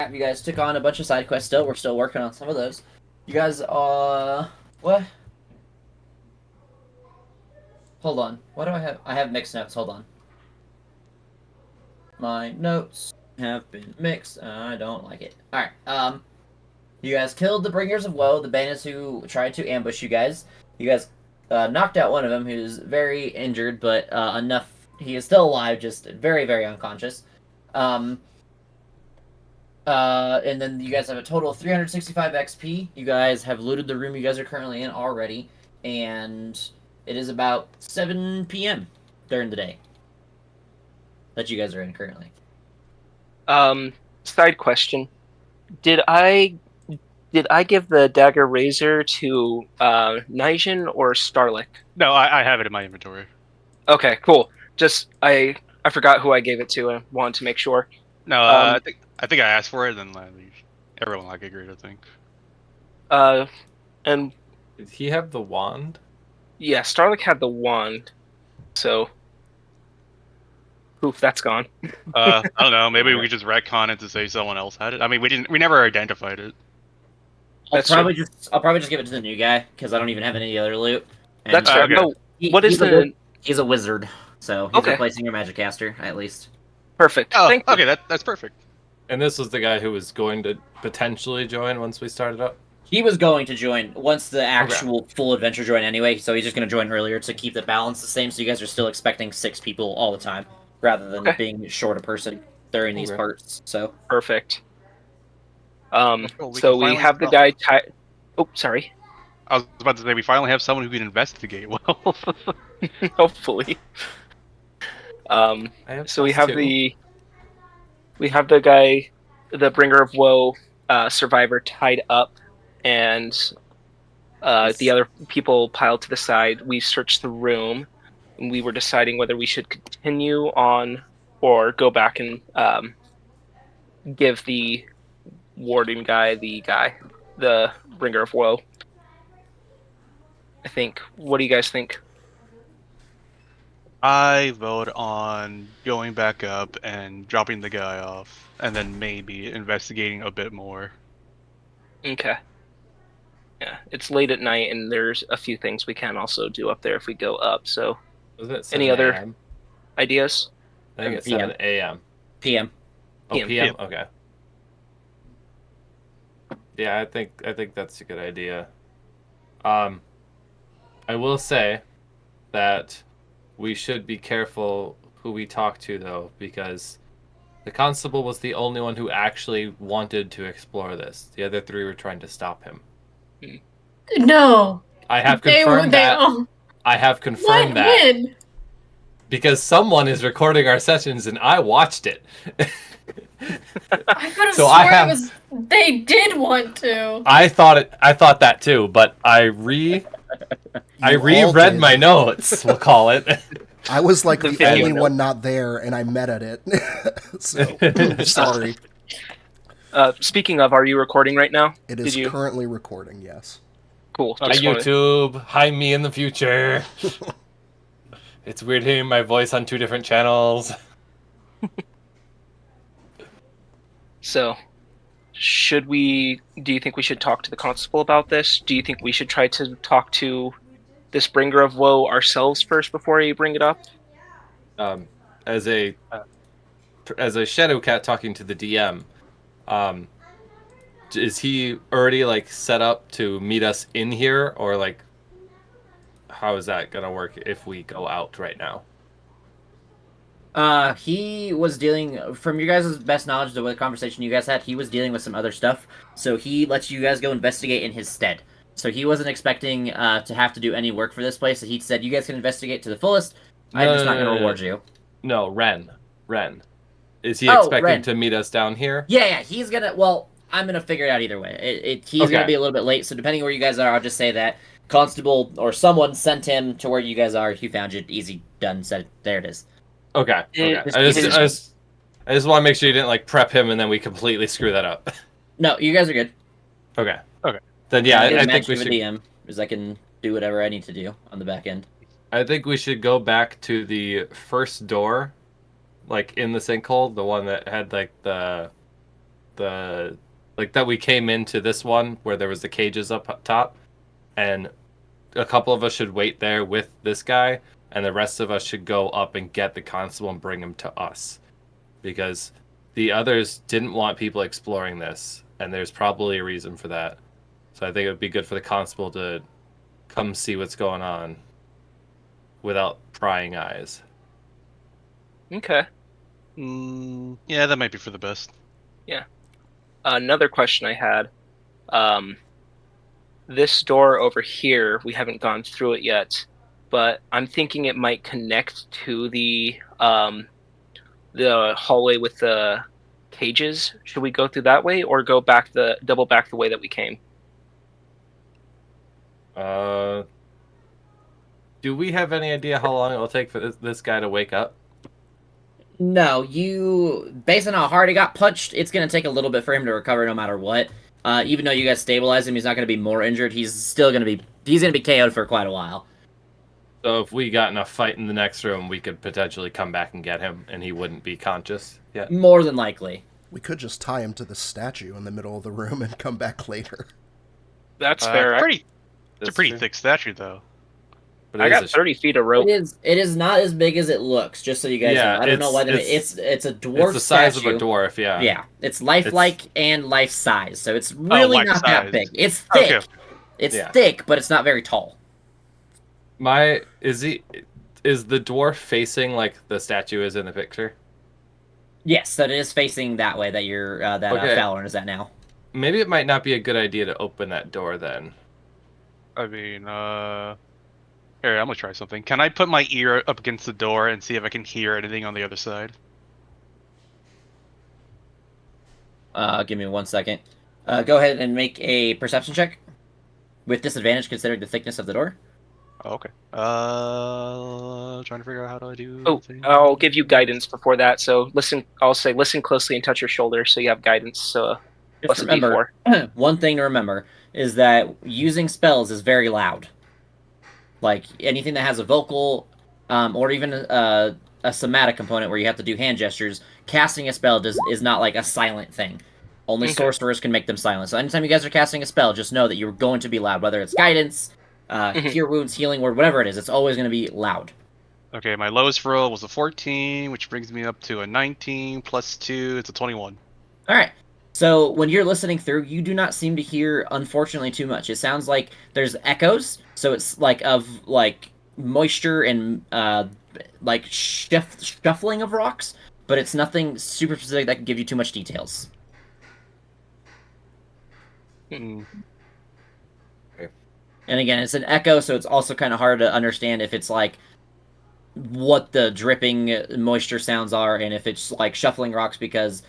recap, you guys took on a bunch of side quests still. We're still working on some of those. You guys, what? Hold on. What do I have? I have mixed notes. Hold on. My notes have been mixed. I don't like it. Alright, you guys killed the Bringers of Woe, the bandits who tried to ambush you guys. You guys knocked out one of them who's very injured, but enough. He is still alive, just very, very unconscious. And then you guys have a total of 365 XP. You guys have looted the room you guys are currently in already, and it is about 7 p.m. during the day that you guys are in currently. Side question: Did I give the dagger razor to Nijin or Starlick? No, I have it in my inventory. Okay, cool. Just I forgot who I gave it to. I wanted to make sure. No, I think I asked for it, and everyone agreed. I think. And Did he have the wand? yeah, Starlick had the wand, so poof, that's gone. I don't know. Maybe we could just retcon it to say someone else had it. I mean, we never identified it. I'll probably just give it to the new guy because I don't even have any other loot. And That's fair. okay. No, what is the? He's a wizard, so he's replacing your magic caster at least. Perfect. Oh, Thank you. okay, that's perfect. And this was the guy who was going to potentially join once we started up? He was going to join once the actual full adventure join anyway, so he's just going to join earlier to keep the balance the same, so you guys are still expecting 6 people all the time, rather than being short a person during these parts, so. Perfect. Cool, So we have the guy tied... Oh, sorry. I was about to say we finally have someone who can investigate well. Hopefully. So we have +2. the guy, the Bringer of Woe survivor tied up, and the other people piled to the side. We searched the room, and we were deciding whether we should continue on or go back and give the warden guy the Bringer of Woe. I think. What do you guys think? I vote on going back up and dropping the guy off, and then maybe investigating a bit more. Okay. Yeah, it's late at night, and there's a few things we can also do up there if we go up. So, Wasn't it any 7 other a.m.? ideas? I think it's PM. 7 a.m. PM. Oh, PM. PM? Okay. Yeah, I think that's a good idea. I will say that we should be careful who we talk to, though, because the constable was the only one who actually wanted to explore this. The other 3 were trying to stop him. No. I have confirmed that. Oh. I have confirmed that. When? Because someone is recording our sessions and I watched it. I could have So sworn they did want to. I thought that too, but I reread my notes, we'll call it. I was like the video only note. one not there, and I met at it. So, sorry. Speaking of, are you recording right now? It is currently recording, yes. Cool. Hi, Just wanted- YouTube. Hi, me in the future. It's weird hearing my voice on 2 different channels. So, do you think we should talk to the constable about this? Do you think we should try to talk to this Bringer of Woe ourselves first before you bring it up? As a shadow cat talking to the DM, is he already set up to meet us in here, or how is that gonna work if we go out right now? He was dealing, from your guys' best knowledge of the conversation you guys had, he was dealing with some other stuff, so he lets you guys go investigate in his stead. So he wasn't expecting to have to do any work for this place, so he said, you guys can investigate to the fullest, I'm just not going to reward you. No, Ren. Is he expecting Ren to meet us down here? Yeah, he's gonna, I'm gonna figure it out either way. He's gonna be a little bit late, so depending where you guys are, I'll just say that Constable or someone sent him to where you guys are, he found you, easy, done, said, there it is. Okay. I just want to make sure you didn't prep him and then we completely screw that up. No, you guys are good. Okay. Then yeah, I think we should. DM, because I can do whatever I need to do on the back end. I think we should go back to the first door, in the sinkhole, the one that had the that we came into this one where there was the cages up top, and a couple of us should wait there with this guy, and the rest of us should go up and get the constable and bring him to us, because the others didn't want people exploring this, and there's probably a reason for that. So I think it would be good for the constable to come see what's going on without prying eyes. Okay. Yeah, that might be for the best. Another question I had. This door over here, we haven't gone through it yet, but I'm thinking it might connect to the hallway with the cages. Should we go through that way or go back double back the way that we came? Do we have any idea how long it will take for this guy to wake up? No, based on how hard he got punched, it's going to take a little bit for him to recover no matter what. Even though you guys stabilize him, he's not going to be more injured. He's going to be KO'd for quite a while. So if we got in a fight in the next room, we could potentially come back and get him, and he wouldn't be conscious yet. More than likely. We could just tie him to the statue in the middle of the room and come back later. That's fair. It's a pretty thick statue, though. But I got 30 feet of rope. It is not as big as it looks, just so you guys know. I don't know why it's a dwarf It's the size statue. of a dwarf, yeah. Yeah, it's lifelike and life size, so it's really life not that size. big. It's thick. Okay. It's Yeah. thick, but it's not very tall. Is the dwarf facing like the statue is in the picture? Yes, that is facing that way that Okay. Fallon is at now. Maybe it might not be a good idea to open that door then. I mean, here, I'm gonna try something. Can I put my ear up against the door and see if I can hear anything on the other side? Give me 1 second. Go ahead and make a perception check with disadvantage, considering the thickness of the door. Oh, okay. Trying to figure out how do I do. Oh, things. I'll give you guidance before that. So I'll say listen closely and touch your shoulder so you have guidance. So Just plus a remember, one thing to remember is that using spells is very loud. Like anything that has a vocal, or even a somatic component where you have to do hand gestures, casting a spell is not like a silent thing. Only Okay. sorcerers can make them silent. So anytime you guys are casting a spell, just know that you're going to be loud, whether it's guidance, cure wounds, healing word, whatever it is. It's always going to be loud. Okay, my lowest roll was a 14, which brings me up to a 19 plus 2. It's a 21. All right. So when you're listening through, you do not seem to hear, unfortunately, too much. It sounds like there's echoes. So it's like moisture and like shuffling of rocks, but it's nothing super specific that can give you too much details. Hmm. And again, it's an echo, so it's also kind of hard to understand if it's like what the dripping moisture sounds are, and if it's like shuffling rocks because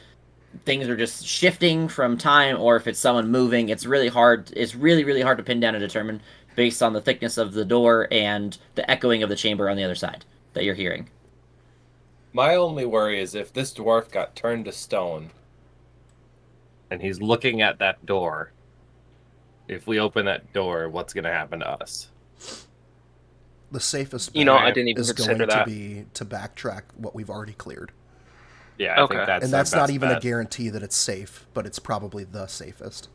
things are just shifting from time, or if it's someone moving. It's really hard. It's really, really hard to pin down and determine based on the thickness of the door and the echoing of the chamber on the other side that you're hearing. My only worry is if this dwarf got turned to stone and he's looking at that door, if we open that door, what's going to happen to us? The safest You know, bet I didn't even is consider going that. to be to backtrack what we've already cleared. Yeah, I Okay. think that's And our that's not best even bet. a guarantee that it's safe, but it's probably the safest.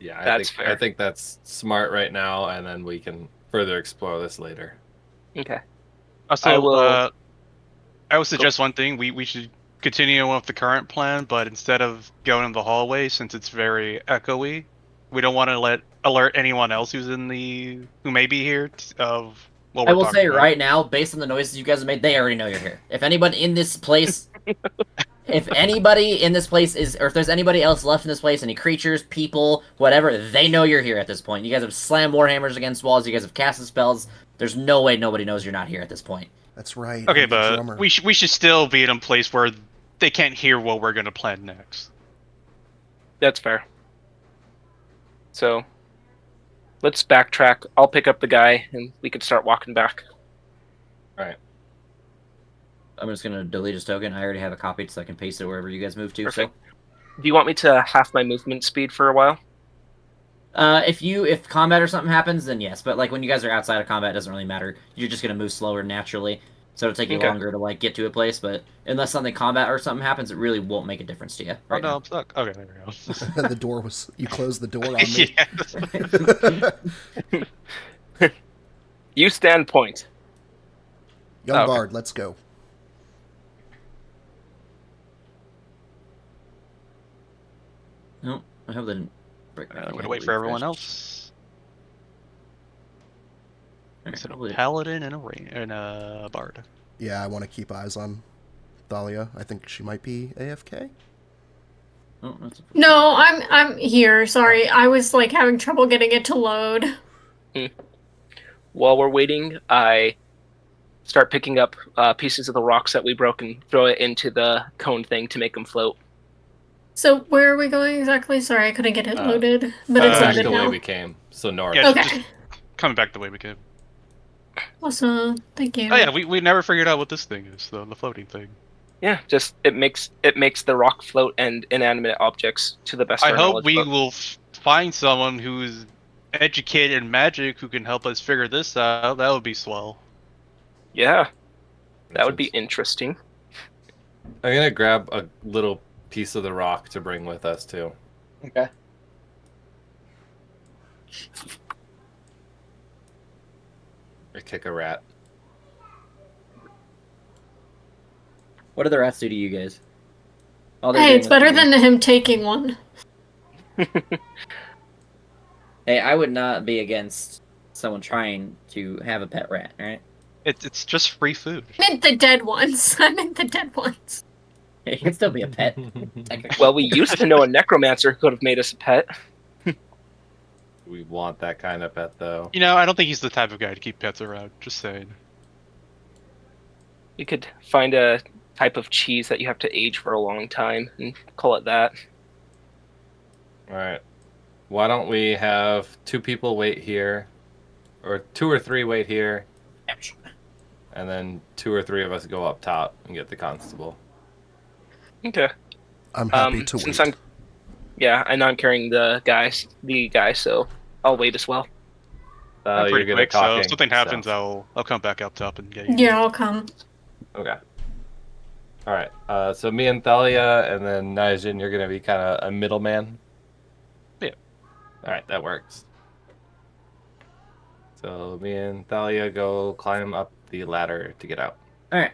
Yeah, That's fair. I think that's smart right now, and then we can further explore this later. Okay. Also, I will- I would suggest one thing. We should continue with the current plan, but instead of going in the hallway, since it's very echoey, we don't want to alert anyone else who may be here of what we're I will talking say about. right now, based on the noises you guys have made, they already know you're here. If anybody in this place, if there's anybody else left in this place, any creatures, people, whatever, they know you're here at this point. You guys have slammed warhammers against walls. You guys have casted spells. There's no way nobody knows you're not here at this point. That's right. Okay, I'm the but drummer. we should still be in a place where they can't hear what we're gonna plan next. That's fair. So let's backtrack. I'll pick up the guy and we can start walking back. All right. I'm just gonna delete his token. I already have a copy, so I can paste it wherever you guys move to. Perfect. Do you want me to half my movement speed for a while? So, if combat or something happens, then yes. But like when you guys are outside of combat, it doesn't really matter. You're just gonna move slower naturally. so it'll take you Okay. longer to like get to a place. But unless something combat or something happens, it really won't make a difference to you. Oh Right no, now. I'm stuck. Okay, there we go. The door was. You closed the door on me. Yes. You stand point. Young Okay. Bard, let's go. No, I hope they didn't break. I'm gonna wait for everyone else. Is it a paladin and a bard? Yeah, I want to keep eyes on Thalia. I think she might be AFK. Oh, No, I'm here. Sorry, I was like having trouble getting it to load. While we're waiting, I start picking up pieces of the rocks that we broke and throw it into the cone thing to make them float. So where are we going exactly? Sorry, I couldn't get it loaded, but it's Back loaded the way now. we came, so north. Yeah, Okay. just coming back the way we came. Awesome, thank you. Oh yeah, we never figured out what this thing is, though, the floating thing. Yeah, just it makes the rock float and inanimate objects to the best of I our hope knowledge. we but- will find someone who's educated in magic who can help us figure this out. That would be swell. Yeah, that would be interesting. I'm gonna grab a little piece of the rock to bring with us too. Okay. Or kick a rat. What do the rats do to you guys? All they're Hey, doing it's is better eating. than him taking one. Hey, I would not be against someone trying to have a pet rat. All right. It's just free food. I meant the dead ones. I meant the dead ones. It can still be a pet. Technically. Well, we used to know a necromancer who could have made us a pet. We want that kind of pet though. You know, I don't think he's the type of guy to keep pets around. Just saying. You could find a type of cheese that you have to age for a long time and call it that. Alright. Why don't we have 2 people wait here? Or 2 or 3 wait here, and then 2 or 3 of us go up top and get the constable. Okay. I'm happy to Since wait. I know I'm carrying the guy, so I'll wait as well. I'm You're pretty good quick, at so talking. if something happens, so- I'll come back up top and get you. Yeah, I'll come. Okay. Alright, so me and Thalia, and then Nijin, you're gonna be kind of a middleman. Yeah. Alright, that works. So me and Thalia go climb up the ladder to get out. All right.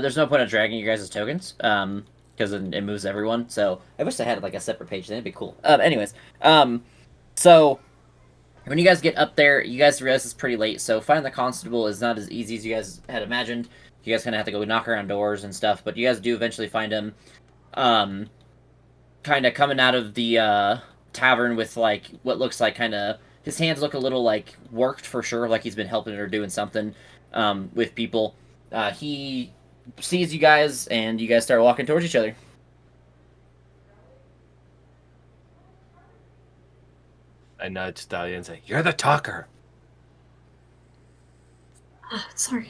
There's no point of dragging you guys' tokens, because it moves everyone. So I wish I had like a separate page. That'd be cool. Anyways, so when you guys get up there, you guys realize it's pretty late. So finding the constable is not as easy as you guys had imagined. You guys kind of have to go knock around doors and stuff, but you guys do eventually find him. Kind of coming out of the tavern with like what looks like kind of his hands look a little like worked for sure, like he's been helping or doing something with people. He sees you guys, and you guys start walking towards each other. I nudge Thalia and say, "You're the talker." Sorry.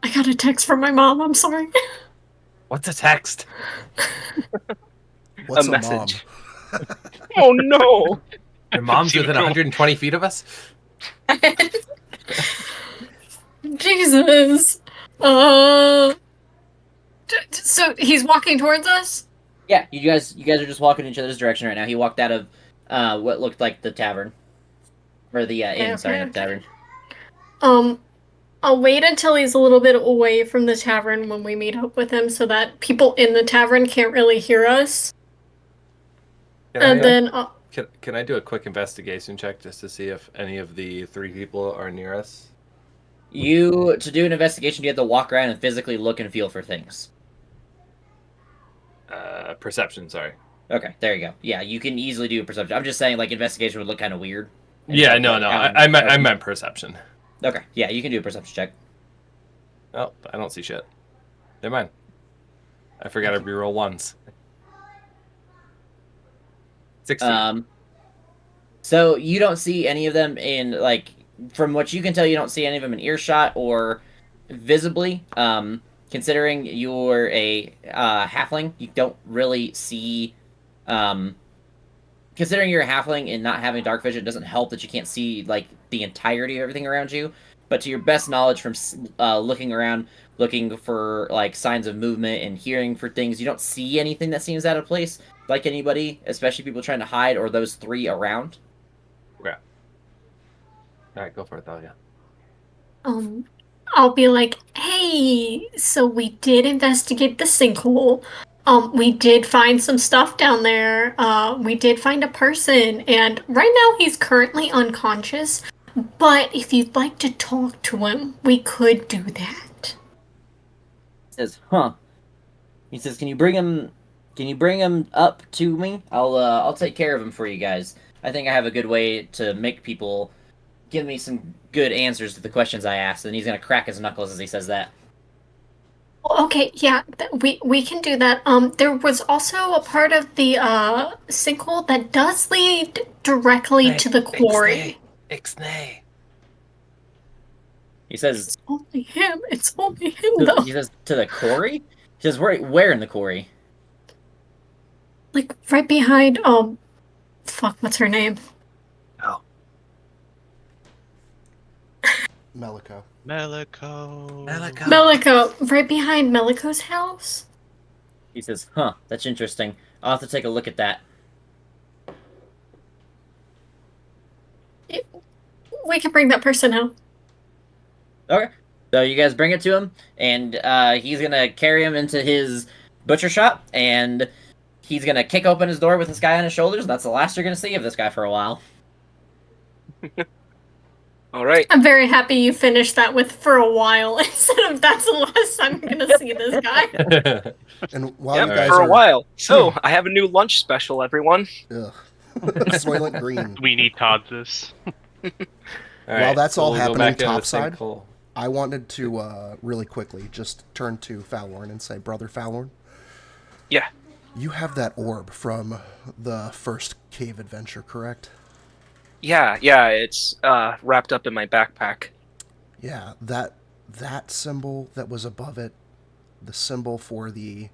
I got a text from my mom. I'm sorry. What's a text? What's a message. mom? Oh no! Your mom's within 120 feet of us? Jesus. So he's walking towards us? Yeah, you guys are just walking in each other's direction right now. He walked out of what looked like the tavern, or the inn. Sorry, not tavern. I'll wait until he's a little bit away from the tavern when we meet up with him, so that people in the tavern can't really hear us. Then Can I do a quick investigation check just to see if any of the 3 people are near us? To do an investigation, you have to walk around and physically look and feel for things. Perception, sorry. Okay, there you go. Yeah, you can easily do a perception. I'm just saying, like, investigation would look kind of weird. Yeah, no. I meant perception. Okay, yeah, you can do a perception check. Oh, I don't see shit. Never mind. I forgot to reroll ones. 16. So you don't see any of them in, like, from what you can tell, you don't see any of them in earshot or visibly. Considering you're a halfling, you don't really see. Considering you're a halfling and not having dark vision, it doesn't help that you can't see like the entirety of everything around you. but to your best knowledge from looking around, looking for like signs of movement and hearing for things, you don't see anything that seems out of place, like anybody, especially people trying to hide or those three around. Okay. All right, go for it, Thalia. I'll be like, hey, so we did investigate the sinkhole. We did find some stuff down there. We did find a person, and right now he's currently unconscious. But if you'd like to talk to him, we could do that. He says, "Huh." He says, "Can you bring him? Can you bring him up to me? I'll take care of him for you guys. I think I have a good way to make people give me some good answers to the questions I asked." And he's gonna crack his knuckles as he says that. Okay, yeah, we can do that. There was also a part of the sinkhole that does lead directly to the quarry. Ixnay. He says, It's only him. It's only him, though. he says to the quarry. He says, where in the quarry? Like right behind. Fuck, what's her name? Oh. Melico. Melico. Melico, right behind Melico's house. He says, "Huh, that's interesting. I'll have to take a look at that." We can bring that person out. Okay. So you guys bring it to him, and he's gonna carry him into his butcher shop, and he's gonna kick open his door with this guy on his shoulders. That's the last you're gonna see of this guy for a while. All right. I'm very happy you finished that with "for a while" instead of "that's the last time I'm gonna see this guy." And while Yep, you guys for are a while. So I have a new lunch special, everyone. Ugh. Soylent Green. We need Todd this. While that's all we'll go happening back into the topside, sinkhole. I wanted to really quickly just turn to Fallorn and say, Brother Fallorn, Yeah. you have that orb from the first cave adventure, correct? Yeah, it's wrapped up in my backpack. Yeah, that symbol that was above it, the symbol for the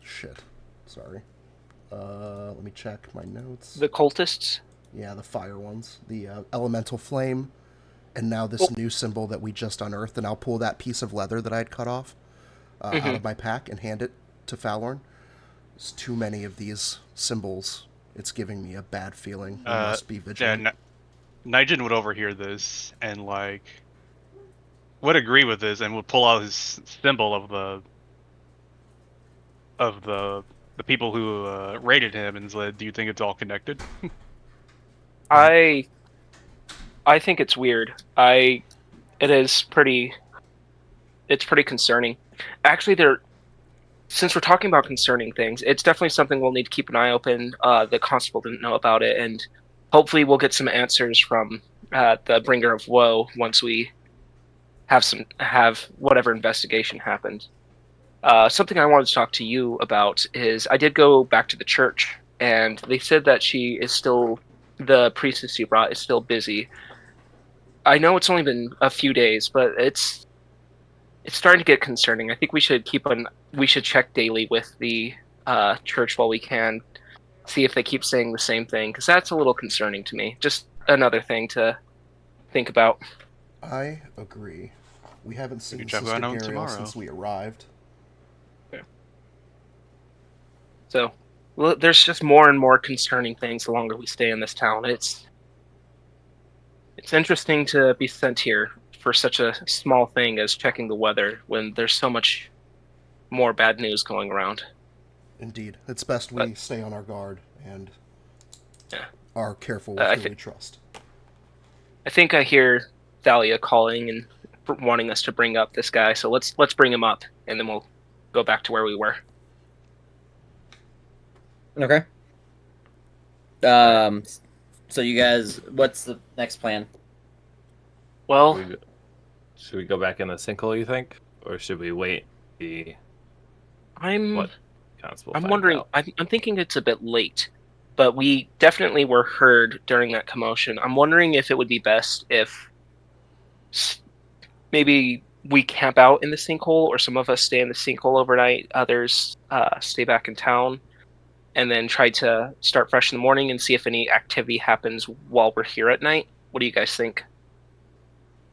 shit. Sorry. Let me check my notes. The cultists? Yeah, the fire ones. The elemental flame, and now this new symbol that we just unearthed, and I'll pull that piece of leather that I had cut off out of my pack and hand it to Fallorn. There's too many of these symbols. It's giving me a bad feeling. We must be vigilant. Yeah, Nigel would overhear this and would agree with this and would pull out his symbol of the people who raided him and said, "Do you think it's all connected?" I think it's weird. It's pretty concerning. Actually, since we're talking about concerning things, it's definitely something we'll need to keep an eye open. The constable didn't know about it, and hopefully we'll get some answers from the Bringer of Woe once we have whatever investigation happened. Something I wanted to talk to you about is I did go back to the church, and they said that the priestess you brought is still busy. I know it's only been a few days, but it's starting to get concerning. I think we should check daily with the church while we can, see if they keep saying the same thing, because that's a little concerning to me. Just another thing to think about. I agree. We haven't seen can check Sister on 'em Gariel tomorrow. since we arrived. So, well, there's just more and more concerning things the longer we stay in this town. It's interesting to be sent here for such a small thing as checking the weather when there's so much more bad news going around. Indeed. It's best we stay on our guard and are careful with who we trust. I think I hear Thalia calling and wanting us to bring up this guy, so let's bring him up, and then we'll go back to where we were. Okay. So you guys, what's the next plan? Well, Should we go back in the sinkhole, you think? Or should we wait I'm constable I'm finds wondering. out? I'm thinking it's a bit late, but we definitely were heard during that commotion. I'm wondering if it would be best if maybe we camp out in the sinkhole, or some of us stay in the sinkhole overnight, others stay back in town, and then try to start fresh in the morning and see if any activity happens while we're here at night. What do you guys think?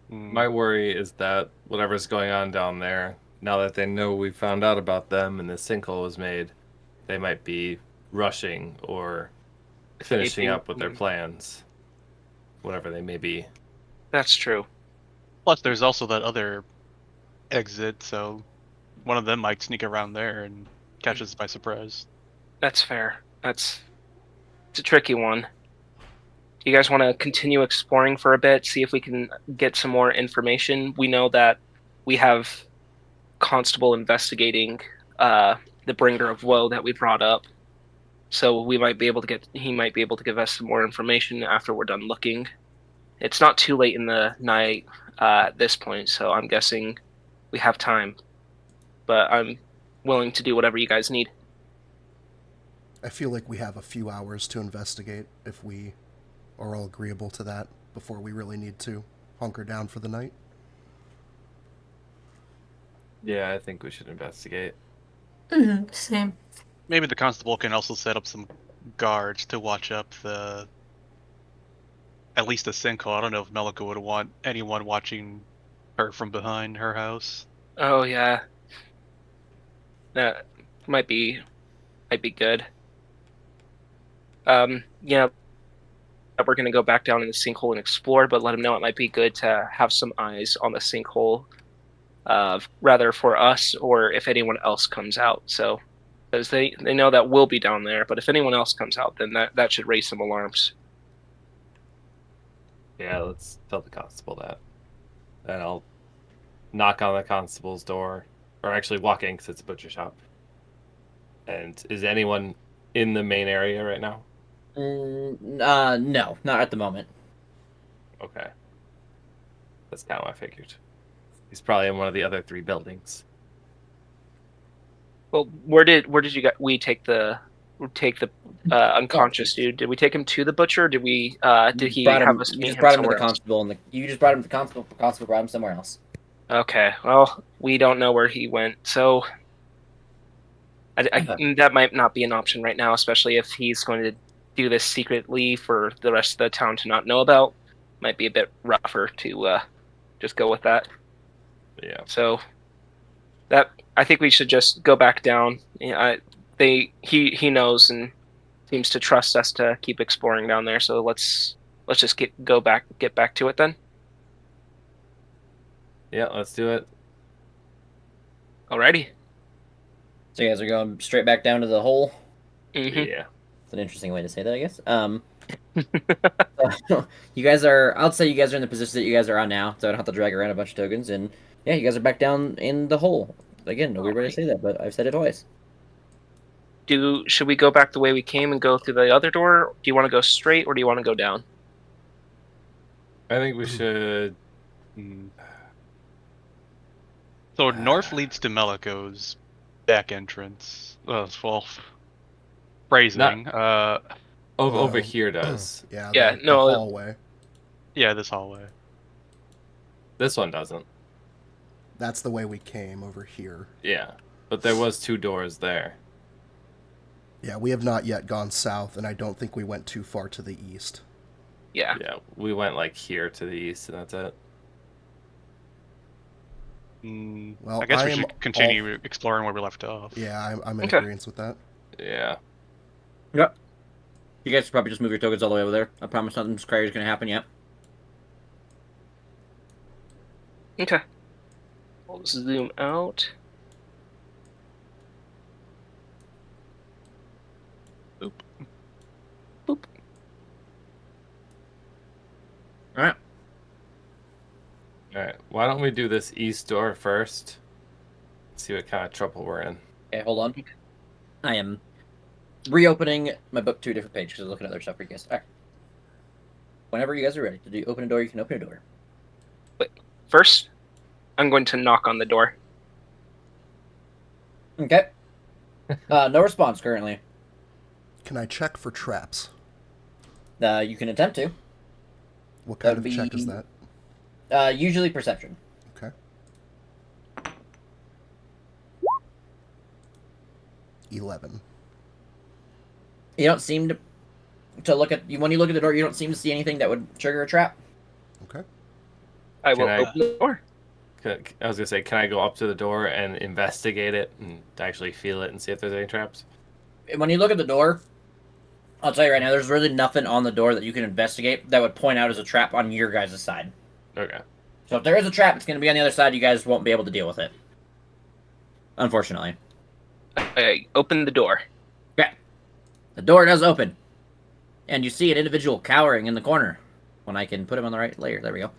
My worry is that whatever's going on down there, now that they know we found out about them and the sinkhole was made, they might be rushing or finishing Escaping. up with their plans, whatever they may be. That's true. Plus, there's also that other exit, so one of them might sneak around there and catch us by surprise. That's fair. It's a tricky one. Do you guys want to continue exploring for a bit, see if we can get some more information? We know that we have Constable investigating the bringer of woe that we brought up, so he might be able to give us some more information after we're done looking. It's not too late in the night at this point, so I'm guessing we have time. But I'm willing to do whatever you guys need. I feel like we have a few hours to investigate if we are all agreeable to that before we really need to hunker down for the night. Yeah, I think we should investigate. Same. Maybe the constable can also set up some guards to watch up at least the sinkhole. I don't know if Melika would want anyone watching her from behind her house. Oh yeah, that might be good. Yeah, we're gonna go back down in the sinkhole and explore, but let him know it might be good to have some eyes on the sinkhole, rather for us or if anyone else comes out. So, because they know that we'll be down there, but if anyone else comes out, then that should raise some alarms. Yeah, let's tell the constable that. And I'll knock on the constable's door, or actually walk in because it's a butcher shop. And is anyone in the main area right now? No, not at the moment. Okay. That's kind of what I figured. He's probably in one of the other 3 buildings. Well, where did we take the unconscious dude? Did we take him to the butcher? Or did he have us You meet just him brought him to somewhere the else? constable, and you just brought him to the constable. The constable brought him somewhere else. Okay, well, we don't know where he went, so that might not be an option right now, especially if he's going to do this secretly for the rest of the town to not know about. Might be a bit rougher to just go with that. Yeah. So I think we should just go back down. Yeah, he knows and seems to trust us to keep exploring down there. So let's just get back to it then. Yeah, let's do it. Alrighty. So you guys are going straight back down to the hole. Mm-hmm. Yeah. It's an interesting way to say that, I guess. You guys are. I'll say you guys are in the position that you guys are on now, so I don't have to drag around a bunch of tokens. And yeah, you guys are back down in the hole. Again, no weird way to say that, but I've said it twice. Should we go back the way we came and go through the other door? Do you want to go straight or do you want to go down? I think we should. So north leads to Meliko's back entrance. Well, phrasing. Over here does. Yeah, the no, hallway. Yeah, this hallway. This one doesn't. That's the way we came over here. Yeah, but there was 2 doors there. Yeah, we have not yet gone south, and I don't think we went too far to the east. Yeah. Yeah, we went like here to the east, and that's it. Well, I guess we should continue exploring where we left off. Yeah, I'm in Okay. agreement with that. Yeah. Yep. You guys should probably just move your tokens all the way over there. I promise nothing crazy is going to happen yet. Okay. We'll zoom out. Boop. Boop. All right. All right. Why don't we do this east door first? See what kind of trouble we're in. Okay, hold on. I am reopening my book to a different page because I was looking at other stuff for you guys. All right. Whenever you guys are ready to open a door, you can open a door. Wait. First, I'm going to knock on the door. Okay. No response currently. Can I check for traps? You can attempt to. What kind That'd of check be- is that? Usually perception. Okay. 11. You don't seem to look at when you look at the door. You don't seem to see anything that would trigger a trap. I will I- open the door. I was gonna say, can I go up to the door and investigate it and actually feel it and see if there's any traps? When you look at the door, I'll tell you right now, there's really nothing on the door that you can investigate that would point out as a trap on your guys' side. Okay. So if there is a trap, it's going to be on the other side. You guys won't be able to deal with it. Unfortunately. I open the door. Okay. The door does open. And you see an individual cowering in the corner. When I can put him on the right layer. There we go.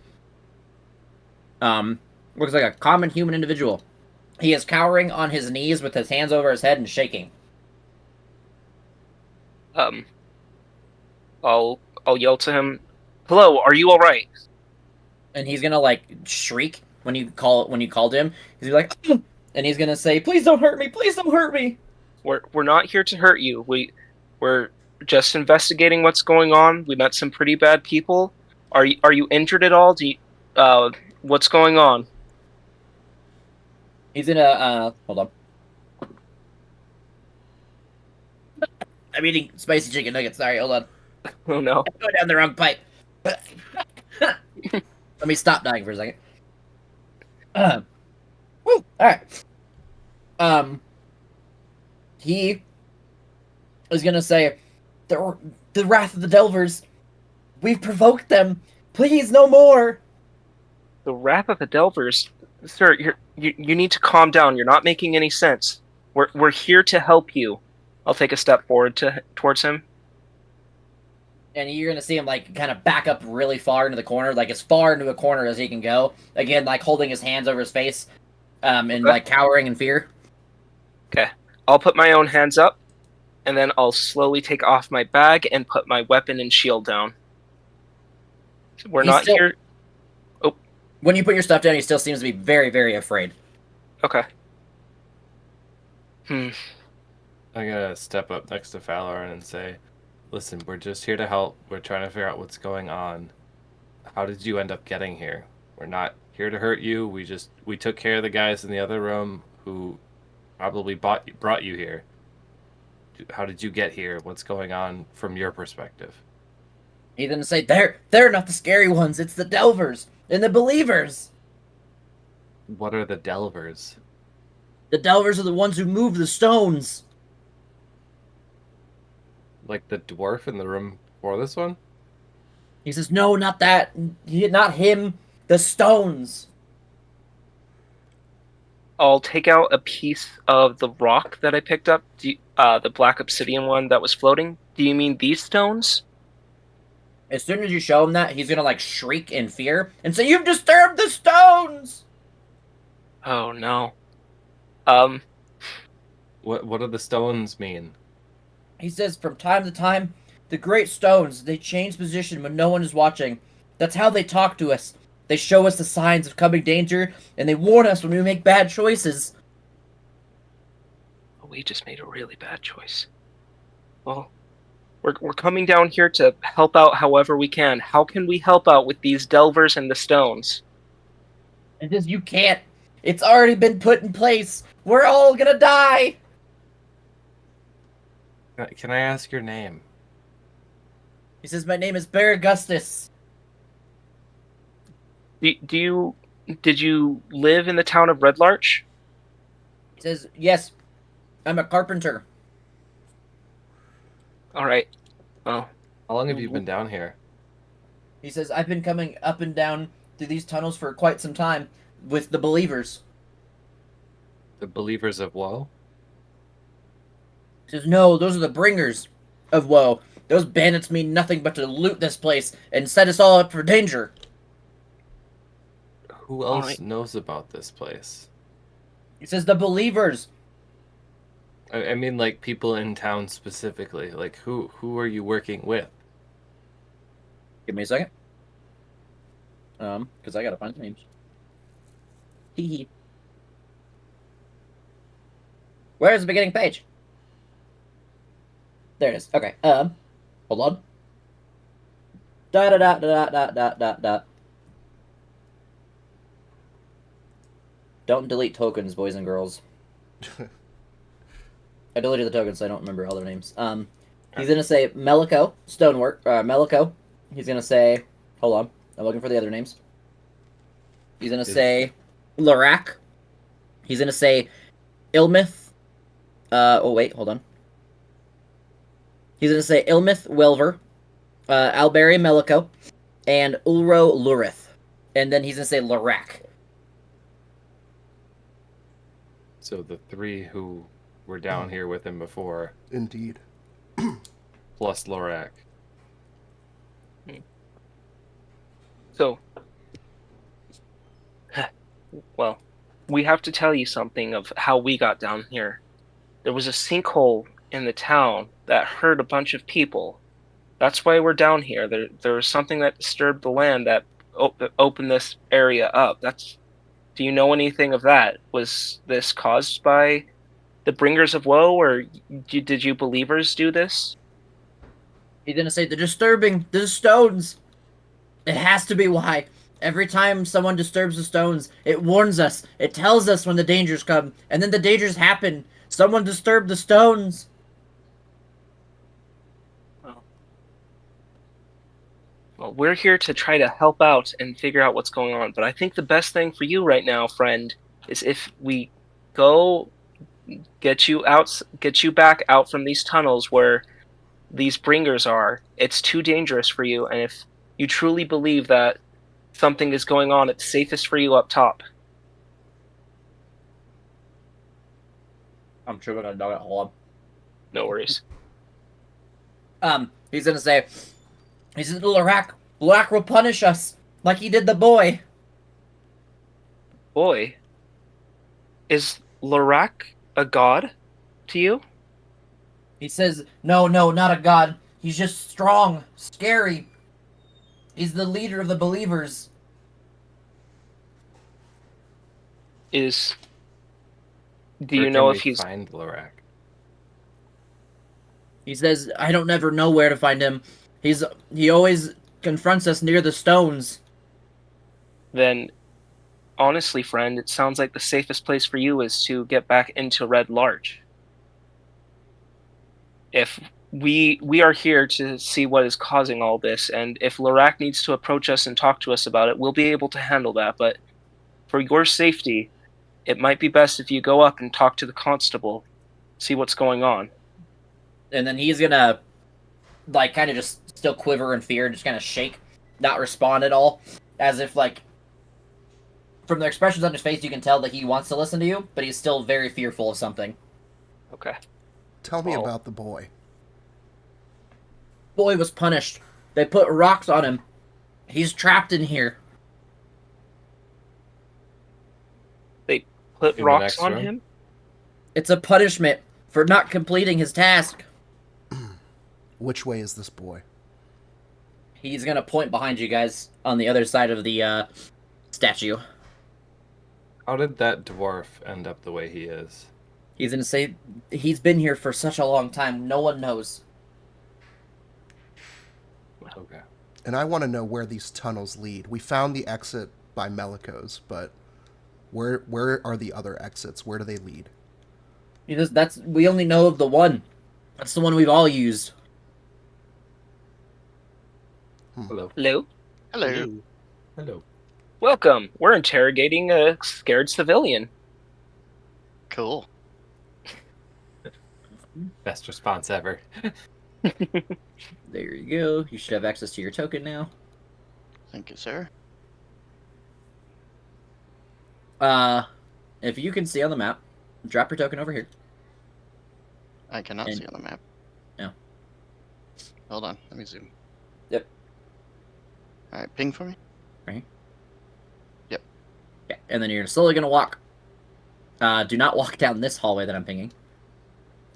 Looks like a common human individual. He is cowering on his knees with his hands over his head and shaking. I'll yell to him, "Hello, are you all right?" And he's gonna like shriek when you called him. He's like, "Ugh!" And he's gonna say, "Please don't hurt me! Please don't hurt me!" We're not here to hurt you. We're just investigating what's going on. We met some pretty bad people. Are you injured at all? What's going on? He's gonna hold on. I'm eating spicy chicken nuggets. Sorry, hold on. Oh no. I'm going down the wrong pipe. Let me stop dying for a second. Woo! Alright. He is gonna say, the wrath of the Delvers. We've provoked them. Please, no more. The wrath of the Delvers, sir. You need to calm down. You're not making any sense. We're here to help you. I'll take a step forward towards him. And you're gonna see him like kind of back up really far into the corner, like as far into a corner as he can go. Again, like holding his hands over his face, and like cowering in fear. Okay. I'll put my own hands up, and then I'll slowly take off my bag and put my weapon and shield down. We're He's not still- here. When you put your stuff down, he still seems to be very, very afraid. Okay. I'm gonna step up next to Fallor and say, "Listen, we're just here to help. We're trying to figure out what's going on. How did you end up getting here? We're not here to hurt you. We took care of the guys in the other room who probably brought you here. How did you get here? What's going on from your perspective?" He's gonna say, they're not the scary ones. It's the Delvers and the Believers. What are the Delvers? The Delvers are the ones who move the stones. Like the dwarf in the room for this one? He says, no, not that. Not him. The stones. I'll take out a piece of the rock that I picked up, the black obsidian one that was floating. Do you mean these stones? As soon as you show him that, he's gonna like shriek in fear and say, "You've disturbed the stones!" Oh no. What do the stones mean? He says, from time to time, the great stones, they change position when no one is watching. That's how they talk to us. They show us the signs of coming danger, and they warn us when we make bad choices. We just made a really bad choice. Well, we're coming down here to help out however we can. How can we help out with these Delvers and the stones? And says, you can't. It's already been put in place. We're all gonna die. Can I ask your name? He says, my name is Bear Augustus. Did you live in the town of Red Larch? He says, yes, I'm a carpenter. All right. Well, How long have you been down here? He says, I've been coming up and down through these tunnels for quite some time with the Believers. The Believers of Woe? He says, no, those are the bringers of woe. Those bandits mean nothing but to loot this place and set us all up for danger. Who else Alright. knows about this place? He says, the Believers. I mean, like, people in town specifically. Like, who are you working with? Give me a second. Because I gotta find some names. Hee hee. Where's the beginning page? There it is. Okay. Hold on. Dot. Don't delete tokens, boys and girls. I deleted the tokens, so I don't remember all their names. He's gonna say Melico, stonework. Melico. He's gonna say, hold on, I'm looking for the other names. He's gonna say Lorak. He's gonna say Ilmith. Oh wait, hold on. He's gonna say Ilmith Welver, Alberi Melico, and Ulro Lurith. And then he's gonna say Lorak. So the 3 who were down here with him before, Indeed. plus Lorak. So, well, we have to tell you something of how we got down here. There was a sinkhole in the town that hurt a bunch of people. That's why we're down here. There was something that disturbed the land that opened this area up. Do you know anything of that? Was this caused by the Bringers of Woe, or did you believers do this? He's gonna say the stones. It has to be why. Every time someone disturbs the stones, it warns us. It tells us when the dangers come, and then the dangers happen. Someone disturbed the stones. Well, we're here to try to help out and figure out what's going on. But I think the best thing for you right now, friend, is if we go get you back out from these tunnels where these bringers are. It's too dangerous for you, and if you truly believe that something is going on, it's safest for you up top. I'm sure we're gonna know it. Hold on. No worries. He's gonna say, he says, Lorak will punish us like he did the boy. Boy, is Lorak a god to you? He says, no, not a god. He's just strong, scary. He's the leader of the believers. Do Where you know can if we he's... find Lorak? He says, I don't never know where to find him. He always confronts us near the stones. Then, honestly, friend, it sounds like the safest place for you is to get back into Red Large. If we are here to see what is causing all this, and if Lorak needs to approach us and talk to us about it, we'll be able to handle that, but for your safety, it might be best if you go up and talk to the constable, see what's going on. And then he's gonna, like, kind of just still quiver in fear, just kind of shake, not respond at all, as if, like, from the expressions on his face, you can tell that he wants to listen to you, but he's still very fearful of something. Okay. Tell me about the boy. Boy was punished. They put rocks on him. He's trapped in here. They put In the rocks next on room? him? It's a punishment for not completing his task. Which way is this boy? He's gonna point behind you guys on the other side of the statue. How did that dwarf end up the way he is? He's gonna say he's been here for such a long time. No one knows. Okay. And I want to know where these tunnels lead. We found the exit by Melikos, but where are the other exits? Where do they lead? We only know of the one. That's the one we've all used. Hello. Hello? Hello. Hello. Welcome. We're interrogating a scared civilian. Cool. Best response ever. There you go. You should have access to your token now. Thank you, sir. If you can see on the map, drop your token over here. I cannot And- see on the map. No. Hold on. Let me zoom. Yep. Alright, ping for me. Yeah, and then you're slowly gonna walk. Do not walk down this hallway that I'm pinging.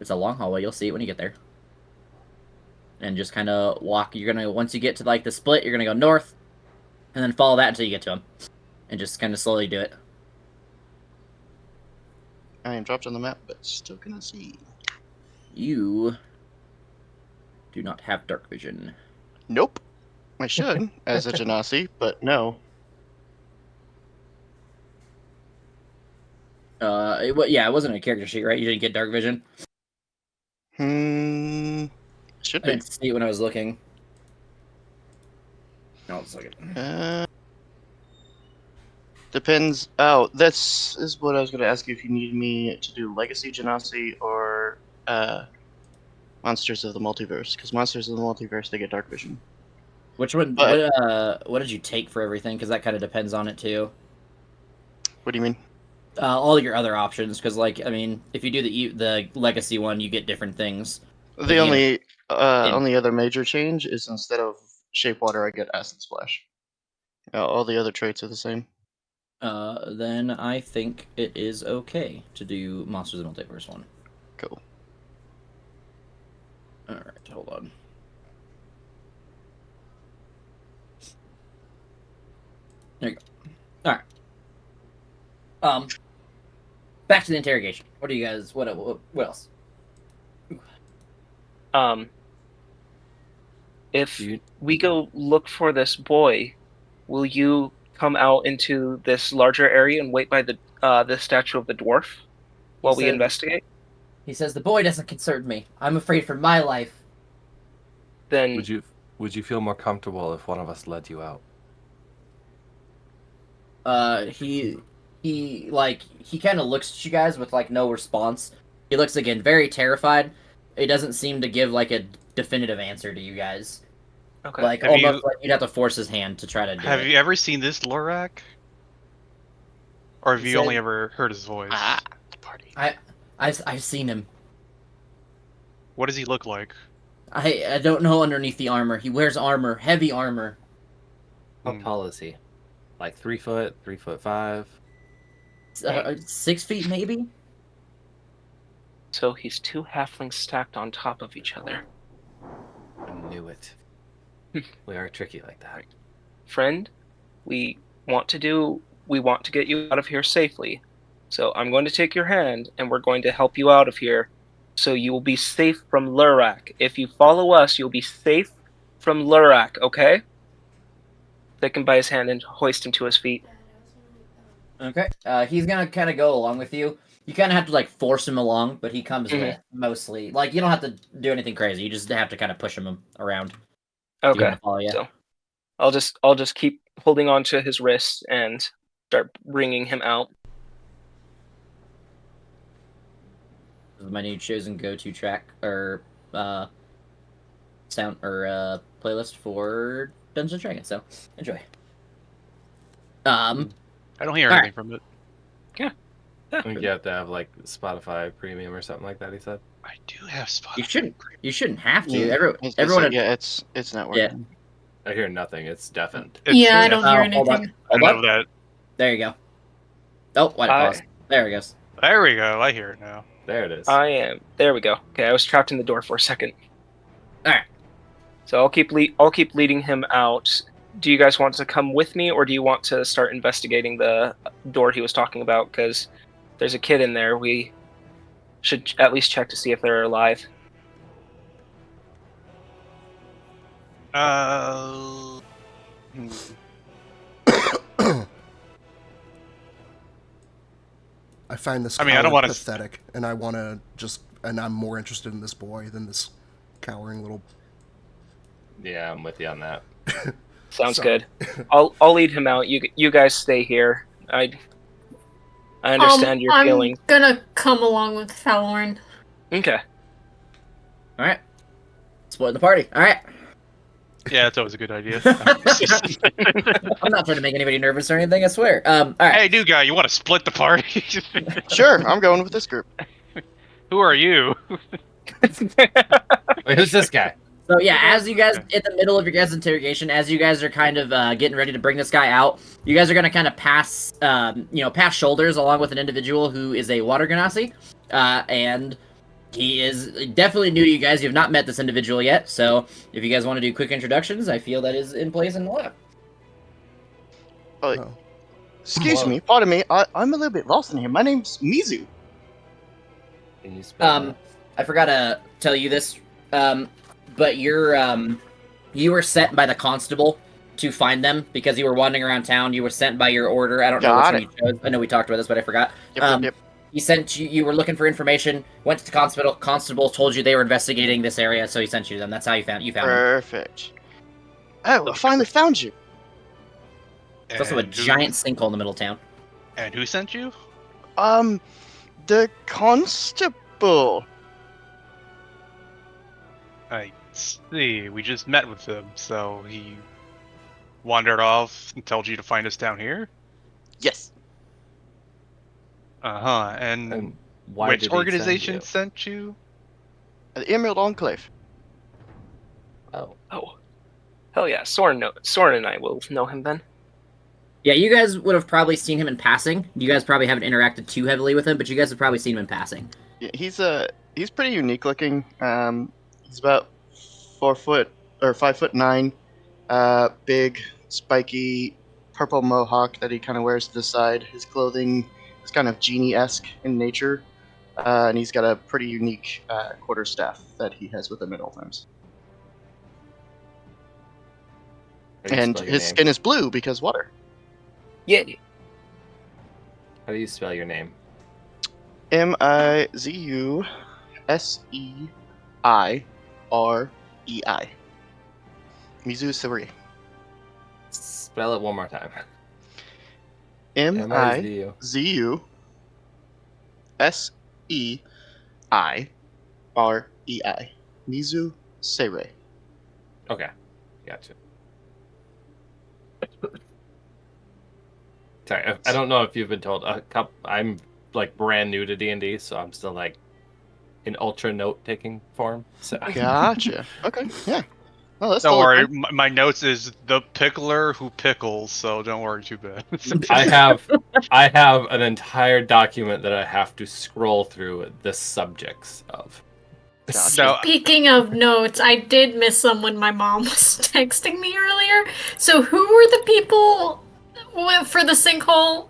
It's a long hallway. You'll see it when you get there. And just kind of walk. Once you get to like the split, you're gonna go north, and then follow that until you get to him, and just kind of slowly do it. I am dropped on the map, but still cannot see. You do not have dark vision. Nope. I should, as a Genasi, but no. It wasn't a character sheet, right? You didn't get dark vision. Should I be. didn't see it when I was looking. No, it's like it. Depends. Oh, this is what I was going to ask you if you need me to do Legacy, Genasi, or Monsters of the Multiverse. Because Monsters of the Multiverse, they get Dark Vision. Which one? But- What did you take for everything? Because that kind of depends on it too. What do you mean? All your other options, because like I mean, if you do the legacy one, you get different things. The only other major change is instead of Shape Water, I get Acid Splash. All the other traits are the same. Then I think it is okay to do Monsters of the Multiverse one. Cool. All right, hold on. There you go. All right. Back to the interrogation. What do you guys? What else? If we go look for this boy, will you come out into this larger area and wait by the statue of the dwarf while we investigate? He says the boy doesn't concern me. I'm afraid for my life. Then would you feel more comfortable if one of us led you out? He kind of looks at you guys with like no response. He looks again very terrified. He doesn't seem to give like a definitive answer to you guys. Okay. Like almost like you'd have to force his hand to try to do it. Have you ever seen this Lorak? Or have He you only said- ever heard his voice? Party. I've seen him. What does he look like? I don't know underneath the armor. He wears armor, heavy armor. How Hmm. tall is he? Like 3 foot, 3'5"? 6 feet maybe. So he's two halflings stacked on top of each other. I knew it. We are tricky like that. Friend, we want to get you out of here safely. So I'm going to take your hand and we're going to help you out of here so you will be safe from Lurak. If you follow us, you'll be safe from Lurak, okay? Take him by his hand and hoist him to his feet. Okay. He's gonna kind of go along with you. You kind of have to like force him along, but he comes Mhm. with mostly. Like you don't have to do anything crazy. You just have to kind of push him around. To get him Okay. to follow you. So I'll just keep holding on to his wrists and start bringing him out. This is my new chosen go-to track or sound or playlist for Dungeons and Dragons. So enjoy. I don't hear All anything from it. I think you have to have like Spotify Premium or something like that. He said. I do have Spotify. You shouldn't have to. Yeah, Everyone. it's not working. Yeah. I hear nothing. It's deafened. Yeah, I don't hear hold on. anything. I Hold know on. that. There you go. Oh, why did I pause? There it goes. There we go. I hear it now. There it is. There we go. Okay, I was trapped in the door for a second. All right. So I'll keep leading him out. Do you guys want to come with me, or do you want to start investigating the door he was talking about? Because there's a kid in there. We should at least check to see if they're alive. Hmm. I find this I mean, I don't coward wanna- pathetic, and I want to and I'm more interested in this boy than this cowering little. Yeah, I'm with you on that. Sounds So- good. I'll lead him out. You guys stay here. I understand your I'm feelings. gonna come along with Fallorn. Okay. All right. Splitting the party. All right. Yeah, it's always a good idea. I'm not trying to make anybody nervous or anything. I swear. All right. Hey, new guy, you want to split the party? Sure, I'm going with this group. Who are you? Wait, who's this guy? So yeah, as you guys in the middle of your guys' interrogation, as you guys are kind of getting ready to bring this guy out, you guys are gonna kind of pass, pass shoulders along with an individual who is a water genasi, and he is definitely new to you guys. You have not met this individual yet, so if you guys want to do quick introductions, I feel that is in place in the lab. Oh. Excuse me, pardon me. I'm a little bit lost in here. My name's Mizu. Can you spell I forgot to tell you this, but you were sent by the constable to find them because you were wandering around town. You were sent by your order. I don't know which Got one you chose. I know we talked about this, but I forgot. Yep. He sent you. You were looking for information. Went to the constable. Constable told you they were investigating this area, so he sent you them. That's how you found them. Perfect. Oh, I finally found you. There's also a giant sinkhole in the middle of town. And who sent you? The constable. I see. We just met with him, so he wandered off and told you to find us down here? Yes. Uh-huh. And why which did he organization send sent you? The Emerald Enclave. you? Oh. Oh, hell yeah! Soren and I will know him then. Yeah, you guys would have probably seen him in passing. You guys probably haven't interacted too heavily with him, but you guys have probably seen him in passing. Yeah, he's pretty unique looking. He's about 4 foot or 5'9", big, spiky, purple mohawk that he kind of wears to the side. His clothing is kind of genie-esque in nature, and he's got a pretty unique quarterstaff that he has with him at all times. How do you And spell your his name? skin is blue because water. Yeah. How do you spell your name? MizuseiRei. Mizu Suri. Spell it one more time. MizuseiRei. Mizu Seirei. Okay, gotcha. Sorry, I don't know if you've been told. I'm like brand new to D&D, so I'm still like in ultra note-taking form. So Gotcha. Okay, yeah. Well, that's Don't totally worry, fine. my notes is the pickler who pickles, so don't worry too bad. I have an entire document that I have to scroll through the subjects of. Gotcha. No, Speaking of notes, I did miss some when my mom was texting me earlier. So who were the people for the sinkhole?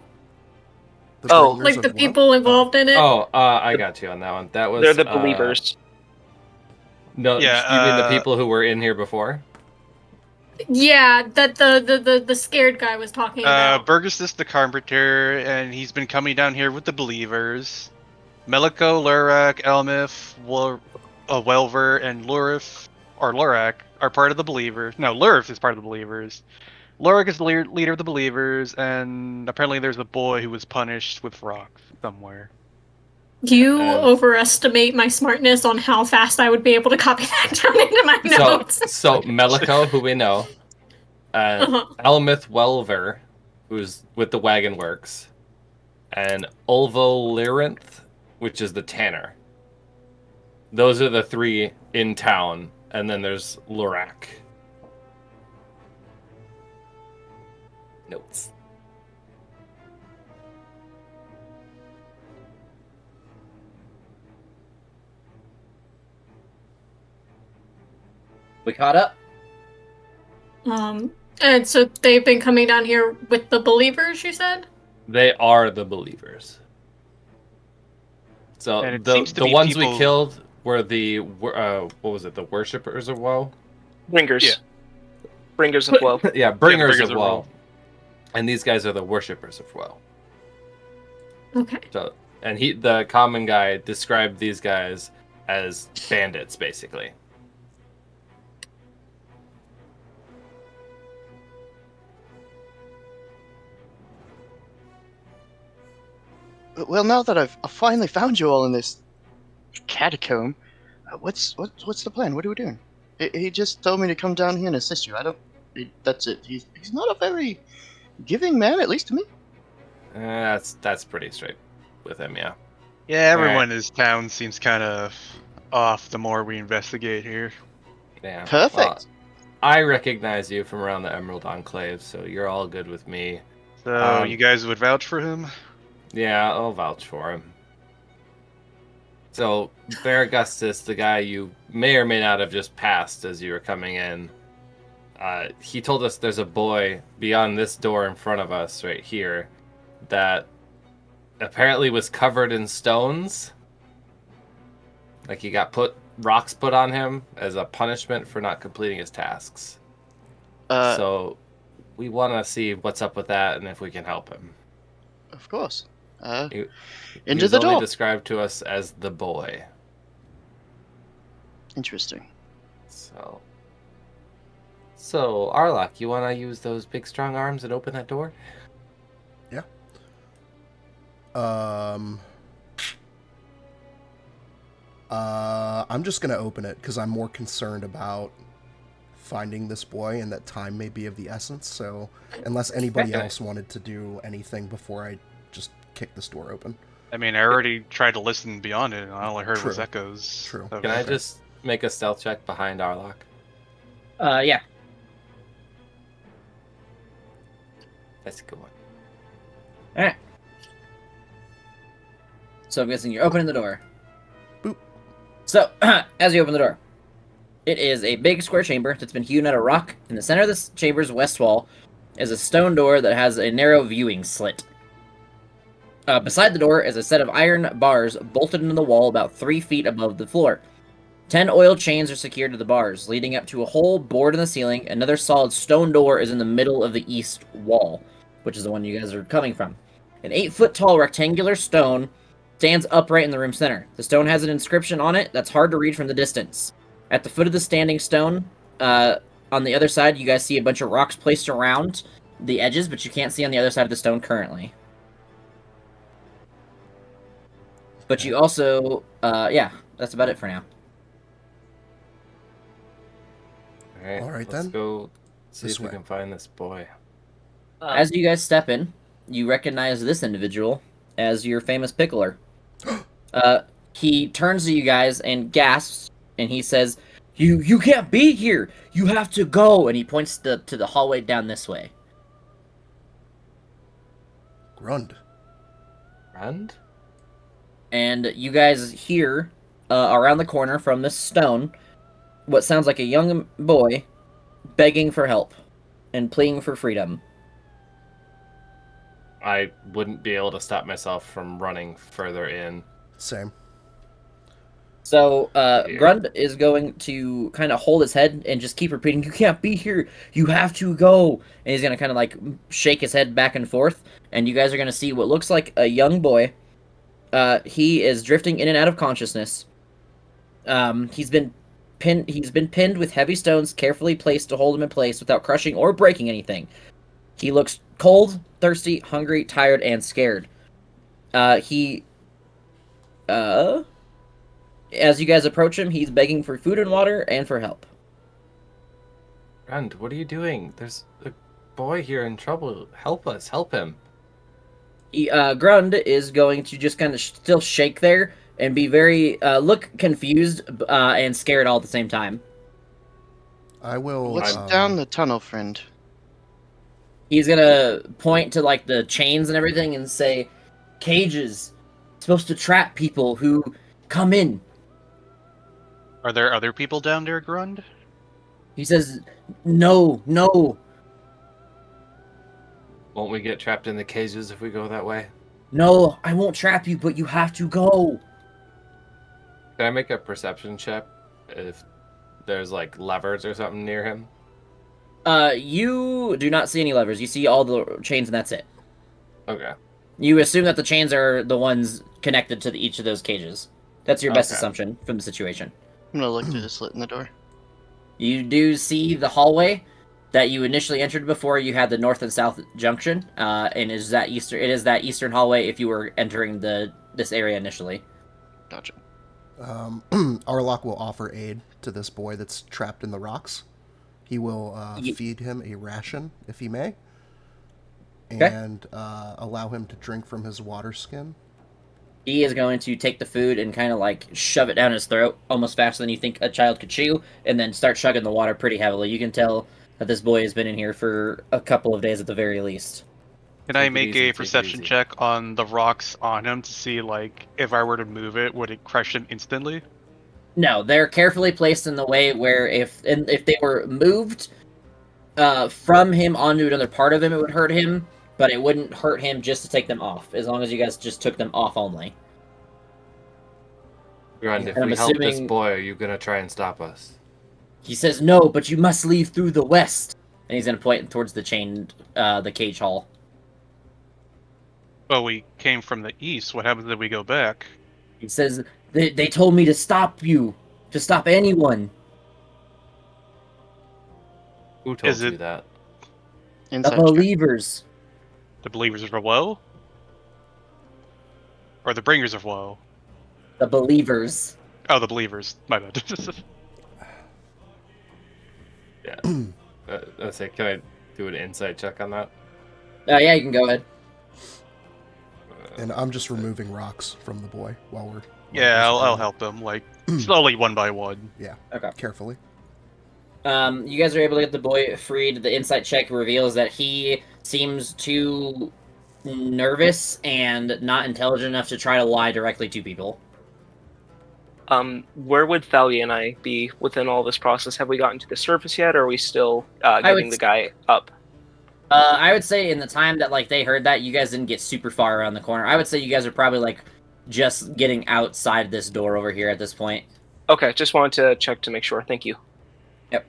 The Oh, bringers Like of the woe? people involved in it? Oh, I got you on that one. That was they're the believers. No, Yeah, you mean the people who were in here before? Yeah, that the scared guy was talking about. Burgessus the Carpenter, and he's been coming down here with the Believers. Meliko, Lurak, Elmith, Welver, and Lurif, or Lurak, are part of the Believers. No, Lurif is part of the Believers. Lurak is the leader of the Believers, and apparently there's a boy who was punished with rocks somewhere. You And- overestimate my smartness on how fast I would be able to copy that down into my notes. So Meliko, who we know, Uh-huh. Elmith Welver, who's with the Wagon Works, and Ulvo Lyrinth, which is the tanner. Those are the three in town, and then there's Lurak. Notes. We caught up? And so they've been coming down here with the believers, you said? They are the Believers. So And it seems to the be ones we people- killed were the what was it? The Worshippers of Woe. Bringers. Yeah. Bringers of woe. Yeah, Bringers Bringers of of Woe. Woe. And these guys are the Worshippers of Woe. Okay. So, and the common guy, described these guys as bandits, basically. Well, now that I've finally found you all in this catacomb, what's the plan? What are we doing? He just told me to come down here and assist you. That's it. He's not a very giving man, at least to me. That's pretty straight with him, yeah. Yeah, everyone in this town seems kind of off the more we investigate here. Yeah. Perfect. Well, I recognize you from around the Emerald Enclave, so you're all good with me. So you guys would vouch for him? Yeah, I'll vouch for him. So, Bear Augustus, the guy you may or may not have just passed as you were coming in, he told us there's a boy beyond this door in front of us right here that apparently was covered in stones. Like he got rocks put on him as a punishment for not completing his tasks. So we want to see what's up with that and if we can help him. Of course. He Into was the only door. described to us as the boy. Interesting. So So, Arlok, you want to use those big strong arms and open that door? Yeah. I'm just gonna open it because I'm more concerned about finding this boy and that time may be of the essence. So, unless anybody Okay. else wanted to do anything before I just kick this door open. I mean, I already tried to listen beyond it, and all I heard was True. echoes. True. of- Can I Okay. just make a stealth check behind Arlok? Yeah. That's a good one. Alright. So I'm guessing you're opening the door. Boop. So, as you open the door, it is a big square chamber that's been hewn out of rock. In the center of this chamber's west wall is a stone door that has a narrow viewing slit. Beside the door is a set of iron bars bolted into the wall about 3 feet above the floor. 10 oil chains are secured to the bars, leading up to a hole bored in the ceiling. Another solid stone door is in the middle of the east wall, which is the one you guys are coming from. An 8-foot-tall rectangular stone stands upright in the room center. The stone has an inscription on it that's hard to read from the distance. At the foot of the standing stone, on the other side, you guys see a bunch of rocks placed around the edges, but you can't see on the other side of the stone currently. But you also, yeah, that's about it for now. All right, let's then. go see This if we way. can find this boy. As you guys step in, you recognize this individual as your famous pickler. He turns to you guys and gasps, and he says, "You can't be here. You have to go." And he points to the hallway down this way. Grund. Friend? And you guys hear around the corner from this stone what sounds like a young boy begging for help and pleading for freedom. I wouldn't be able to stop myself from running further in. Same. So, Here. Grund is going to kind of hold his head and just keep repeating, "You can't be here. You have to go." And he's going to kind of like shake his head back and forth. And you guys are going to see what looks like a young boy. He is drifting in and out of consciousness. He's been pinned with heavy stones carefully placed to hold him in place without crushing or breaking anything. He looks cold, thirsty, hungry, tired, and scared. As you guys approach him, he's begging for food and water and for help. Friend, what are you doing? There's a boy here in trouble. Help us. Help him. Grund is going to just kind of still shake there and be very, look confused and scared all at the same time. I will. What's down the tunnel, friend? He's gonna point to, like, the chains and everything and say, "Cages. Supposed to trap people who come in." Are there other people down there, Grund? He says, "No, no, Won't we get trapped in the cages if we go that way? no, I won't trap you, but you have to go." Can I make a perception check if there's like levers or something near him? You do not see any levers. You see all the chains and that's it. Okay. You assume that the chains are the ones connected to each of those cages. That's your best Okay. assumption from the situation. I'm gonna look through the slit in the door. You do see the hallway that you initially entered before you had the north and south junction, and it is that eastern hallway if you were entering this area initially. Gotcha. Arlok will offer aid to this boy that's trapped in the rocks. He will feed him a ration, if he may, Okay. and allow him to drink from his water skin. He is going to take the food and kind of like shove it down his throat almost faster than you think a child could chew, and then start chugging the water pretty heavily. You can tell that this boy has been in here for a couple of days at the very least. Can Take I it make easy, take a it perception easy. check on the rocks on him to see, like, if I were to move it, would it crush him instantly? No, they're carefully placed in the way where if they were moved from him onto another part of him, it would hurt him, but it wouldn't hurt him just to take them off, as long as you guys just took them off only. Grund, if And I'm we help this assuming- boy, are you gonna try and stop us? He says, "No, but you must leave through the west," and he's gonna point towards the the cage hall. Well, we came from the east. What happens if we go back? He says, they told me to stop you, to stop anyone." Who told Is you it- that? The Inside check. believers. The believers of woe? Or the bringers of woe? The believers. Oh, the believers. My bad. Yeah. Let's say, can I do an insight check on that? Yeah, you can go ahead. And I'm just removing rocks from the boy while we're. Yeah, I'll going. help them, like, slowly, one by one. Yeah. Okay. Carefully. You guys are able to get the boy freed. The insight check reveals that he seems too nervous and not intelligent enough to try to lie directly to people. Where would Thalia and I be within all this process? Have we gotten to the surface yet, or are we still getting the guy up? I would say in the time that like they heard that, you guys didn't get super far around the corner. I would say you guys are probably like just getting outside this door over here at this point. Okay, just wanted to check to make sure. Thank you. Yep.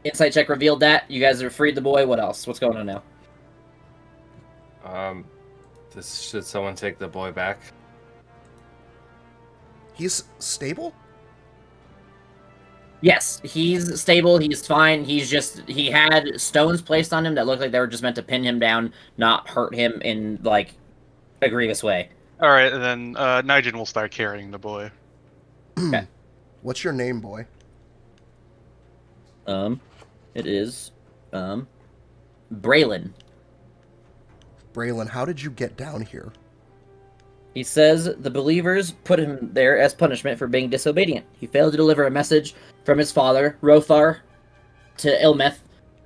Insight check revealed that you guys have freed the boy. What else? What's going on now? Should someone take the boy back? He's stable? Yes, he's stable. He's fine. He had stones placed on him that looked like they were just meant to pin him down, not hurt him in like a grievous way. Alright, and then Nigel will start carrying the boy. Okay. What's your name, boy? It is, Braylon. Braylon, how did you get down here? He says the believers put him there as punishment for being disobedient. He failed to deliver a message from his father, Rothar, to Ilmeth,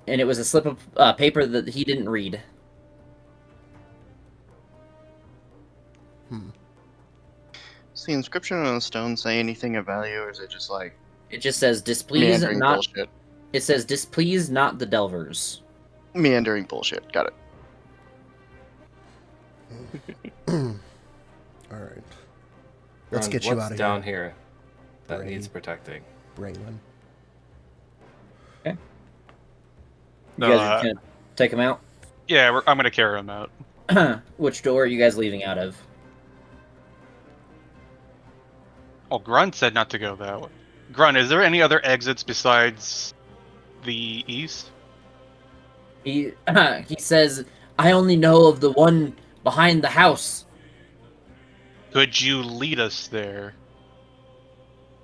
and it was a slip of paper that he didn't read. Does the inscription on the stone say anything of value, or is it just like It just says displease meandering not. bullshit? It says displease not the Delvers. Meandering bullshit. Got it. All right. Let's Ron, get you what's out of down here, here that Brain. needs protecting? Braylon. You guys are Uh, gonna take him out. Yeah, I'm gonna carry him out. Which door are you guys leaving out of? Oh, Grunt said not to go that way. Grunt, is there any other exits besides the east? He says, I only know of the one behind the house. Could you lead us there?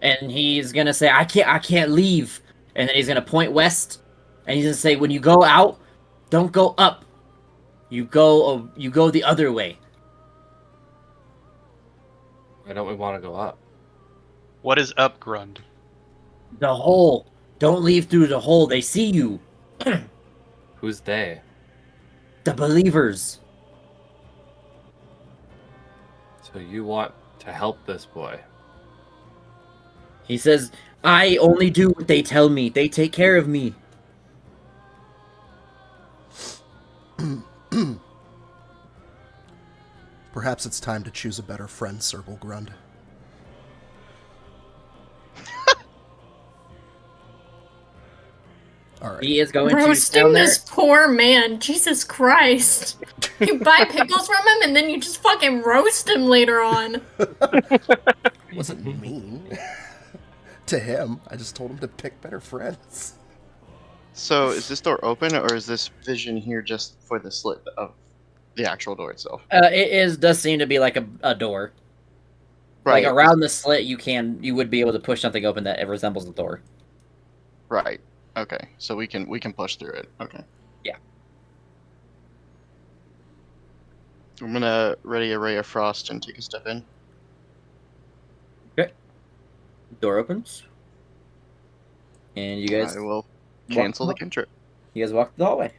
And he's gonna say, I can't leave. And then he's gonna point west, and he's gonna say, when you go out, don't go up. You go the other way. Why don't we want to go up? What is up, Grunt? The hole. Don't leave through the hole. They see you. Who's they? The believers. So you want to help this boy? He says, I only do what they tell me. They take care of me. Perhaps it's time to choose a better friend circle, Grund. All right. He is going to Roasting down there. this poor man. Jesus Christ. You buy pickles from him and then you just fucking roast him later on. It wasn't mean to him. I just told him to pick better friends. So, is this door open, or is this vision here just for the slit of the actual door itself? Does seem to be like a door. Right. Like around the slit, you would be able to push something open that resembles the door. Right. Okay. So we can push through it. Okay. Yeah. I'm gonna ready a ray of frost and take a step in. Door opens, and you guys I will cancel the cantrip. walk the hallway.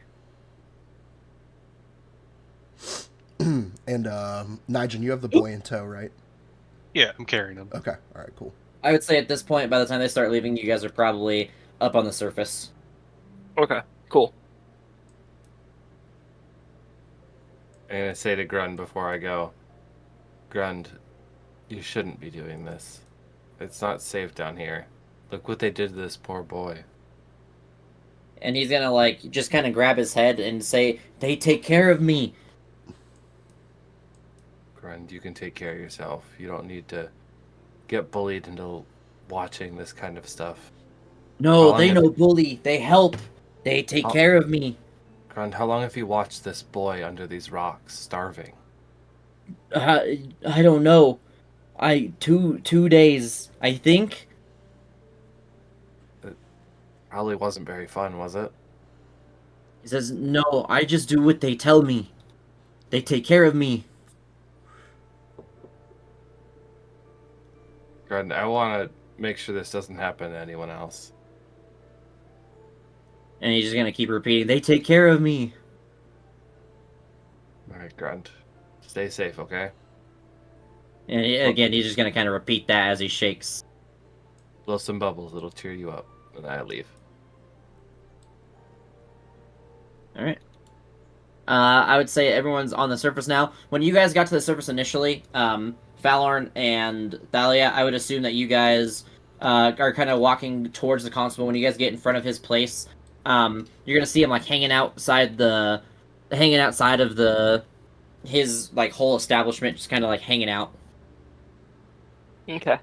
And Nigel, you have the boy in tow, right? Yeah, I'm carrying him. Okay. All right. Cool. I would say at this point, by the time they start leaving, you guys are probably up on the surface. Okay, cool. I'm gonna say to Grund before I go, Grund, you shouldn't be doing this. It's not safe down here. Look what they did to this poor boy. And he's gonna like just kind of grab his head and say, "They take care of me." Grund, you can take care of yourself. You don't need to get bullied into watching this kind of stuff? No, How they long know bully. They help. They take How- care of me. Grund, how long have you watched this boy under these rocks, starving? I don't know. Two days, I think. Probably wasn't very fun, was it? He says, "No, I just do what they tell me. They take care of me." Grund, I want to make sure this doesn't happen to anyone else. And he's just gonna keep repeating, "They take care of me." All right, Grund. Stay safe, okay? And again, he's just gonna kind of repeat that as he shakes. Blow some bubbles, it'll cheer you up. And I leave. All right. I would say everyone's on the surface now. When you guys got to the surface initially, Falorn and Thalia, I would assume that you guys are kind of walking towards the constable. When you guys get in front of his place, you're gonna see him like hanging outside of his like whole establishment, just kind of like hanging out. Okay.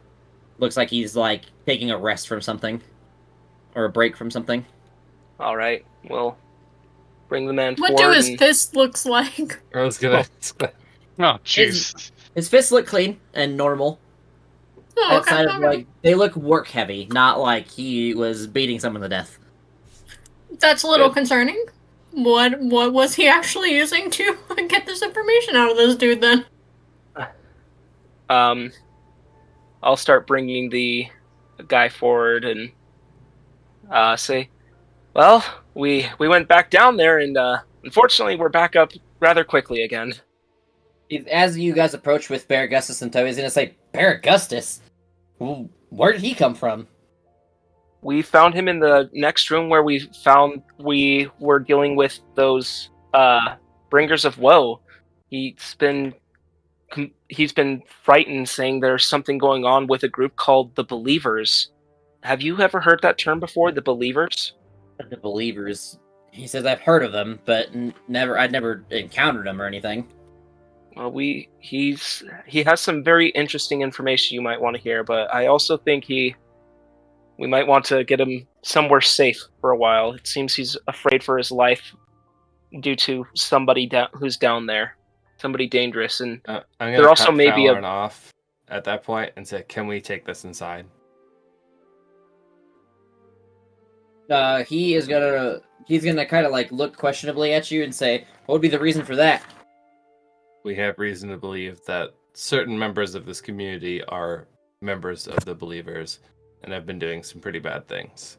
Looks like he's like taking a rest from something, or a break from something. All right. Well, bring the man What forward. do his and- fist looks like? I was gonna. Oh, jeez. His fists look clean and normal. Oh, okay. Outside of okay. like they look work heavy, not like he was beating someone to death. That's a little Good. concerning. What was he actually using to get this information out of this dude then? I'll start bringing the guy forward and say, well, we went back down there, and unfortunately, we're back up rather quickly again. As you guys approach with Baragustus and Toby, he's gonna say, "Baragustus? Where did he come from?" We found him in the next room where we were dealing with those bringers of woe. He's been frightened, saying there's something going on with a group called the Believers. Have you ever heard that term before, the Believers? The Believers. He says, "I've heard of them, but I'd never encountered them or anything." Well, he has some very interesting information you might want to hear, but I also think we might want to get him somewhere safe for a while. It seems he's afraid for his life due to somebody who's down there, somebody dangerous, and I'm there gonna also cut may be Fallon off at that point and say, "Can we take this inside?" He's gonna kind of like look questionably at you and say, "What would be the reason for that?" We have reason to believe that certain members of this community are members of the Believers and have been doing some pretty bad things.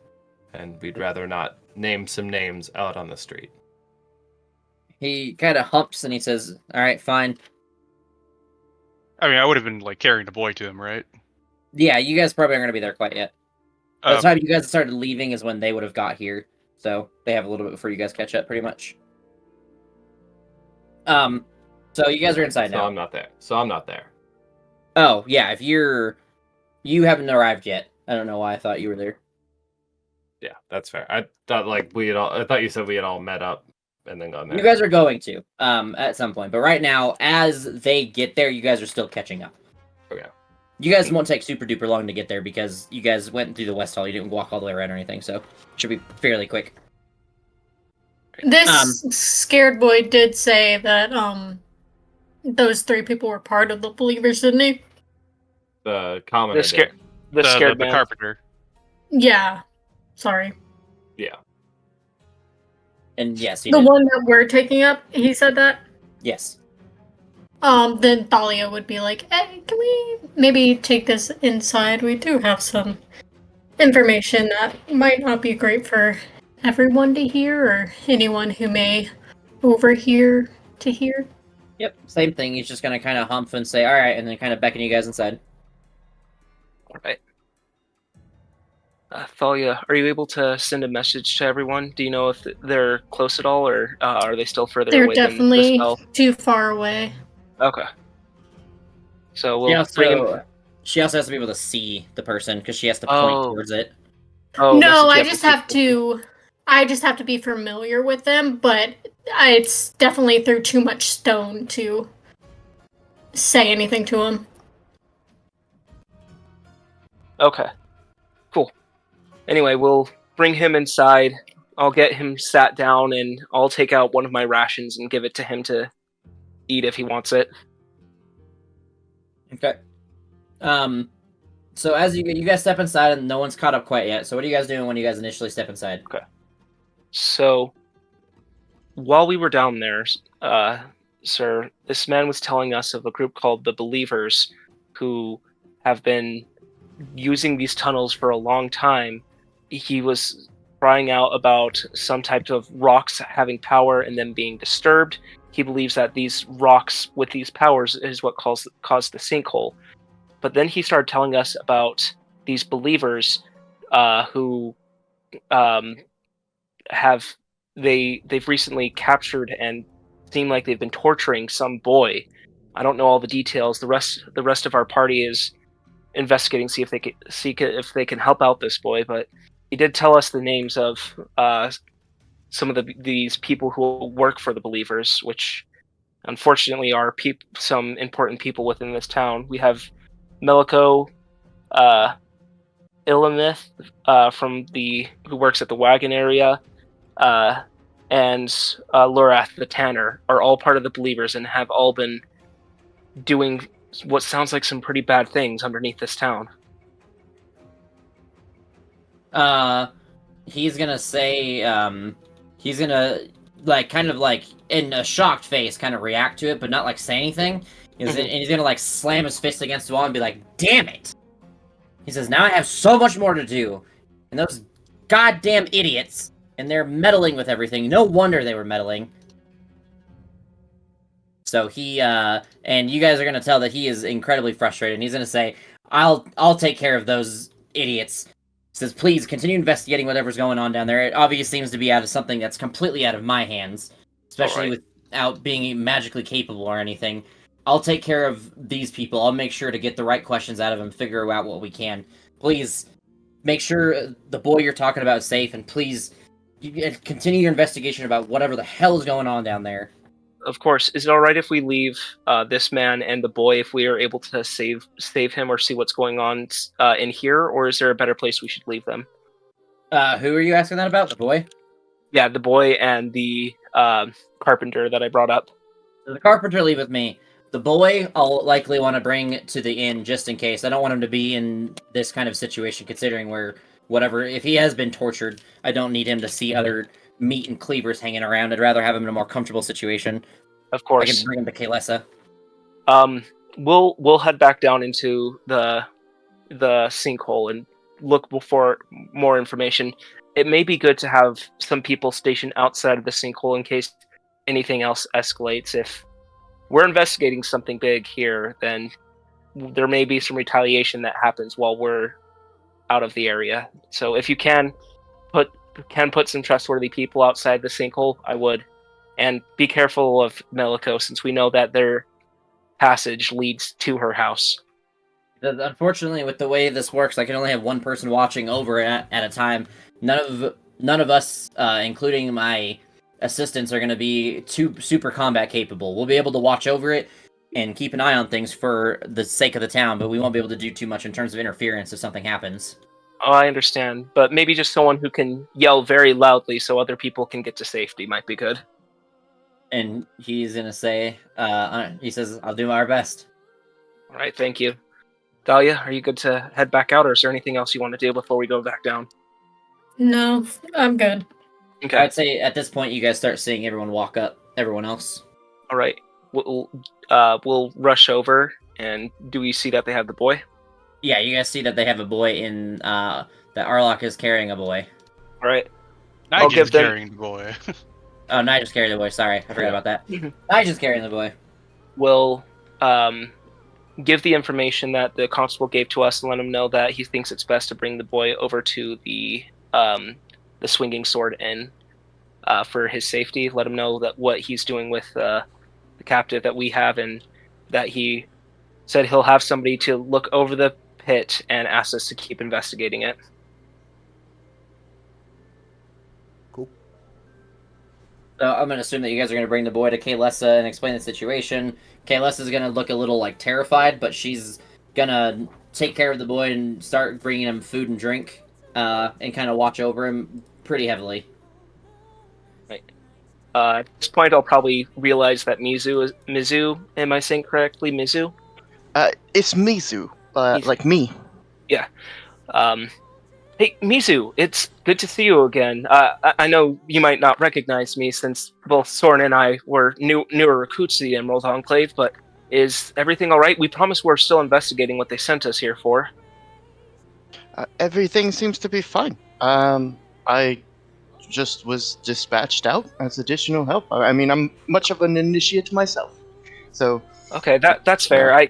And we'd rather not name some names out on the street. He kind of humps and he says, "All right, fine." I mean, I would have been like carrying the boy to him, right? Yeah, you guys probably aren't gonna be there quite yet. By the Uh, time you guys started leaving is when they would have got here, so they have a little bit before you guys catch up, pretty much. So you guys are inside So now. I'm not there. Oh yeah, you haven't arrived yet. I don't know why I thought you were there. Yeah, that's fair. I thought you said we had all met up and then gone there. You guys are going to at some point, but right now, as they get there, you guys are still catching up. Okay. You guys won't take super duper long to get there because you guys went through the West Hall. You didn't walk all the way around or anything, so it should be fairly quick. This scared boy did say that those three people were part of the Believers, didn't he? The commoner The scared, did. the scared the man. carpenter. Yeah. Sorry. Yeah. And yes, he The did. one that we're taking up, he said that? Yes. Then Thalia would be like, hey, can we maybe take this inside? We do have some information that might not be great for everyone to hear, or anyone who may overhear to hear. Yep. Same thing. He's just gonna kind of hump and say, "All right," and then kind of beckon you guys inside. Right. Thalia, are you able to send a message to everyone? Do you know if they're close at all, or are they still further They're away than the definitely spell? too far away. Okay. So we'll bring him. She also has to be able to see the person because she has to point Oh. towards it. Oh, No, message I you just to- have to. I just have to be familiar with them, but it's definitely through too much stone to say anything to them. Okay. Anyway, we'll bring him inside. I'll get him sat down, and I'll take out one of my rations and give it to him to eat if he wants it. Okay. So as you guys step inside, and no one's caught up quite yet. So what are you guys doing when you guys initially step inside? Okay. So while we were down there, sir, this man was telling us of a group called the Believers, who have been using these tunnels for a long time. He was crying out about some type of rocks having power and them being disturbed. He believes that these rocks with these powers is what caused the sinkhole. But then he started telling us about these believers who they've recently captured and seem like they've been torturing some boy. I don't know all the details. The rest of our party is investigating, see if they can help out this boy. But he did tell us the names of some of these people who work for the Believers, which unfortunately are some important people within this town. We have Meliko, Illamith who works at the wagon area, and Lorath the Tanner are all part of the Believers and have all been doing what sounds like some pretty bad things underneath this town. He's gonna say, he's gonna kind of in a shocked face, kind of react to it, but not say anything. And he's gonna slam his fist against the wall and be like, "Damn it!" He says, "Now I have so much more to do, and those goddamn idiots, and they're meddling with everything. No wonder they were meddling." So he, and you guys are gonna tell that he is incredibly frustrated, and he's gonna say, I'll take care of those idiots." He says, "Please continue investigating whatever's going on down there. It obviously seems to be out of something that's completely out of my hands, especially without being magically capable or anything. I'll take care of these people. I'll make sure to get the right questions out of them, figure out what we can. Please make sure the boy you're talking about is safe, and please continue your investigation about whatever the hell is going on down there." Of course. Is it all right if we leave this man and the boy if we are able to save him or see what's going on in here, or is there a better place we should leave them? Who are you asking that about? The boy? Yeah, the boy and the carpenter that I brought up. So the carpenter, leave with me. The boy, I'll likely want to bring to the inn just in case. I don't want him to be in this kind of situation, considering if he has been tortured, I don't need him to see other meat and cleavers hanging around. I'd rather have him in a more comfortable situation. Of course. I can bring him to Kaylessa. We'll head back down into the sinkhole and look for more information. It may be good to have some people stationed outside of the sinkhole in case anything else escalates. If we're investigating something big here, then there may be some retaliation that happens while we're out of the area. So if you can put some trustworthy people outside the sinkhole, I would. And be careful of Meliko, since we know that their passage leads to her house. Unfortunately, with the way this works, I can only have one person watching over it at a time. None of us, including my assistants, are going to be super combat capable. We'll be able to watch over it and keep an eye on things for the sake of the town, but we won't be able to do too much in terms of interference if something happens. Oh, I understand. But maybe just someone who can yell very loudly so other people can get to safety might be good. And he's going to say, he says, "I'll do our best." All right, thank you. Dahlia, are you good to head back out, or is there anything else you want to do before we go back down? No, I'm good. Okay. I'd say at this point you guys start seeing everyone walk up, everyone else. All right. We'll rush over, and do we see that they have the boy? Yeah, you guys see that they have a boy in, that Arlok is carrying a boy. All right. Nigel's carrying the boy. Oh, Nigel's carrying the boy, sorry, I forgot about that. Nigel's carrying the boy. We'll give the information that the constable gave to us and let him know that he thinks it's best to bring the boy over to the Swinging Sword Inn for his safety. Let him know that what he's doing with the captive that we have, and that he said he'll have somebody to look over the pit and ask us to keep investigating it. Cool. So I'm going to assume that you guys are going to bring the boy to Kaylessa and explain the situation. Kaylessa is going to look a little terrified, but she's going to take care of the boy and start bringing him food and drink. and kind of watch over him pretty heavily. At this point, I'll probably realize that Mizu, am I saying correctly? Mizu? It's Mizu, Mizu. like me. Um, hey, Mizu, it's good to see you again. I know you might not recognize me since both Soren and I were newer recruits to the Emerald Enclave, but is everything all right? We promise we're still investigating what they sent us here for. Everything seems to be fine. I just was dispatched out as additional help. I mean, I'm much of an initiate myself, so. Okay, that's fair.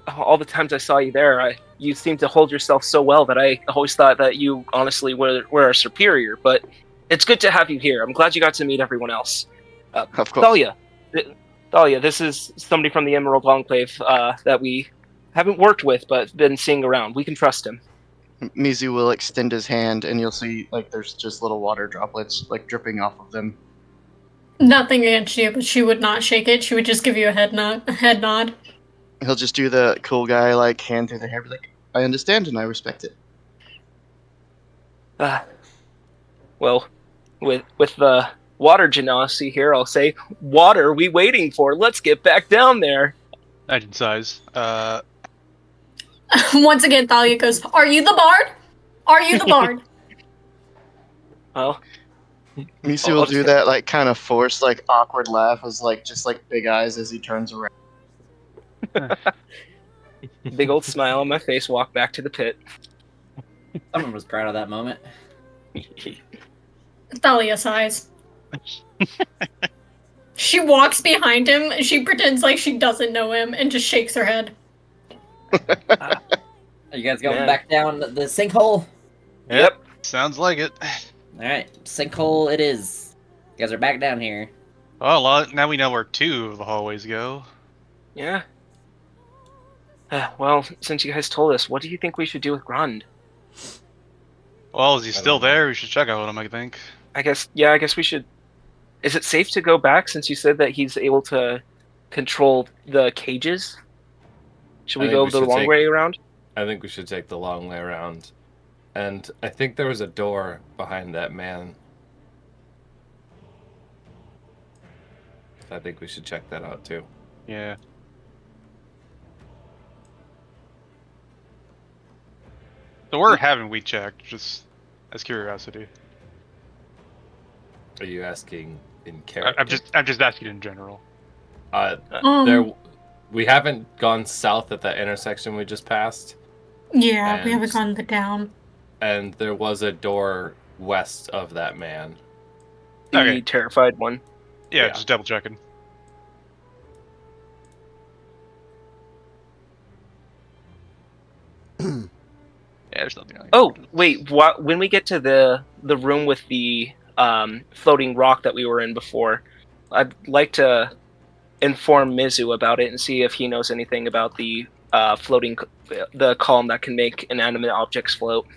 All the times I saw you there, you seemed to hold yourself so well that I always thought that you honestly were our superior. But it's good to have you here. I'm glad you got to meet everyone else. Of course. Thalia, this is somebody from the Emerald Enclave that we haven't worked with, but been seeing around. We can trust him. Mizu will extend his hand, and you'll see like there's just little water droplets like dripping off of them. Nothing against you, but she would not shake it. She would just give you a head nod. He'll just do the cool guy like hand through the hair, be like, "I understand and I respect it." Well, with the water genasi here, I'll say, what are we waiting for? Let's get back down there. Imagine size. Once again, Thalia goes, "Are you the bard? Are you the bard?" Well, Mizu will do that like kind of forced, like awkward laugh, as like just like big eyes as he turns around. big old smile on my face, walk back to the pit. Someone was proud of that moment. Thalia sighs. She walks behind him, and she pretends like she doesn't know him, and just shakes her head. Are you guys going back down the sinkhole? Yep. Sounds like it. Alright, sinkhole it is. You guys are back down here. Well, now we know where 2 of the hallways go. Yeah. Well, since you guys told us, what do you think we should do with Grund? Well, is he still there? We should check out him, I think. I guess we should. Is it safe to go back since you said that he's able to control the cages? Should we go the long way around? I think we should take the long way around. And I think there was a door behind that man. I think we should check that out too. Yeah. So where haven't we checked? Just as curiosity. Are you asking in character? I'm just asking in general. We haven't gone south at that intersection we just passed. Yeah, we haven't gone down. And there was a door west of that man. The terrified one. Yeah, just double checking. Yeah, there's nothing. Wait! When we get to the room with the floating rock that we were in before, I'd like to inform Mizu about it and see if he knows anything about the the column that can make inanimate objects float.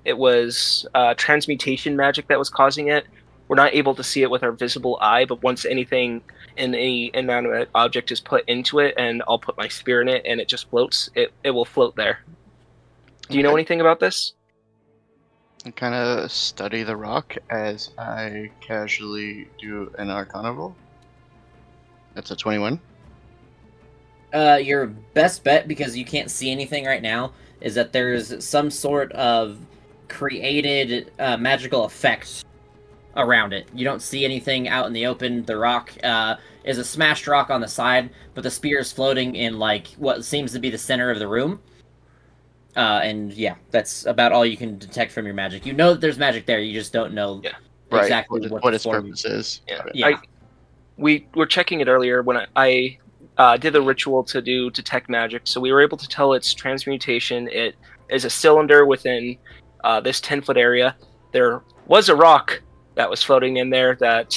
It was transmutation magic that was causing it. We're not able to see it with our visible eye, but once anything in a inanimate object is put into it, and I'll put my spear in it, and it just floats, it will float there. Do you know anything about this? I kind of study the rock as I casually do an Arcana roll. That's a 21. Your best bet, because you can't see anything right now, is that there's some sort of created magical effect around it. You don't see anything out in the open. The rock is a smashed rock on the side, but the spear is floating in like what seems to be the center of the room. And yeah, that's about all you can detect from your magic. You know that there's magic there, you just don't know exactly what its purpose is. Yeah. We were checking it earlier when I did the ritual to do detect magic, so we were able to tell it's transmutation. It is a cylinder within this 10-foot area. There was a rock that was floating in there that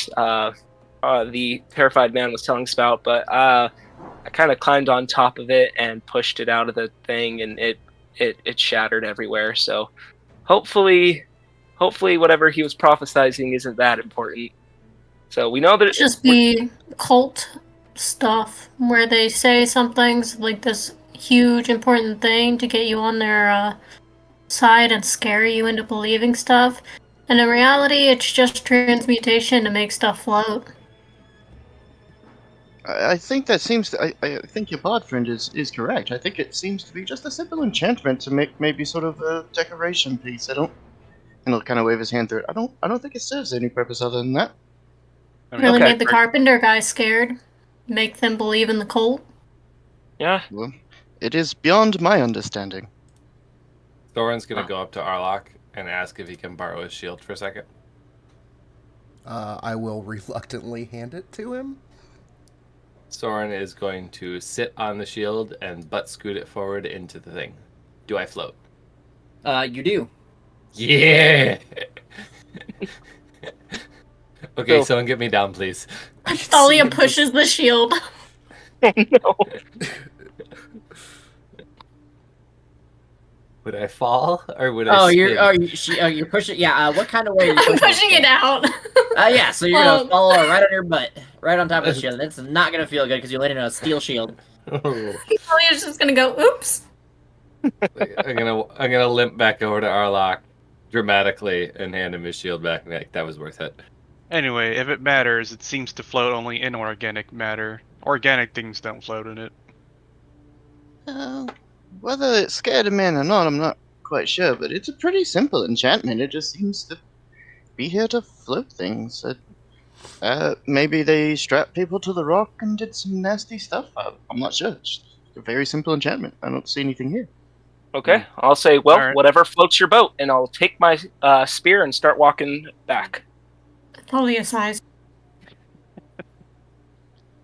the terrified man was telling us about, but I kind of climbed on top of it and pushed it out of the thing, and it shattered everywhere. So hopefully whatever he was prophesizing isn't that important. So we know that it's just be cult stuff where they say something's like this huge important thing to get you on their outside and scare you into believing stuff. And in reality, it's just transmutation to make stuff float. I think that seems. I think your bard friend is correct. I think it seems to be just a simple enchantment to make maybe sort of a decoration piece. I don't. And he'll kind of wave his hand through it. I don't think it serves any purpose other than that. I mean, Really Okay. made the carpenter guys scared. Make them believe in the cult. Yeah. Well, it is beyond my understanding. Thorin's gonna go up to Arlok and ask if he can borrow his shield for a second. I will reluctantly hand it to him. Soren is going to sit on the shield and butt scoot it forward into the thing. Do I float? You do. Yeah! Okay, So- someone get me down, please. Thalia pushes the shield. No. Would I fall or would Oh, I spin? you're pushing. Yeah. What kind of way are you I'm pushing? pushing it out. Yeah. So you're gonna Well- follow her right on your butt, right on top of the shield. It's not gonna feel good because you landed on a steel shield. Oh. Thalia's just gonna go, oops. I'm gonna limp back over to Arlok dramatically and hand him his shield back. Like, that was worth it. anyway, if it matters, it seems to float only in organic matter. Organic things don't float in it. Whether it scared a man or not, I'm not quite sure, but it's a pretty simple enchantment. It just seems to be here to float things. Maybe they strapped people to the rock and did some nasty stuff. I'm not sure. It's just a very simple enchantment. I don't see anything here. Okay. I'll say, well, Alright. whatever floats your boat, and I'll take my spear and start walking back. Thalia sighs.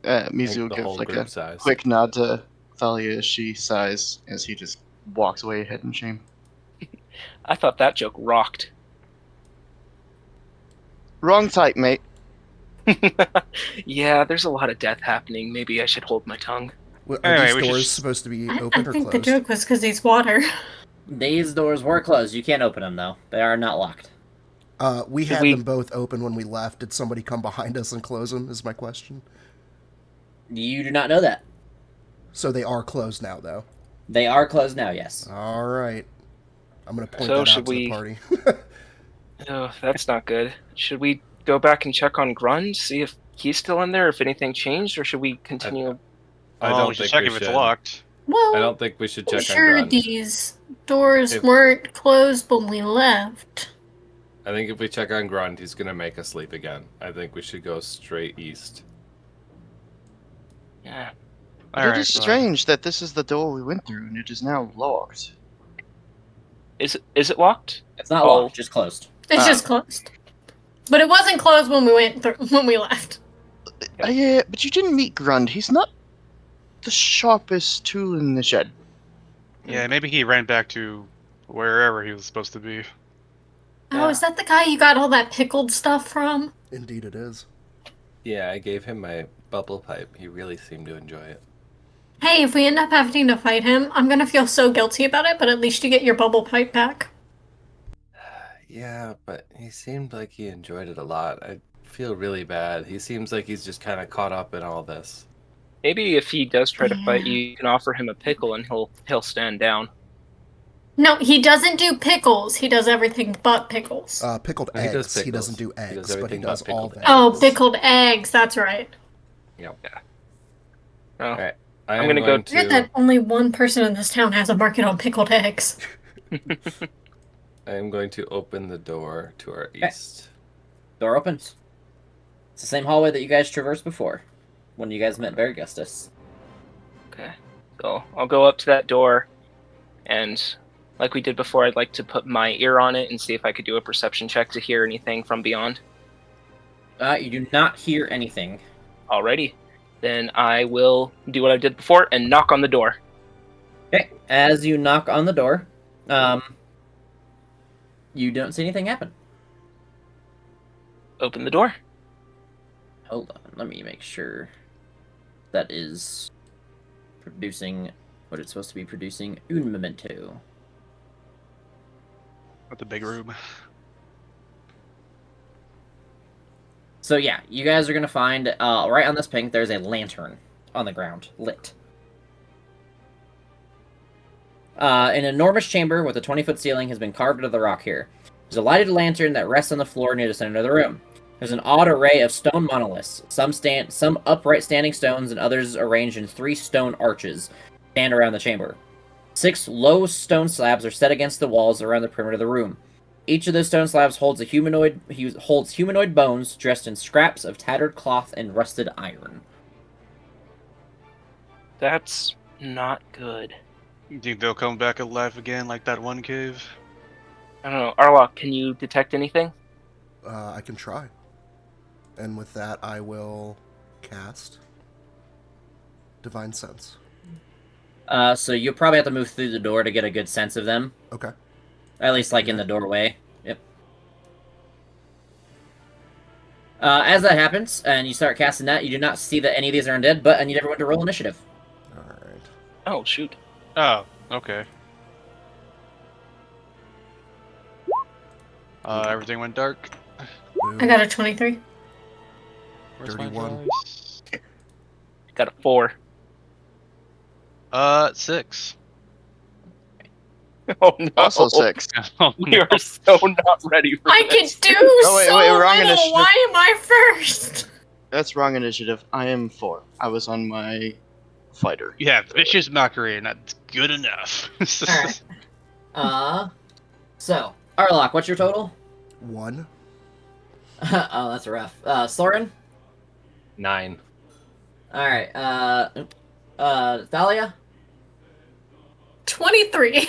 Mizu will The give whole like group a size. quick nod to Thalia as she sighs as he just walks away head in shame. I thought that joke rocked. Wrong type, mate. Yeah, there's a lot of death happening. Maybe I should hold my tongue. Are Anyway, these we should doors just- supposed to be I open or think closed? the joke was because he's water. These doors were closed. You can't open them though. They are not locked. We Should had we- them both open when we left. Did somebody come behind us and close them, is my question. You do not know that. So they are closed now, though. They are closed now. Yes. All right. I'm going to point So that out should to we- the party. Oh, that's not good. Should we go back and check on Grund, see if he's still in there, if anything changed, or should we continue? I Oh, don't we should think check we if it's should. locked. Well, I don't think we should I'm check on sure Grund. these doors If- weren't closed when we left. I think if we check on Grund, he's gonna make us sleep again. I think we should go straight east. Yeah. It Alright, is fine. strange that this is the door we went through and it is now locked. Is it locked? It's not Oh. locked. Just closed. It's Ah. just closed. But it wasn't closed when we when we left. Yeah, but you didn't meet Grund. He's not the sharpest tool in the shed. Yeah, maybe he ran back to wherever he was supposed to be. Oh, is that the guy you got all that pickled stuff from? Indeed it is. Yeah, I gave him my bubble pipe. He really seemed to enjoy it. Hey, if we end up having to fight him, I'm gonna feel so guilty about it, but at least you get your bubble pipe back. Yeah, but he seemed like he enjoyed it a lot. I feel really bad. He seems like he's just kind of caught up in all this. Maybe if he does try to fight Yeah. you, you can offer him a pickle and he'll stand down. No, he doesn't do pickles. He does everything but pickles. Pickled No, he does eggs. He pickles. doesn't do He does eggs, but he everything does but all pickled the eggs. Oh, pickled eggs. That's right. Oh, All right, I'm gonna go- I heard that only one person in this town has a market on pickled eggs. I am going to open the door to our Okay. east. Door opens. It's the same hallway that you guys traversed before, when you guys met Barry Gustus. Okay. So I'll go up to that door, and like we did before, I'd like to put my ear on it and see if I could do a perception check to hear anything from beyond. You do not hear anything. Alrighty. Then I will do what I did before and knock on the door. Okay. As you knock on the door, you don't see anything happen. Open the door. Hold on, let me make sure that is producing what it's supposed to be producing. Un momento. At the big room. So yeah, you guys are gonna find right on this pink. There's a lantern on the ground, lit. An enormous chamber with a 20-foot ceiling has been carved into the rock here. There's a lighted lantern that rests on the floor near the center of the room. There's an odd array of stone monoliths, some upright standing stones and others arranged in 3 stone arches, stand around the chamber. 6 low stone slabs are set against the walls around the perimeter of the room. Each of those stone slabs holds humanoid bones dressed in scraps of tattered cloth and rusted iron. That's not good. You think they'll come back alive again like that one cave? I don't know. Arlock, can you detect anything? I can try. And with that, I will cast Divine Sense. So you'll probably have to move through the door to get a good sense of them. Okay. At least, like, in the doorway. Yep. As that happens, and you start casting that, you do not see that any of these are undead, but I need everyone to roll initiative. Alright. Oh, shoot. Oh, okay. Everything went dark. I got a 23. Where's Dirty my one. dice? Got a 4. 6. Oh, no. Also 6. Oh, We are so not ready for I this. could do wait, so wrong little. initiative. Why am I first? That's wrong initiative. I am 4. I was on my fighter. yeah, vicious mockery, and that's good enough. Alright. So, Arlock, what's your total? 1. Oh, that's rough. Soren? 9. Alright, Thalia? 23.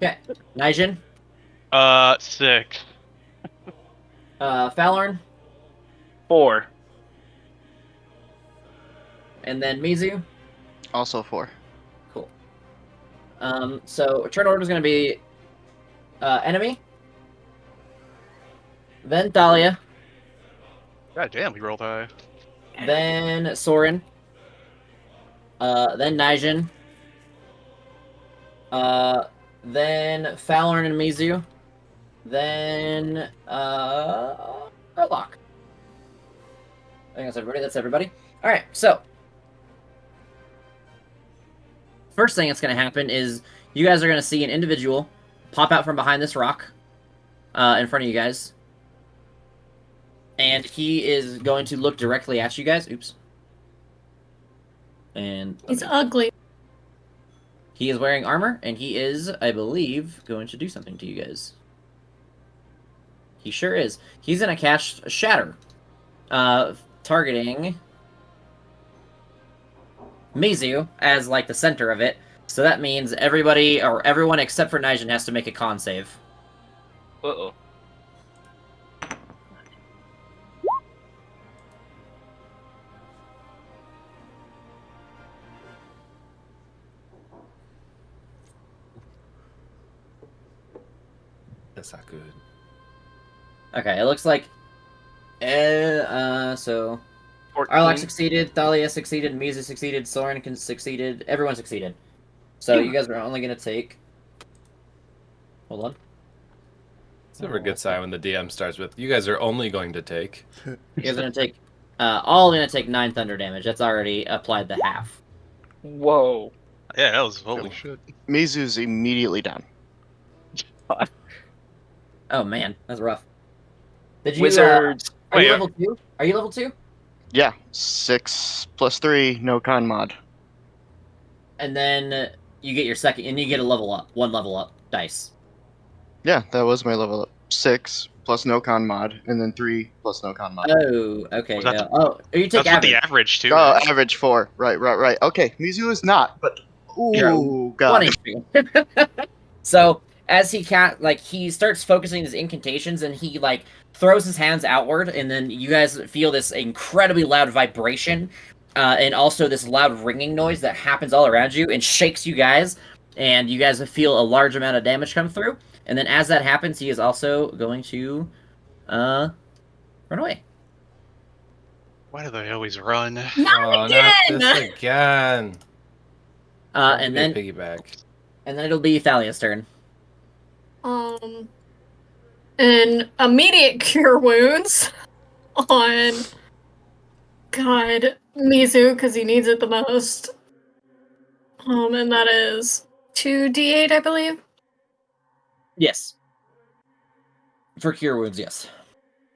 Okay. Nijin? 6. Falorn? 4. And then Mizu? Also 4. Cool. So turn order is going to be enemy, then Thalia, God damn, we rolled high. then Soren, then Nijin, then Falorn and Mizu, then Arlock. I think that's everybody. That's everybody. All right. So first thing that's going to happen is you guys are going to see an individual pop out from behind this rock in front of you guys. And he is going to look directly at you guys. Oops. And He's ugly. he is wearing armor, and he is, I believe, going to do something to you guys. He sure is. He's going to cast Shatter, targeting Mizu as, like, the center of it. So that means everybody, or everyone except for Nijin, has to make a con save. Uh-oh. That's not good. Okay, it looks like... so... 14. Arlock succeeded, Thalia succeeded, Mizu succeeded, Soren succeeded, everyone succeeded. So you guys are only going to take... Hold on. It's never a good sign when the DM starts with, you guys are only going to take. You guys are going to take... all going to take 9 thunder damage. That's already applied the half. Whoa. Yeah, that was holy shit. Mizu's immediately down. Oh man, that's rough. Did you... Wizards. are you Wait, level 2? Are you level 2? Yeah, 6 plus 3, no con mod. And then you get your second... And you get a level up. 1 level up dice. Yeah, that was my level up. 6 plus no con mod, and then 3 plus no con mod. Oh, okay. Was that the- oh, you take That's what average. the average, too. Oh, right? average 4. Right. Okay, Mizu is not, but ooh, Yeah, god. 1 HP. So as he he starts focusing his incantations, and he like throws his hands outward, and then you guys feel this incredibly loud vibration, and also this loud ringing noise that happens all around you and shakes you guys, and you guys feel a large amount of damage come through. And then as that happens, he is also going to run away. Why do they always run? Not Oh, again! not this again. And then Piggyback. it'll be Thalia's turn. An immediate cure wounds on Mizu, because he needs it the most. And that is 2d8, I believe. Yes. For cure wounds, yes.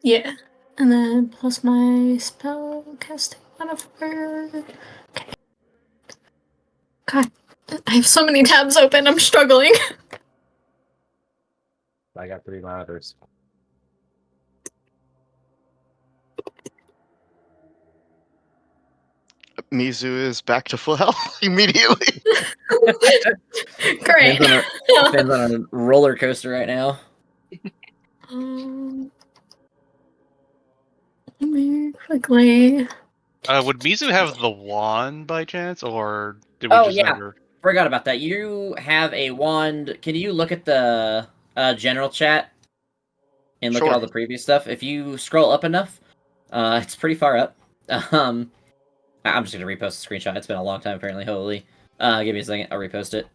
Yeah. And then plus my spell casting modifier. Okay. God, I have so many tabs open. I'm struggling. I got 3 monitors. Mizu is back to full health immediately. Great. Depends on a roller coaster right now. Let me quickly. Would Mizu have the wand by chance, or did we Oh, just yeah. never? Forgot about that. You have a wand. Can you look at the general chat and look at Sure. all the previous stuff? If you scroll up enough, it's pretty far up. I'm just gonna repost the screenshot. It's been a long time, apparently. Holy. Give me a second. I'll repost it.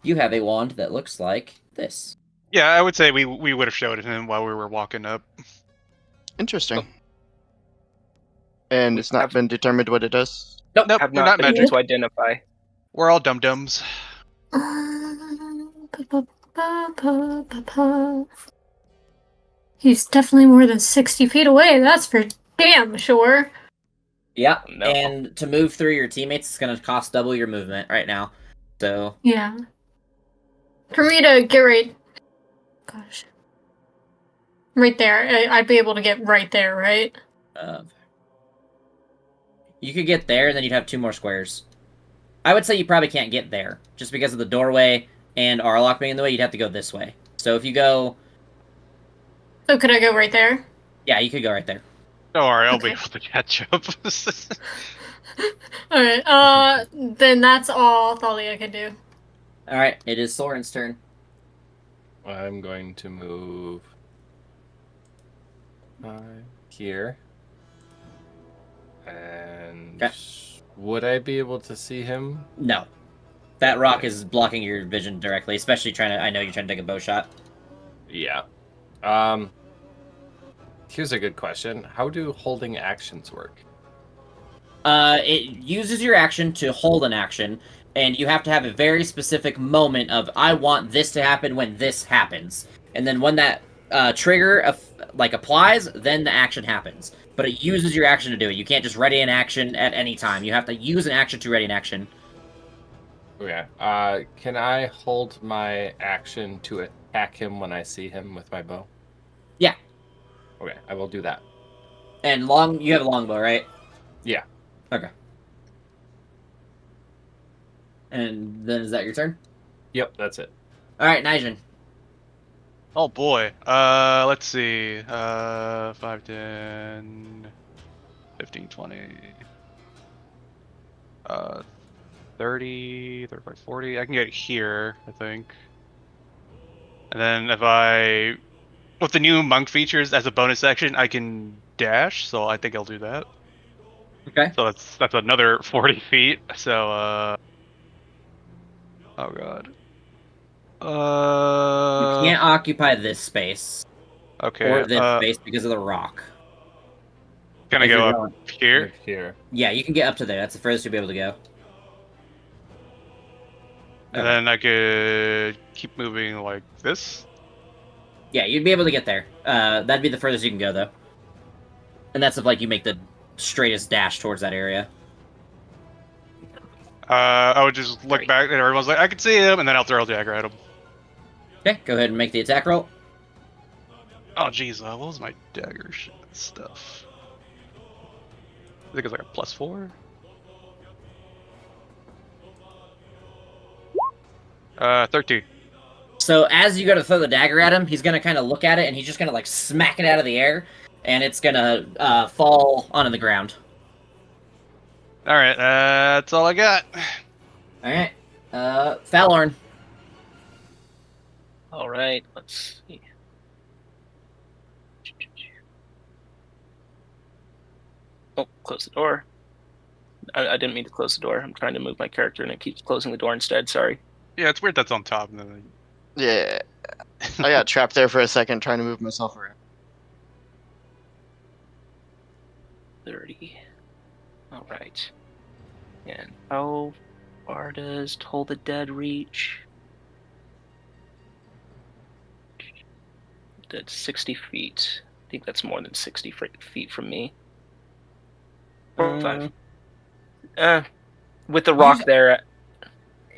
You have a wand that looks like this. Yeah, I would say we would have showed it him while we were walking up. Interesting. And We it's not have- been determined what it does? Nope. Nope, Have we're not not been able magic. to identify. We're all dum dums. He's definitely more than 60 feet away. That's for damn sure. Yeah. No. And to move through your teammates, it's gonna cost double your movement right now. So Yeah. For me to get right. Gosh. Right there. I'd be able to get right there, right? You could get there, and then you'd have 2 more squares. I would say you probably can't get there, just because of the doorway and Arlock being in the way. You'd have to go this way. So if you go, So could I go right there? yeah, you could go right there. Don't worry, I'll be Okay. able to catch up. Alright, then that's all Thalia can do. All right, it is Soren's turn. I'm going to move here. And Okay. would I be able to see him? No, that rock is blocking your vision directly, especially trying to. I know you're trying to take a bow shot. Yeah. Here's a good question. How do holding actions work? It uses your action to hold an action, and you have to have a very specific moment of I want this to happen when this happens, and then when that trigger applies, then the action happens. But it uses your action to do it. You can't just ready an action at any time. You have to use an action to ready an action. Okay. Can I hold my action to attack him when I see him with my bow? Yeah. Okay, I will do that. And you have a longbow, right? Yeah. Okay. And then is that your turn? Yep, that's it. All right, Nijin. Oh boy. Let's see. 5, 10, 15, 20. 30, 35, 40. I can get here, I think. And then with the new monk features as a bonus action, I can dash, so I think I'll do that. Okay. So that's another 40 feet. So, oh god. You can't occupy this space Okay. or this space because of the rock. Can I if go you're up going- here? Here. Yeah, you can get up to there. That's the furthest you'll be able to go. And Okay. then I could keep moving like this. Yeah, you'd be able to get there. That'd be the furthest you can go, though. And that's if you make the straightest dash towards that area. I would just look back and everyone's like, I can see him, and then I'll throw a dagger at him. Okay, go ahead and make the attack roll. Oh jeez, what was my dagger stuff? I think it's like a +4. 13. So as you go to throw the dagger at him, he's gonna kind of look at it, and he's just gonna smack it out of the air, and it's gonna fall onto the ground. All right, that's all I got. All right, Fallorn. All right, let's see. Oh, close the door. I didn't mean to close the door. I'm trying to move my character, and it keeps closing the door instead. Sorry. Yeah, it's weird that's on top. And then Yeah. I got trapped there for a second trying to move myself around. 30. All right. And how far does Toll the Dead reach? That's 60 feet. I think that's more than 60 feet from me. 45. With the rock there.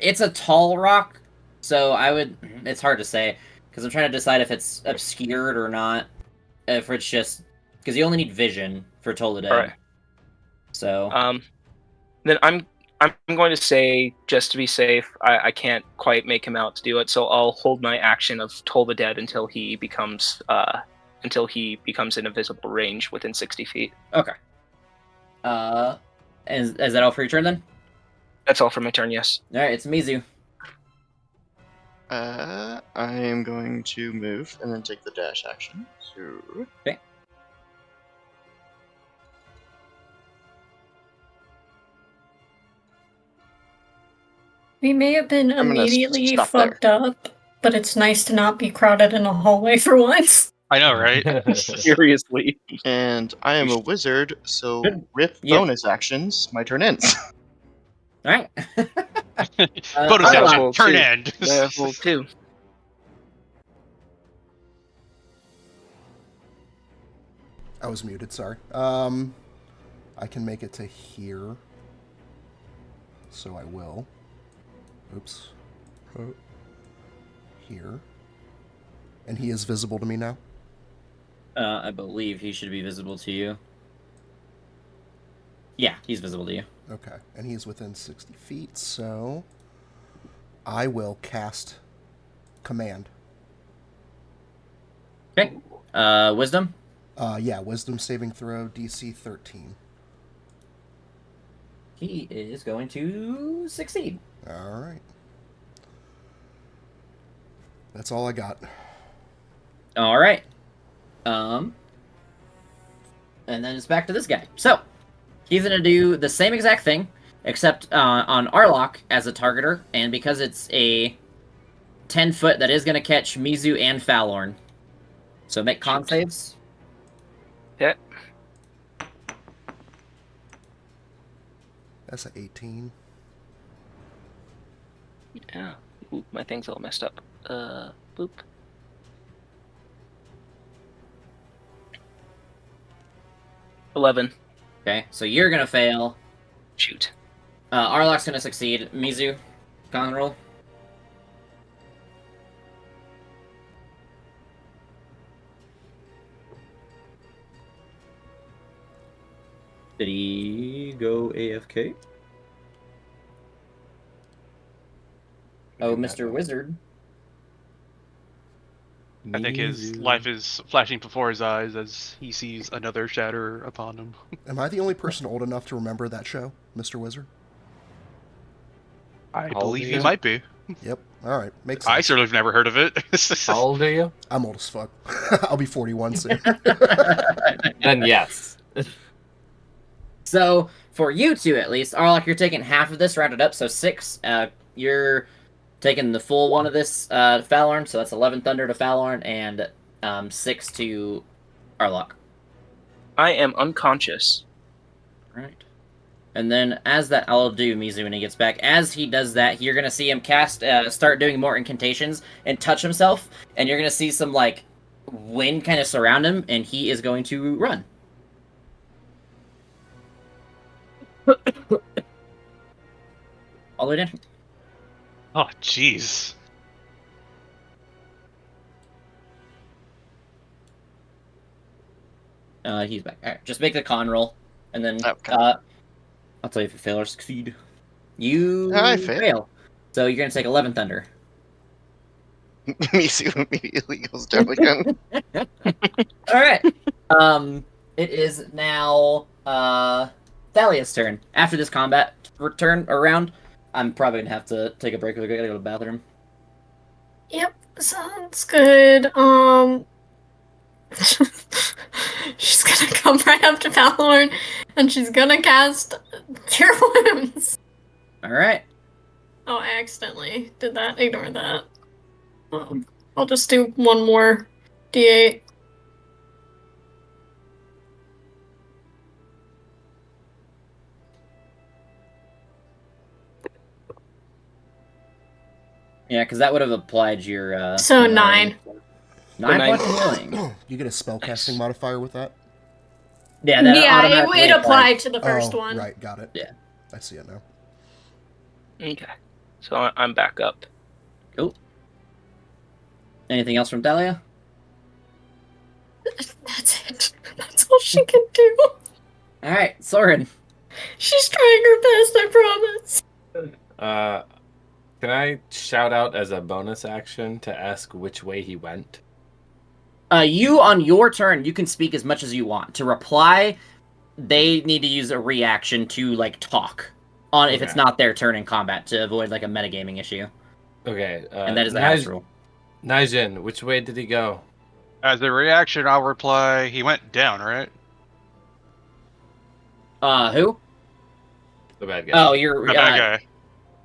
It's a tall rock, so I would. It's hard to say because I'm trying to decide if it's obscured or not. If it's just because you only need vision for Toll the Dead. Alright. So. Then I'm going to say, just to be safe, I can't quite make him out to do it, so I'll hold my action of Toll the Dead until he becomes in a visible range within 60 feet. Okay. Is that all for your turn then? That's all for my turn, yes. Alright, it's Mizu. I am going to move and then take the dash action. So... Okay. We may have been I'm gonna immediately stop fucked up, but it's nice to not be crowded in a hallway for once. I know, right? Seriously. And I am a wizard, so Good. rip Yep. bonus actions. My turn ends. Alright. Bonus Arlok. action, turn end. Level 2. I was muted, sorry. I can make it to here. So I will. Oops. Here. And he is visible to me now? I believe he should be visible to you. Yeah, he's visible to you. Okay. And he's within 60 feet, so I will cast Command. Okay. Wisdom? Yeah, Wisdom saving throw, DC 13. He is going to succeed. All right. That's all I got. All right. And then it's back to this guy. So, he's going to do the same exact thing, except on Arlok as a targeter, and because it's a 10-foot, that is going to catch Mizu and Falorn. So make con saves. Yeah. That's an 18. Yeah. Ooh, my thing's all messed up. Boop. $11. Okay, so you're going to fail. Shoot. Arlok's going to succeed. Mizu, con roll. Did he go AFK? Oh, Mr. Wizard. I think his life is flashing before his eyes as he sees another shatter upon him. Am I the only person old enough to remember that show, Mr. Wizard? I old believe are he you? might be. Yep. All right. Makes sense. I certainly have never heard of it. How old are you? I'm old as fuck. I'll be 41 soon. Then yes. So, for you two at least, Arlok, you're taking half of this, rounded up, so 6. You're taking the full one of this Falorn, so that's 11 Thunder to Falorn, and 6 to Arlok. I am unconscious. Right. And then, as that, I'll do Mizu when he gets back. As he does that, you're going to see him start doing more incantations and touch himself, and you're going to see some, like, wind kind of surround him, and he is going to run. All the way down. Oh, jeez. He's back. Alright, just make the con roll, and then Okay. I'll tell you if you fail or succeed. You I fail. So you're gonna take 11 Thunder. Misu immediately goes down again. Alright. It is now Thalia's turn. After this combat return around, I'm probably gonna have to take a break because I gotta go to the bathroom. Yep, sounds good. She's gonna come right up to Falorn, and she's gonna cast Cure Wounds. Alright. Oh, I accidentally did that. Ignore that. I'll just do one more D8. Yeah, because that would have applied your So 9. 9 9 points of healing. You get a spellcasting modifier with that? Yeah, that Yeah, automatically it applied applies. to the first one. Right, got it. Yeah. I see it now. Okay. So I'm back up. Cool. Anything else from Dahlia? That's it. That's all she can do. Alright, Soren. She's trying her best, I promise. Can I shout out as a bonus action to ask which way he went? You, on your turn, you can speak as much as you want. To reply, they need to use a reaction to, like, talk. If it's Okay. not their turn in combat, to avoid, like, a metagaming issue. Okay. And that is the house rule. Naijin, which way did he go? As a reaction, I'll reply, he went down, right? Who? The bad guy. Oh, you're... The bad guy.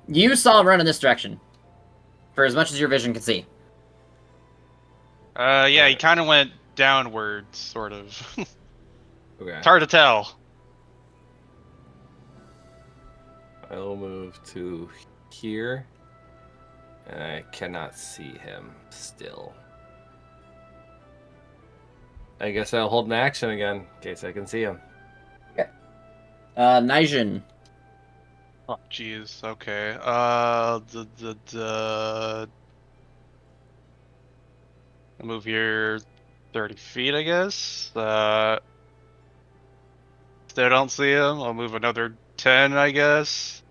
You saw him run in this direction. For as much as your vision can see. Yeah, he kind of went downwards, sort of. Okay. It's hard to tell. I'll move to here. And I cannot see him still. I guess I'll hold my action again, in case I can see him. Naijin. Oh, jeez. Okay. I'll move here 30 feet, I guess. Still don't see him. I'll move another 10, I guess.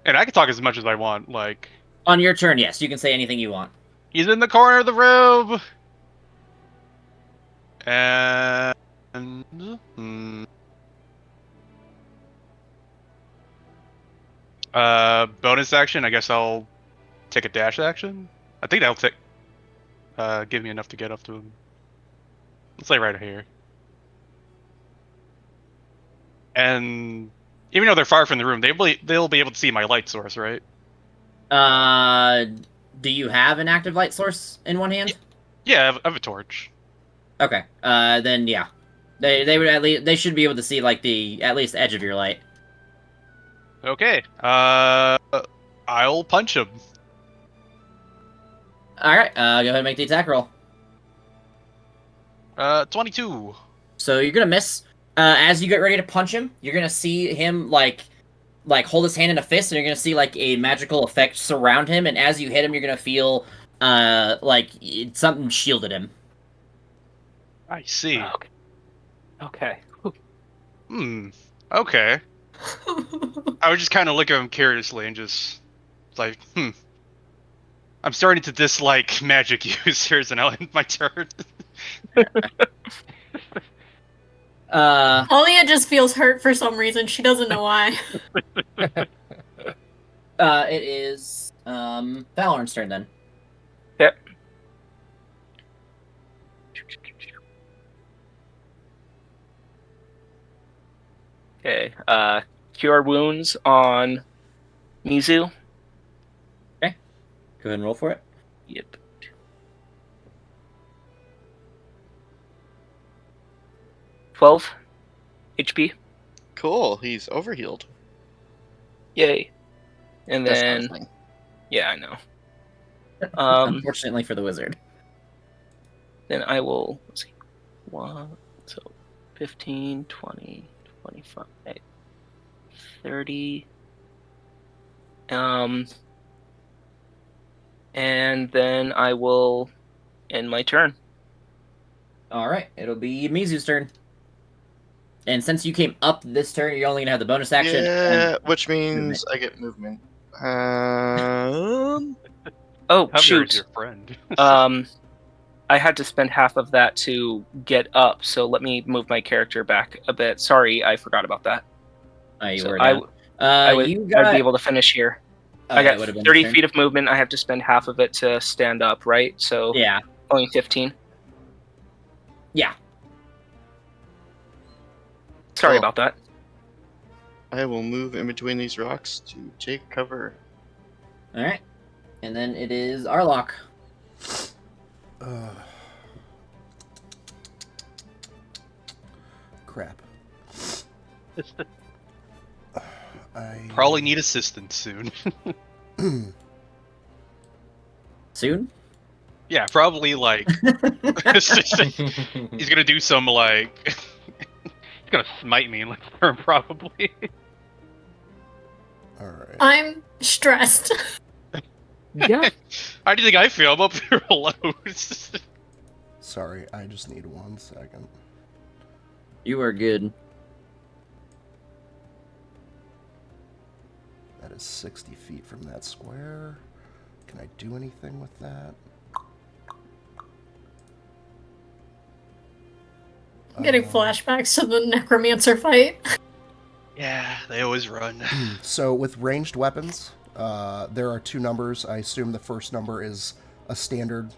And I can talk as much as I want. Like, On your turn, yes, you can say anything you want. he's in the corner of the room. And bonus action. I guess I'll take a dash action. I think that'll give me enough to get up to him. Let's say right here. And even though they're far from the room, they'll be able to see my light source, right? Do you have an active light source in one hand? Yeah, I have a torch. Okay. Then yeah, they would they should be able to see like the at least edge of your light. Okay. I'll punch him. All right. Go ahead and make the attack roll. 22. So you're gonna miss. As you get ready to punch him, you're gonna see him like hold his hand in a fist, and you're gonna see like a magical effect surround him. And as you hit him, you're gonna feel like something shielded him. I see. Okay. Okay. I would just kind of look at him curiously and just like, I'm starting to dislike magic users, and I'll end my turn. Alia just feels hurt for some reason. She doesn't know why. It is Valorn's turn then. Yep. Okay. Cure wounds on Mizu. Go ahead and roll for it. Yep. $12 HP. Cool. He's overhealed. Yay. And That's then, not a thing. yeah, I know. Unfortunately for the wizard. Then I will, let's see, 15, 20, 25, 30. And then I will end my turn. All right, it'll be Mizu's turn. And since you came up this turn, you're only gonna have the bonus action. Yeah, which means I get movement. Oh, Hover is shoot. your friend. I had to spend half of that to get up, so let me move my character back a bit. Sorry, I forgot about that. You So were I down. I'd be able to finish here. I that got would've been 30 your turn. feet of movement. I have to spend half of it to stand up, right? So Yeah. only 15. Yeah. Sorry Cool. about that. I will move in between these rocks to take cover. All right. And then it is Arlok. Crap. I Probably need assistance soon. Soon? Yeah, probably like he's gonna do some like he's gonna smite me in like turn probably. All right. I'm stressed. Yeah. How do you think I feel? I'm up here alone. Sorry, I just need 1 second. You are good. That is 60 feet from that square. Can I do anything with that? I'm getting flashbacks to the necromancer fight. Yeah, they always run. So with ranged weapons, there are 2 numbers. I assume the first number is a standard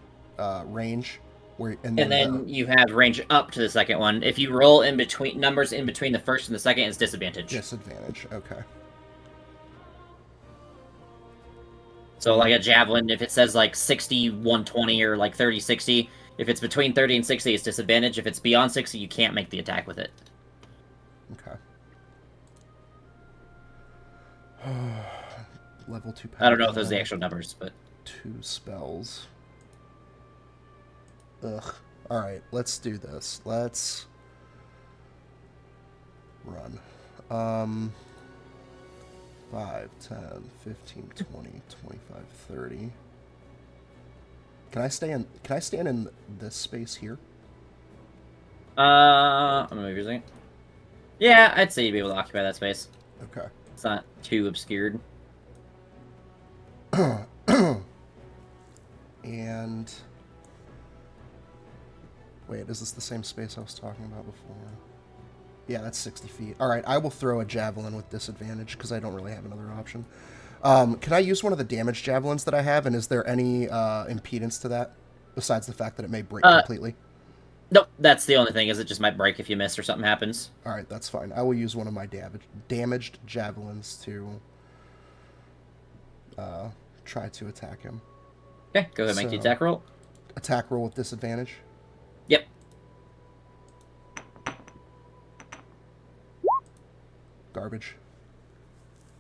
range, And then you have range up to the second one. If you roll in between numbers in between the first and the second, it's disadvantage. disadvantage. Okay. So like a javelin, if it says like 60, 120 or like 30, 60, if it's between 30 and 60, it's disadvantage. If it's beyond 60, you can't make the attack with it. Okay. Level 2 I don't know if those are the actual numbers, but 2 spells. Ugh. Alright, let's do this. Let's run. 5, 10, 15, 20, 25, 30. Can I stand in this space here? I'm gonna move your second. Yeah, I'd say you'd be able to occupy that space. Okay. It's not too obscured. And wait, is this the same space I was talking about before? Yeah, that's 60 feet. All right, I will throw a javelin with disadvantage because I don't really have another option. Can I use one of the damage javelins that I have, and is there any impedance to that besides the fact that it may break completely? Nope, that's the only thing, is it just might break if you miss or something happens. All right, that's fine. I will use one of my damaged javelins to try to attack him. Okay, go ahead and make the attack roll. Attack roll with disadvantage? Yep. Garbage.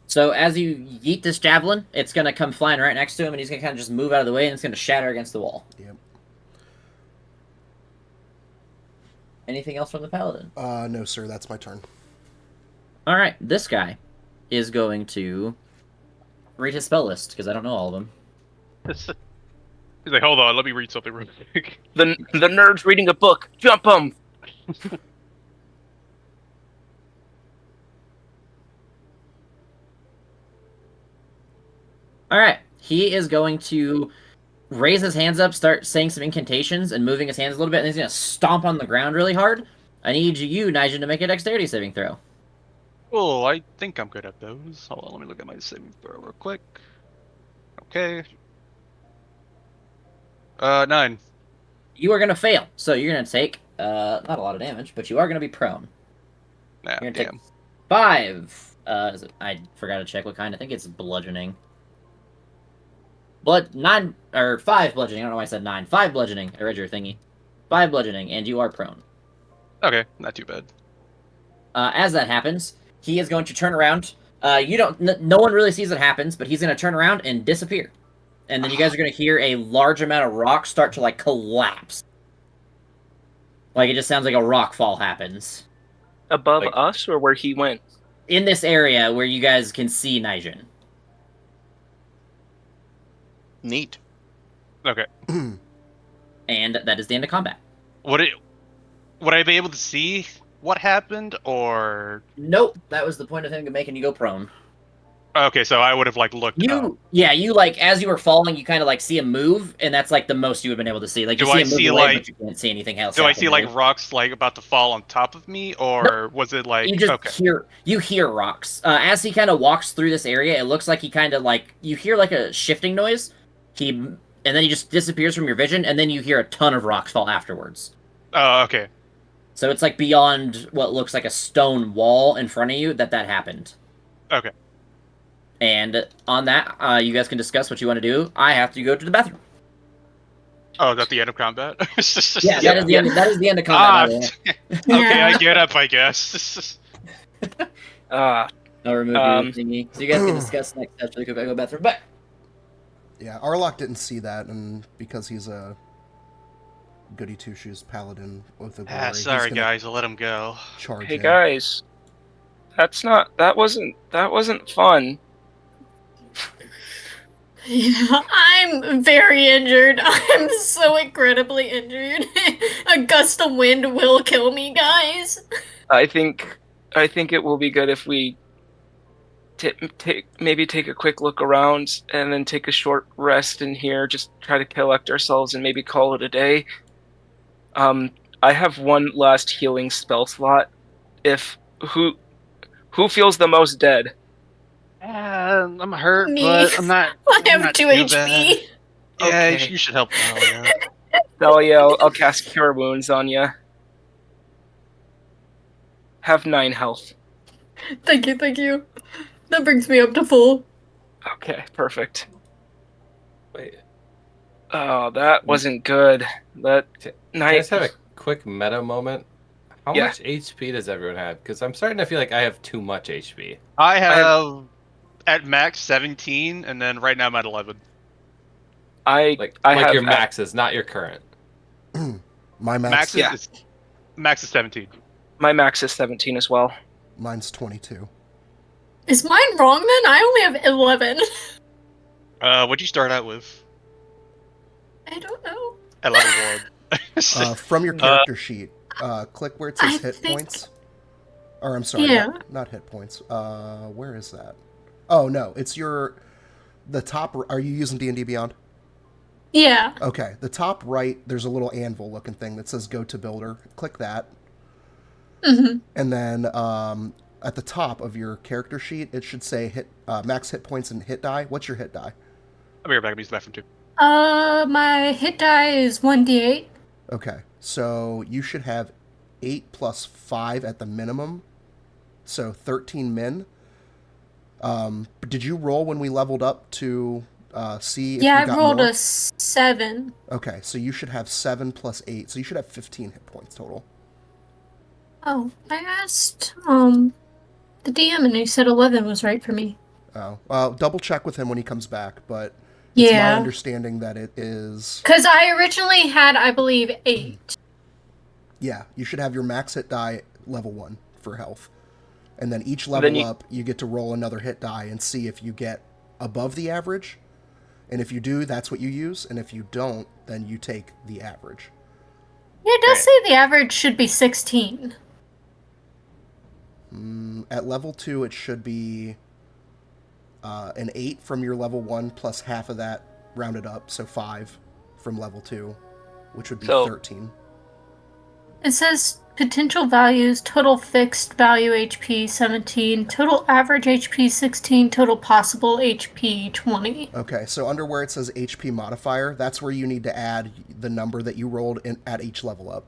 So as you yeet this javelin, it's going to come flying right next to him, and he's going to kind of just move out of the way, and it's going to shatter against the wall. Yep. Anything else from the paladin? No, sir. That's my turn. All right, this guy is going to read his spell list, because I don't know all of them. He's like, hold on, let me read something real quick. The nerd's reading a book. Jump him. All right, he is going to raise his hands up, start saying some incantations, and moving his hands a little bit, and he's going to stomp on the ground really hard. I need you, Nigel, to make a dexterity saving throw. Oh, I think I'm good at those. Hold on, let me look at my saving throw real quick. Okay. 9. You are going to fail, so you're going to take not a lot of damage, but you are going to be prone. Nah, You're gonna damn. take 5. I forgot to check what kind. I think it's bludgeoning. 9 or 5 bludgeoning. I don't know why I said 9. 5 bludgeoning. I read your thingy. 5 bludgeoning, and you are prone. Okay, not too bad. As that happens, he is going to turn around. No one really sees it happens, but he's going to turn around and disappear. And then you guys are going to hear a large amount of rocks start to, like, collapse. Like, it just sounds like a rock fall happens. Above Like- us, or where he went? In this area where you guys can see Nijin. Neat. Okay. And that is the end of combat. Would I be able to see what happened, or... Nope, that was the point of him making you go prone. Okay, so I would have, like, looked up. You, like, as you were falling, you kind of, like, see him move, and that's, like, the most you would have been able to see. Like, you Do see I him move see, away, like- but you can't see anything else. Do I see, happening. like, rocks, like, about to fall on top of me, or was it, like... You just okay. hear rocks. As he kind of walks through this area, it looks like he kind of, like, you hear, like, a shifting noise, and then he just disappears from your vision, and then you hear a ton of rocks fall afterwards. Oh, okay. So it's, like, beyond what looks like a stone wall in front of you that happened. Okay. And on that, you guys can discuss what you want to do. I have to go to the bathroom. Oh, is that the end of combat? Yeah, that is the end. That is the end of combat. by the way. Okay, I Yeah. get up, I guess. I'll remove your thingy. So you guys can discuss next steps really quick. I go to the bathroom. But Yeah, Arlok didn't see that, and because he's a goody two shoes paladin with a glory, Ah, he's sorry gonna guys, I'll let him go. charge Hey in. guys, that wasn't fun. Yeah, I'm very injured. I'm so incredibly injured. A gust of wind will kill me, guys. I think it will be good if we maybe take a quick look around and then take a short rest in here. Just try to collect ourselves and maybe call it a day. I have one last healing spell slot. If who feels the most dead? I'm hurt, Me. but I'm not. I I'm have not 2 too HP. bad. Yeah, Okay. you should help Thalia. Thalia, I'll cast Cure Wounds on you. Have 9 health. Thank you, thank you. That brings me up to full. Okay, perfect. Wait, Oh, that wasn't good. That can I just have a quick meta moment? How Yeah. much HP does everyone have? Because I'm starting to feel like I have too much HP. I have at max 17, and then right now I'm at 11. Like I have your maxes, not your current. My Max max, is max is 17. my max is 17 as well. mine's 22. Is mine wrong then? I only have 11. What'd you start out with? I don't know. At level 1. From your character sheet, click where it says I hit think- points. Or I'm sorry, Yeah. not hit points. Where is that? Oh no, it's the top. Are you using D&D Beyond? Yeah. Okay, the top right. There's a little anvil looking thing that says "Go to Builder." Click that, Mm-hmm. and then at the top of your character sheet, it should say hit max hit points and hit die. What's your hit die? I'll be right back. I'm using the bathroom too. My hit die is 1d8. Okay, so you should have 8 plus 5 at the minimum, so 13 min. But did you roll when we leveled up to see if Yeah, you I got rolled more? a 7. Okay, so you should have 7 plus 8, so you should have 15 hit points total. Oh, I asked the DM and he said 11 was right for me. Oh, well, double check with him when he comes back, but it's my Yeah. understanding that it is. Because I originally had, I believe, 8. Yeah, you should have your max hit die level 1 for health. And then each Then level you- up, you get to roll another hit die and see if you get above the average. And if you do, that's what you use. And if you don't, then you take the average. Yeah, it does Right. say the average should be 16. At level 2, it should be an 8 from your level 1 plus half of that rounded up, so 5 from level 2, which would be So- 13. It says potential values, total fixed value HP 17, total average HP 16, total possible HP 20. Okay, so under where it says HP modifier, that's where you need to add the number that you rolled at each level up.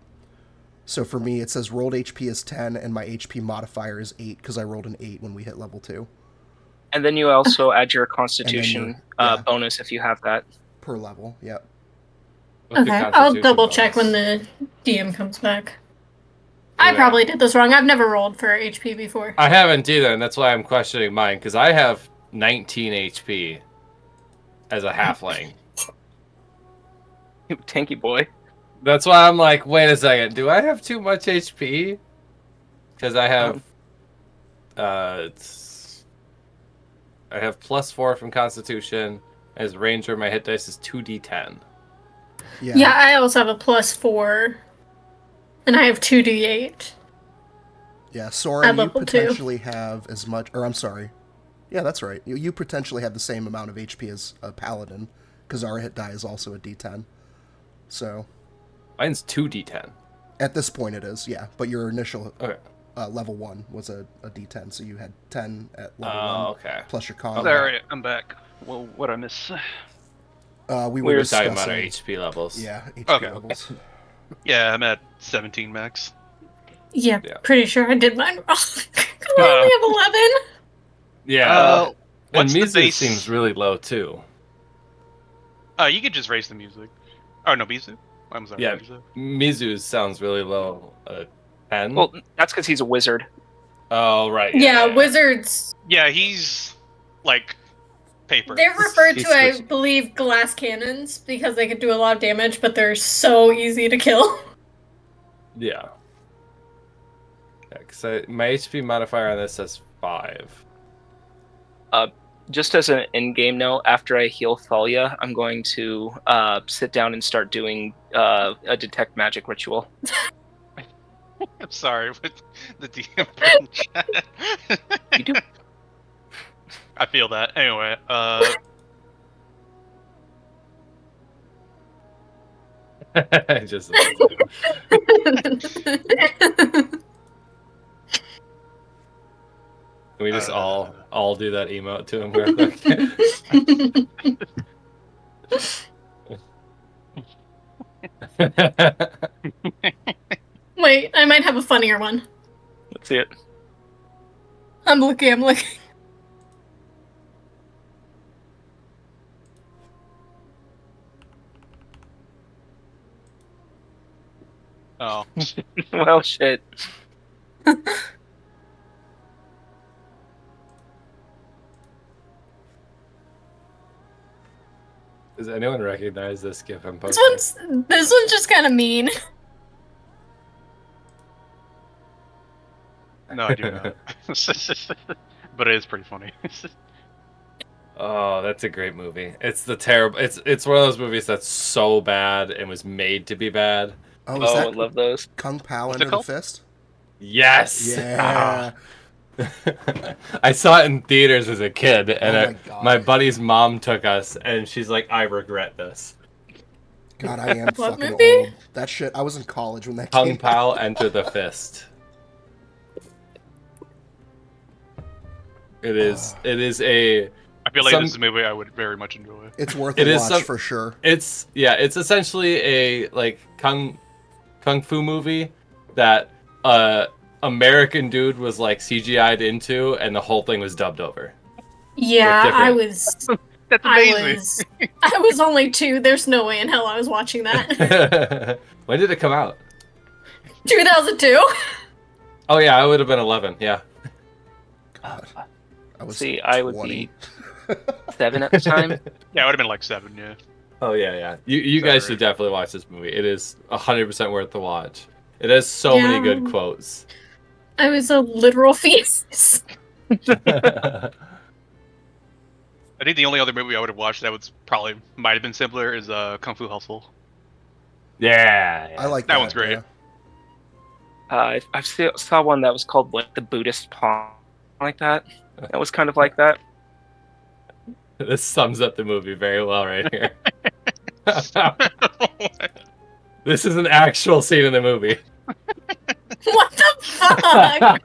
So for me, it says rolled HP is 10, and my HP modifier is 8, because I rolled an 8 when we hit level 2. And then you also add your Constitution yeah. bonus if you have that. Per level, yep. What's the Okay, I'll Constitution double check bonus? when the DM comes back. I Yeah. probably did this wrong. I've never rolled for HP before. I haven't either, and that's why I'm questioning mine, because I have 19 HP as a halfling. Tanky boy. That's why I'm like, wait a second, do I have too much HP? Because I have, I have +4 from Constitution. As Ranger, my hit dice is 2d10. Yeah, I also have a +4. And I have 2d8. Yeah, At Soren, you level 2. potentially have as much, or I'm sorry. Yeah, that's right. You potentially have the same amount of HP as a paladin, because our hit die is also a d10. So, Mine's 2d10. at this point it is, yeah. But your initial Okay. level 1 was a d10, so you had 10 at level Oh, 1, okay. plus your con. Okay. Sorry, I'm back. Well, what'd I miss? We We were were talking about our discussing- HP levels. Yeah, HP Okay. levels. Yeah, I'm at 17 max. Yeah, Yeah. pretty sure I did mine wrong. I only have 11. Yeah. And What's the Mizu base? seems really low, too. You could just raise the music. Oh no, Mizu. I'm sorry. Yeah. Mizu. Mizu's sounds really low. 10? Well, that's because he's a wizard. Oh, right. Yeah, wizards. Yeah, he's like paper. They're referred He's to, I switching. believe, glass cannons because they could do a lot of damage, but they're so easy to kill. Yeah. Yeah, because my HP modifier on this says 5. Just as an in-game note, after I heal Thalia, I'm going to sit down and start doing a detect magic ritual. I'm sorry, with the DM in chat. You do. I feel that. Anyway, Just Can we just all do that emote to him real quick? Wait, I might have a funnier one. Let's see it. I'm looking. oh, Well, shit. Does anyone recognize this GIF I'm This posting? one's just kind of mean. no, I do not. But it is pretty funny. Oh, that's a great movie. It's the terrible. It's one of those movies that's so bad and was made to be bad. Oh, is I that love those. Kung Pao What's it Under the called? Fist? Yes. Yeah. I saw it in theaters as a kid, and Oh my God. my buddy's mom took us, and she's like, "I regret this." God, I am What fucking movie? old. That shit, I was in college when that Kung came Pao out. Enter the Fist. It is. It is a. I feel like Some- this is a movie I would very much enjoy. It's worth It a is watch for sure. It's essentially a like kung fu movie that American dude was like CGI'd into, and the whole thing was dubbed over. Yeah, With I different- was. That's amazing. I was only 2. There's no way in hell I was watching that. When did it come out? 2002. Oh yeah, I would have been 11. Yeah. God. I was See, I would 20. be 7 at the time. Yeah, it would have been like 7, yeah. Oh yeah. You guys Sorry. should definitely watch this movie. It is 100% worth the watch. It has so many good Yeah. quotes. I was a literal fetus. I think the only other movie I would have watched that was probably might have been simpler is Kung Fu Hustle. Yeah. I like That that. one's great. Yeah. I saw one that was called like the Buddhist Pawn, like that. That was kind of like that. This sums up the movie very well right here. This is an actual scene in the movie. What the fuck?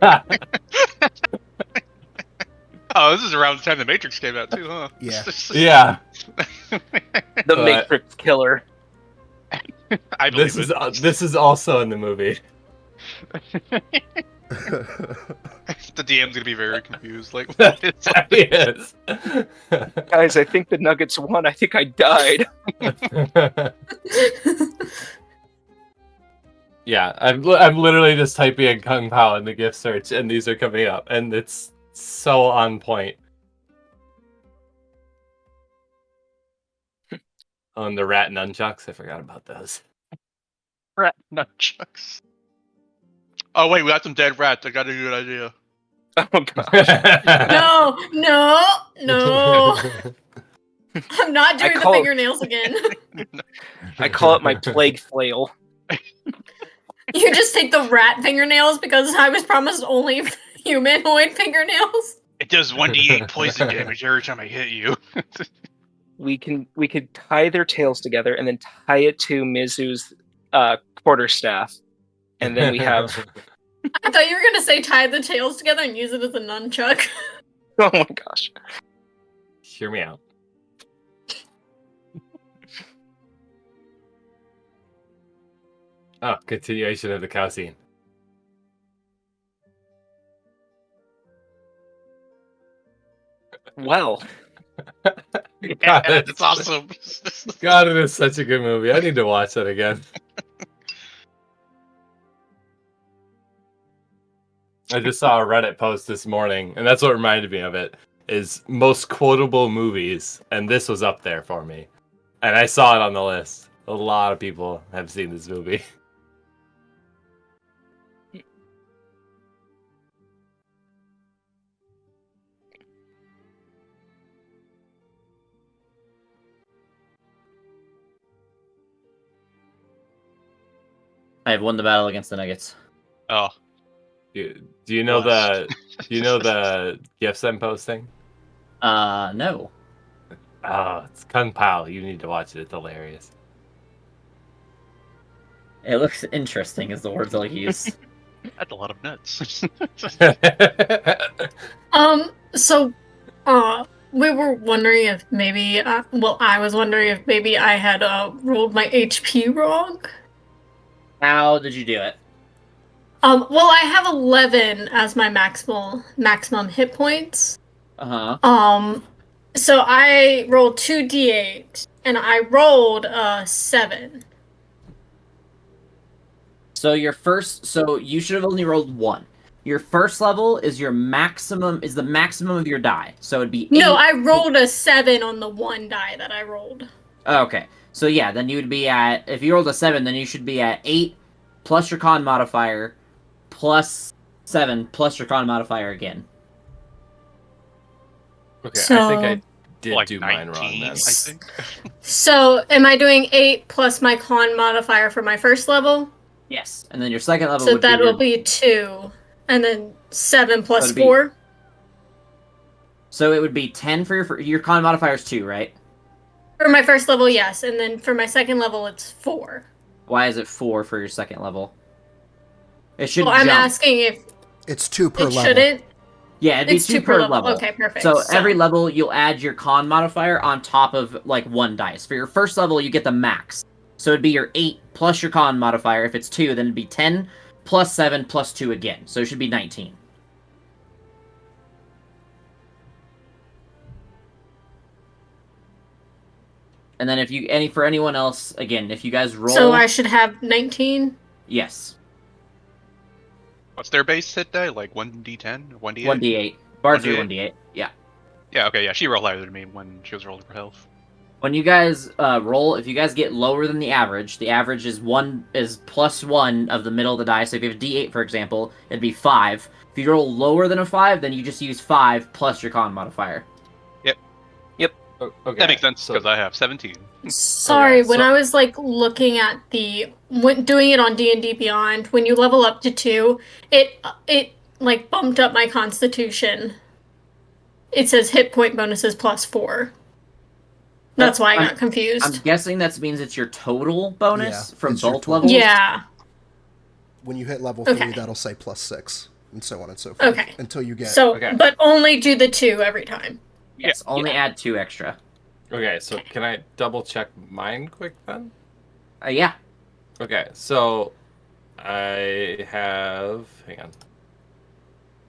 Oh, this is around the time The Matrix came out too, huh? Yeah. Yeah. The But- Matrix Killer. I believe This is also in the movie. The DM's gonna be very confused. Like, what is Yes. Guys, I think the Nuggets won. I think I died. Yeah, I'm literally just typing in Kung Pao in the gift search, and these are coming up, and it's so on point. Oh, and the rat nunchucks, I forgot about those. rat nunchucks? Oh wait, we got some dead rats. I got a good idea. Oh god. No. I'm not doing the call- fingernails again. I call it my plague flail. You just take the rat fingernails because I was promised only humanoid fingernails. It does 1d8 poison damage every time I hit you. We could tie their tails together and then tie it to Mizu's quarterstaff, and then we have. I thought you were gonna say tie the tails together and use it as a nunchuck. Oh my gosh. Hear me out. Oh, continuation of the cow scene. Well, Yeah, God, it's awesome. God, it is such a good movie. I need to watch that again. I just saw a Reddit post this morning, and that's what reminded me of it. is most quotable movies, and this was up there for me. And I saw it on the list. A lot of people have seen this movie. I have won the battle against the Nuggets. Oh, Do you know Bless. the gifs I'm posting? No. Oh, it's Kung Pao. You need to watch it. It's hilarious. It looks interesting, is the words I'll use. that's a lot of nuts. So, we were wondering if maybe, I was wondering if maybe I had, rolled my HP wrong. How did you do it? Well, I have 11 as my maximum hit points. Uh-huh. So I rolled 2d8, and I rolled, 7. So you should have only rolled 1. Your first level is the maximum of your die. So it'd be 8. No, I rolled a 7 on the 1 die that I rolled. Okay. So yeah, then you would be at, if you rolled a 7, then you should be at 8 plus your con modifier plus 7 plus your con modifier again. Okay, So, I think I did like do mine wrong 19, then. I think. So am I doing 8 plus my con modifier for my first level? Yes. And then your second level So would that be will be 2. And then 7 plus it'd be- 4? So it would be 10 for your con modifier is 2, right? For my first level, yes. And then for my second level, it's 4. Why is it 4 for your second level? It should Well, I'm jump. asking if It's 2 per it level. shouldn't. Yeah, it'd be It's 2 per level. Okay, perfect. So every level, you'll add your con modifier on top of, like, 1 dice. For your first level, you get the max. So it'd be your 8 plus your con modifier. If it's 2, then it'd be 10 plus 7 plus 2 again. So it should be 19. And then for anyone else, again, if you guys roll... So I should have 19? Yes. What's their base hit die? Like 1d10? 1d8? 1d8. Bards do 1d8? 1d8. Yeah. Yeah, okay, yeah, she rolled higher than me when she was rolling for health. When you guys roll, if you guys get lower than the average is plus 1 of the middle of the die. So if you have a d8, for example, it'd be 5. If you roll lower than a 5, then you just use 5 plus your con modifier. Okay, That makes sense, so- like I have 17. Sorry, Okay, when so- I was like looking at doing it on D&D Beyond, when you level up to 2, it like bumped up my constitution. It says hit point bonuses plus 4. That's why I got confused. I'm guessing that means it's your total bonus Yeah, from it's your both total. levels. Yeah. When you hit level 3, Okay. that'll say plus 6, and so on and so forth. Okay. Until you get... So, Okay. but only do the 2 every time. Yes, only add 2 extra. Okay, so can I double check mine quick then? Yeah. Okay, so I have... Hang on.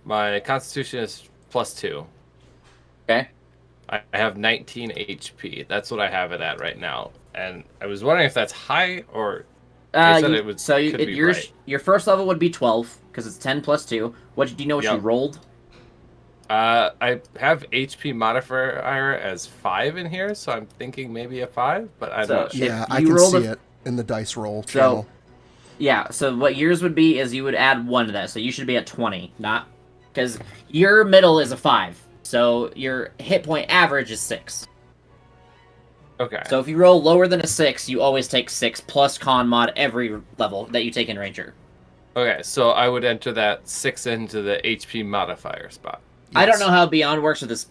My constitution is plus 2. Okay. I have 19 HP. That's what I have it at right now. And I was wondering if that's high or... They said it would- could be right. Your first level would be 12 because it's 10 plus 2. Do you know what you Yep. rolled? I have HP modifier as 5 in here, so I'm thinking maybe a 5, but I'm So- not sure. Yeah, If I you can rolled see a- it in the dice roll channel. Yeah, so what yours would be is you would add 1 to that, so you should be at 20, not... Because your middle is a 5, so your hit point average is 6. Okay. So if you roll lower than a 6, you always take 6 plus con mod every level that you take in Ranger. Okay, so I would enter that 6 into the HP modifier spot. I don't Yes. know how Beyond works with its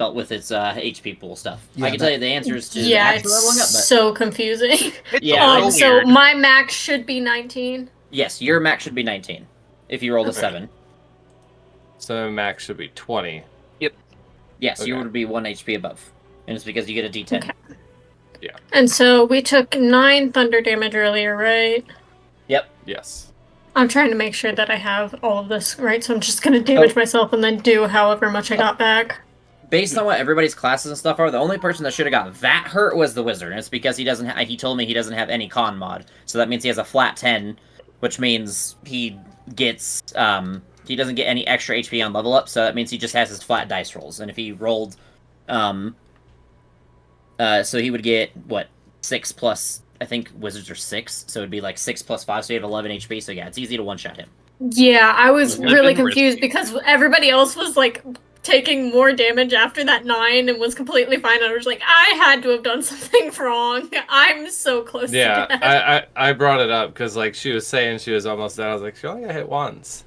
HP pool stuff. Yeah, I can that- tell you the answers to the Yeah, actual it's leveling up, but so confusing. It's Yeah, a I little So weird. my max should be 19. yes, your max should be 19 if you rolled a Okay. 7. So max should be 20. Yes, you Okay. would be 1 HP above, and it's because you get a D10. Okay. And so we took 9 thunder damage earlier, right? Yep. Yes. I'm trying to make sure that I have all of this right, so I'm just gonna damage Oh. myself and then do however much I got back. Based on what everybody's classes and stuff are, the only person that should have got that hurt was the wizard. And it's because he doesn't. He told me he doesn't have any con mod, so that means he has a flat 10, which means he gets he doesn't get any extra HP on level up. So that means he just has his flat dice rolls. And if he rolled So he would get what 6 plus. I think wizards are 6, so it'd be like 6 plus 5. So he had 11 HP. So yeah, it's easy to one shot him. Yeah, I was Live really and confused risky. because everybody else was like taking more damage after that 9 and was completely fine. I was like, I had to have done something wrong. I'm so close to Yeah, death. I brought it up because like she was saying she was almost dead. I was like, she only got hit once.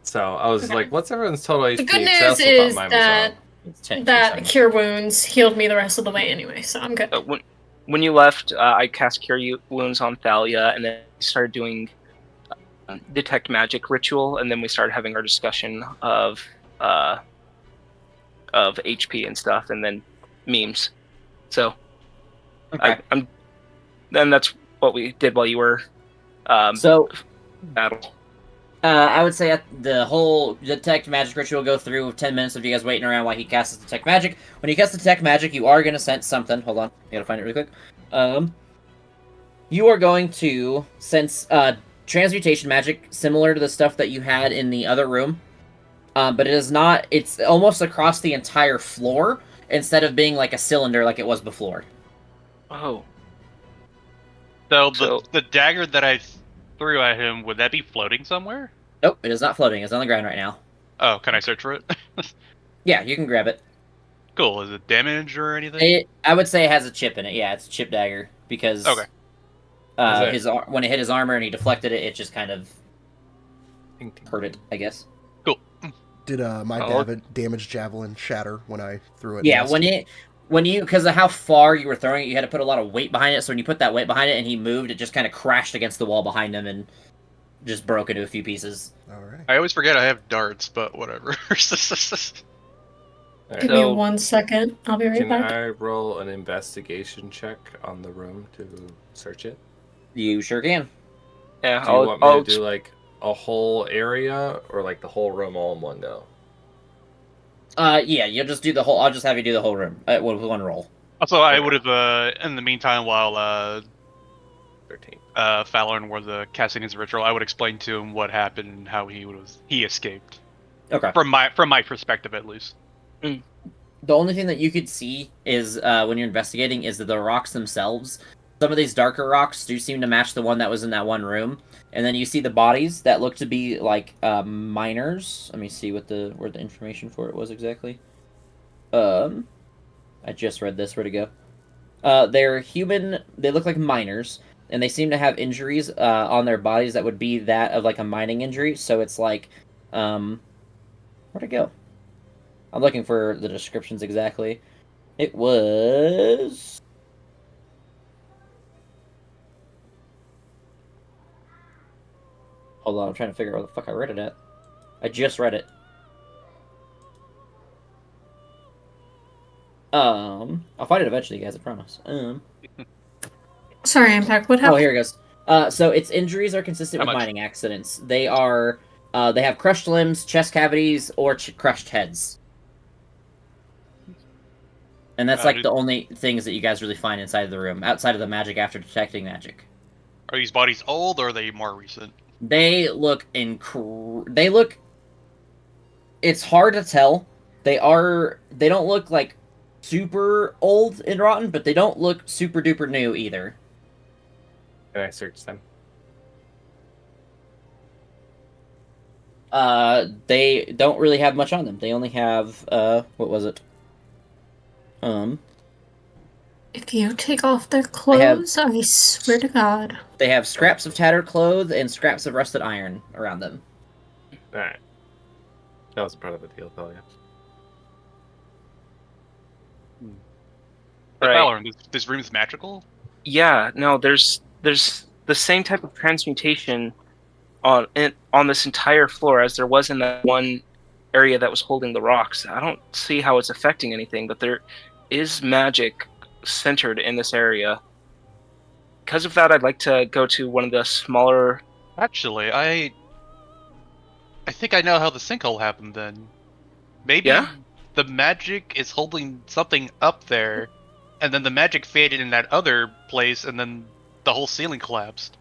So I was Okay. like, what's everyone's total HP? The good Because I news also thought is mine was that wrong. It's 10 that cure wounds healed me the rest of the way anyway, so I'm good. When you left, I cast Cure Wounds on Thalia, and then started doing Detect Magic ritual, and then we started having our discussion of HP and stuff, and then memes. So Okay. I'm then that's what we did while you were So battle. I would say the whole detect magic ritual will go through with 10 minutes of you guys waiting around while he casts detect magic. When you cast detect magic, you are going to sense something. Hold on, I gotta find it really quick. You are going to sense transmutation magic similar to the stuff that you had in the other room, but it is not. It's almost across the entire floor instead of being like a cylinder like it was before. Oh, So the dagger that I threw at him, would that be floating somewhere? Nope, it is not floating. It's on the ground right now. Oh, can I search for it? Yeah, you can grab it. Cool. Is it damaged or anything? I would say it has a chip in it. Yeah, it's a chip dagger because Okay. when it hit his armor and he deflected it, it just kind of hurt it, I guess. Cool. Did my damaged javelin shatter when I threw it? Yeah, when you because of how far you were throwing it, you had to put a lot of weight behind it. So when you put that weight behind it and he moved, it just kind of crashed against the wall behind him and just broke into a few pieces. All right. I always forget I have darts, but whatever. Give me 1 second. I'll be right Can back. I roll an investigation check on the room to search it? You sure can. yeah. Do you want me to do like a whole area or like the whole room all in one go? Yeah, you'll just do the whole. I'll just have you do the whole room with one roll. Also, I would have, in the meantime, while 13. Fallon was casting his ritual, I would explain to him what happened and how he escaped. Okay. From my perspective, at least. The only thing that you could see is when you're investigating is that the rocks themselves. Some of these darker rocks do seem to match the one that was in that one room, and then you see the bodies that look to be like miners. Let me see where the information for it was exactly. I just read this. Where to go? They're human. They look like miners, and they seem to have injuries on their bodies that would be that of like a mining injury. So it's like, where'd it go? I'm looking for the descriptions exactly. It was... Hold on, I'm trying to figure out where the fuck I read it at. I just read it. I'll find it eventually, guys, I promise. Sorry, Impact. What happened? Oh, here it goes. So its injuries are consistent with mining accidents. They are, they have crushed limbs, chest cavities, or crushed heads. And that's like the only things that you guys really find inside of the room, outside of the magic after detecting magic. Are these bodies old or are they more recent? They look It's hard to tell. They don't look like super old and rotten, but they don't look super duper new either. Can I search them? They don't really have much on them. They only have what was it? If you take off their clothes, I swear to God. They have scraps of tattered clothes and scraps of rusted iron around them. Alright. That was part of the deal, though, yeah. Right. Valorant, this room is magical? Yeah, no, there's the same type of transmutation on this entire floor as there was in that one area that was holding the rocks. I don't see how it's affecting anything, but there is magic centered in this area. Because of that, I'd like to go to one of the smaller... Actually, I think I know how the sinkhole happened then. Maybe the magic is holding something up there, and then the magic faded in that other place, and then the whole ceiling collapsed.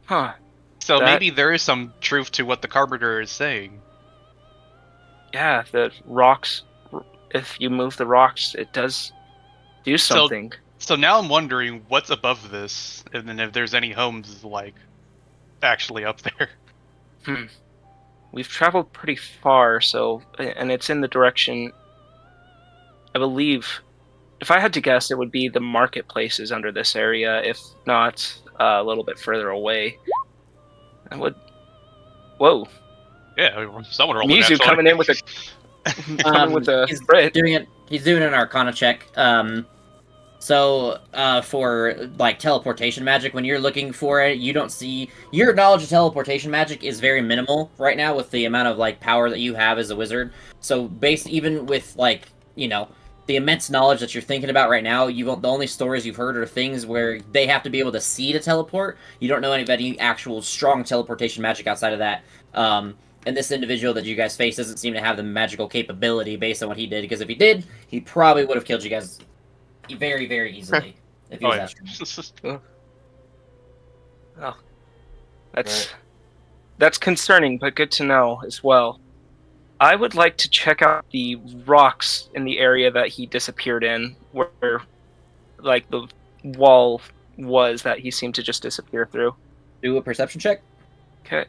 Huh. So maybe there is some truth to what the Carpenter is saying. Yeah, the rocks if you move the rocks, it does do something. So now I'm wondering what's above this, and then if there's any homes like actually up there. We've traveled pretty far, and it's in the direction. I believe, if I had to guess, it would be the marketplaces under this area, if not a little bit further away. I would. Whoa! Yeah, someone rolled Mizu a natural. coming in with a He's crit. He's doing an Arcana check. So for like teleportation magic, when you're looking for it, you don't see your knowledge of teleportation magic is very minimal right now with the amount of like power that you have as a wizard. So even with like the immense knowledge that you're thinking about right now, the only stories you've heard are things where they have to be able to see to teleport. You don't know any actual strong teleportation magic outside of that. And this individual that you guys face doesn't seem to have the magical capability based on what he did, because if he did, he probably would have killed you guys very, very easily if he was that strong. Oh, that's concerning, but good to know as well. I would like to check out the rocks in the area that he disappeared in, where like the wall was that he seemed to just disappear through. Do a perception check. Okay.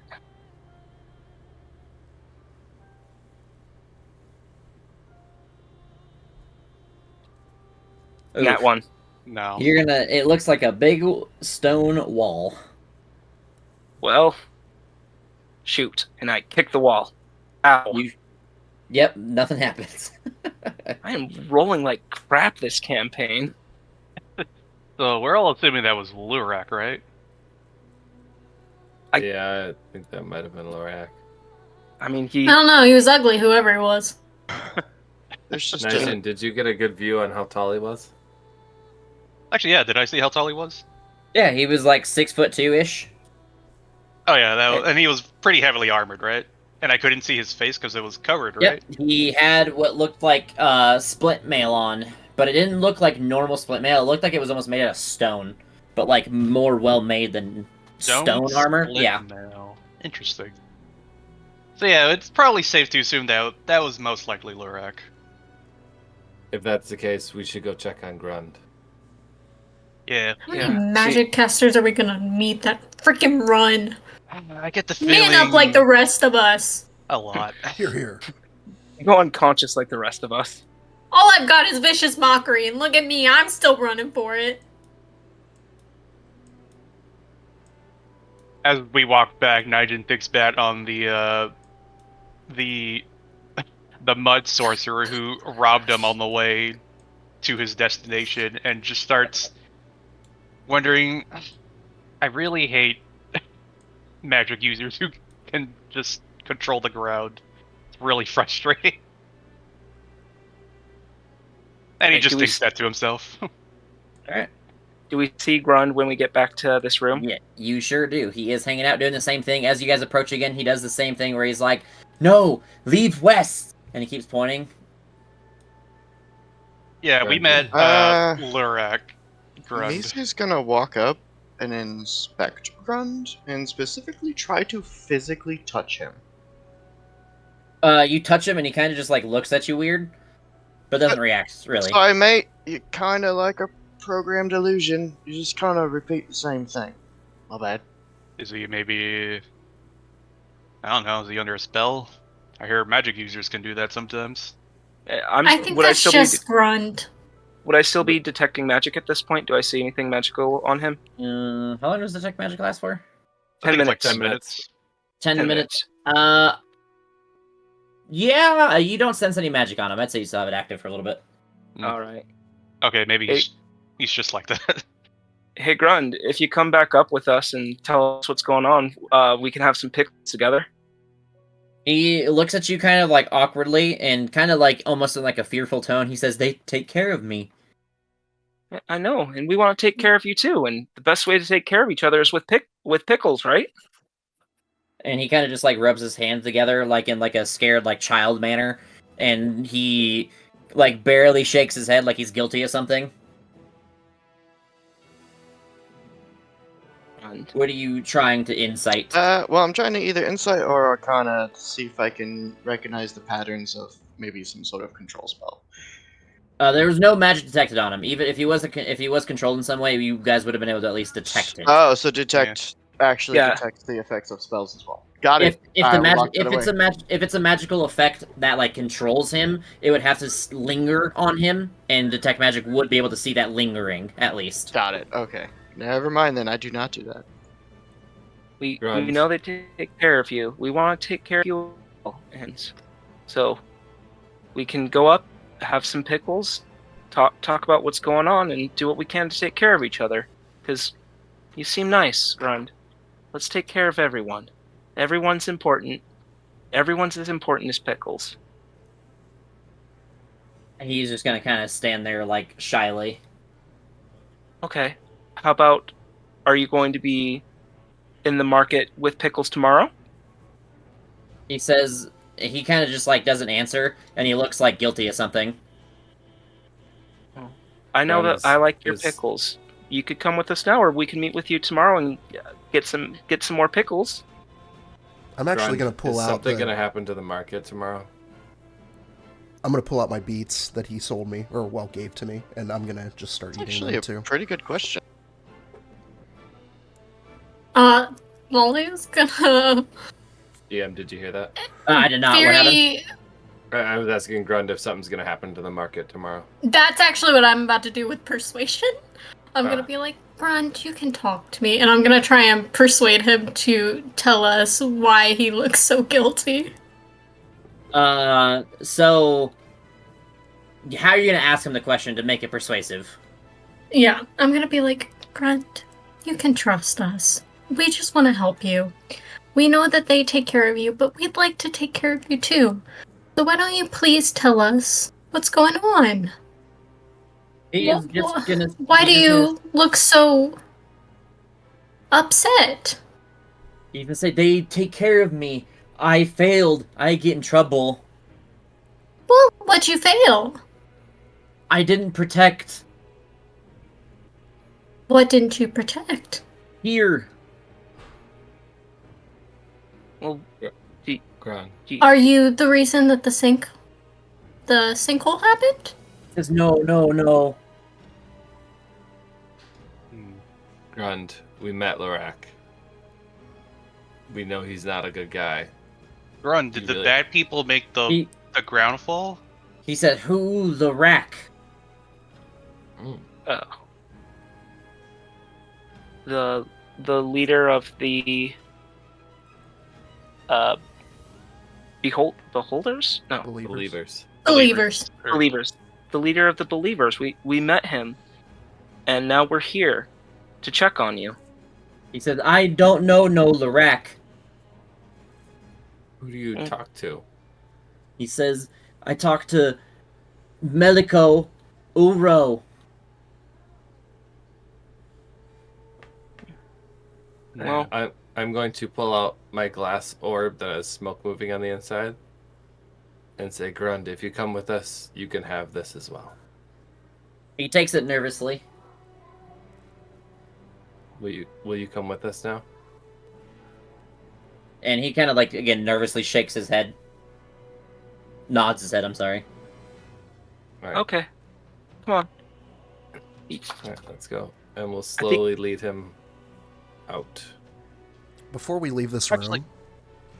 That one. No. It looks like a big stone wall. Well, shoot, and I kick the wall. Ow. Yep, nothing happens. I am rolling like crap this campaign. So we're all assuming that was Lurak, right? Yeah, I think that might have been Lurak. I mean, I don't know. He was ugly, whoever he was. There's just Nation, did you get a good view on how tall he was? Actually, yeah. Did I see how tall he was? Yeah, he was like 6'2" Oh yeah, and he was pretty heavily armored, right? And I couldn't see his face because it was covered, right? Yep, he had what looked like split mail on, but it didn't look like normal split mail. It looked like it was almost made out of stone, but like more well made than stone armor. Split Yeah. mail. Interesting. So yeah, it's probably safe to assume that was most likely Lurak. If that's the case, we should go check on Grund. Yeah. How many magic casters are we gonna meet that freaking run? I get the feeling. Man up like the rest of us. A lot. Here. go unconscious like the rest of us. All I've got is vicious mockery, and look at me, I'm still running for it. As we walk back, Nigel thinks back on the mud sorcerer who robbed him on the way to his destination, and just starts wondering, I really hate magic users who can just control the ground. It's really frustrating. And he just thinks that to himself. Alright. Do we see Grund when we get back to this room? Yeah, you sure do. He is hanging out doing the same thing. As you guys approach again, he does the same thing where he's like, "No, leave west!" And he keeps pointing. Yeah, we met Lurak. Grund. Macy's gonna walk up and inspect Grund and specifically try to physically touch him. You touch him and he kind of just like looks at you weird, but doesn't react really. Sorry, mate. You're kind of like a programmed illusion. You just kind of repeat the same thing. My bad. Is he maybe... I don't know, is he under a spell? I hear magic users can do that sometimes. I think that's just Grund. Would I still be detecting magic at this point? Do I see anything magical on him? How long does detect magic last for? 10 minutes. Like 10 minutes. 10 minutes. Yeah, you don't sense any magic on him. I'd say you still have it active for a little bit. All right. Okay, maybe he's just like that. Hey, Grund, if you come back up with us and tell us what's going on, we can have some picks together. He looks at you kind of like awkwardly and kind of like almost in like a fearful tone. He says, "They take care of me." I know, and we want to take care of you too. And the best way to take care of each other is with pickles, right? And he kind of just like rubs his hands together like in like a scared like child manner, and he like barely shakes his head like he's guilty of something. What are you trying to insight? Well, I'm trying to either insight or arcana to see if I can recognize the patterns of maybe some sort of control spell. There was no magic detected on him. Even if he was controlled in some way, you guys would have been able to at least detect it. Oh, so detect actually Yeah. detects the effects of spells as well. Got it. If I the will magic lock that away. if it's a magical effect that like controls him, it would have to linger on him, and detect magic would be able to see that lingering at least. Got it. Okay. Never mind then. I do not do that. We Grunge. know they take care of you. We want to take care of you, and so we can go up, have some pickles, talk about what's going on, and do what we can to take care of each other. Because you seem nice, Grund. Let's take care of everyone. Everyone's important. Everyone's as important as pickles. And he's just gonna kind of stand there like shyly. Okay. How about, are you going to be in the market with pickles tomorrow? He says he kind of just like doesn't answer, and he looks like guilty of something. I know Grund that I like your is- pickles. You could come with us now, or we can meet with you tomorrow and get some more pickles. I'm actually Grund, going to pull is out something the... going to happen to the market tomorrow? I'm going to pull out my beets that he sold me, or, well, gave to me, and I'm going to just start eating Actually, them, a too. pretty good question. Lolly's gonna DM, did you hear that? I did not. What happened? I was asking Grund if something's going to happen to the market tomorrow. That's actually what I'm about to do with persuasion. I'm gonna be like, Grunt, you can talk to me, and I'm gonna try and persuade him to tell us why he looks so guilty. So how are you gonna ask him the question to make it persuasive? Yeah, I'm gonna be like, Grunt, you can trust us. We just want to help you. We know that they take care of you, but we'd like to take care of you too. So why don't you please tell us what's going on? He is just gonna. Why he's do just you look so upset? He's gonna say they take care of me. I failed. I get in trouble. Well, what'd you fail? I didn't protect What didn't you protect? here. Well, Grund. Are you the reason that the sinkhole happened? Says no. Grund, we met Lorak. We know he's not a good guy. Grun, did You the really- bad people make the ground fall? He said, "Who the rack?" Oh. The leader of the beholders? No, Believers. Believers. believers. The leader of the believers. We met him, and now we're here to check on you. He said, "I don't know no Lorak." Who do you talk to? He says, "I talked to Meliko Uro." Well- I'm going to pull out my glass orb that has smoke moving on the inside and say, Grund, if you come with us, you can have this as well. He takes it nervously. Will you come with us now? And he kind of like again nervously shakes his head. Nods his head, I'm sorry. All right. Okay, come on. All right, let's go. And we'll slowly lead him out. Before we leave this Actually- room,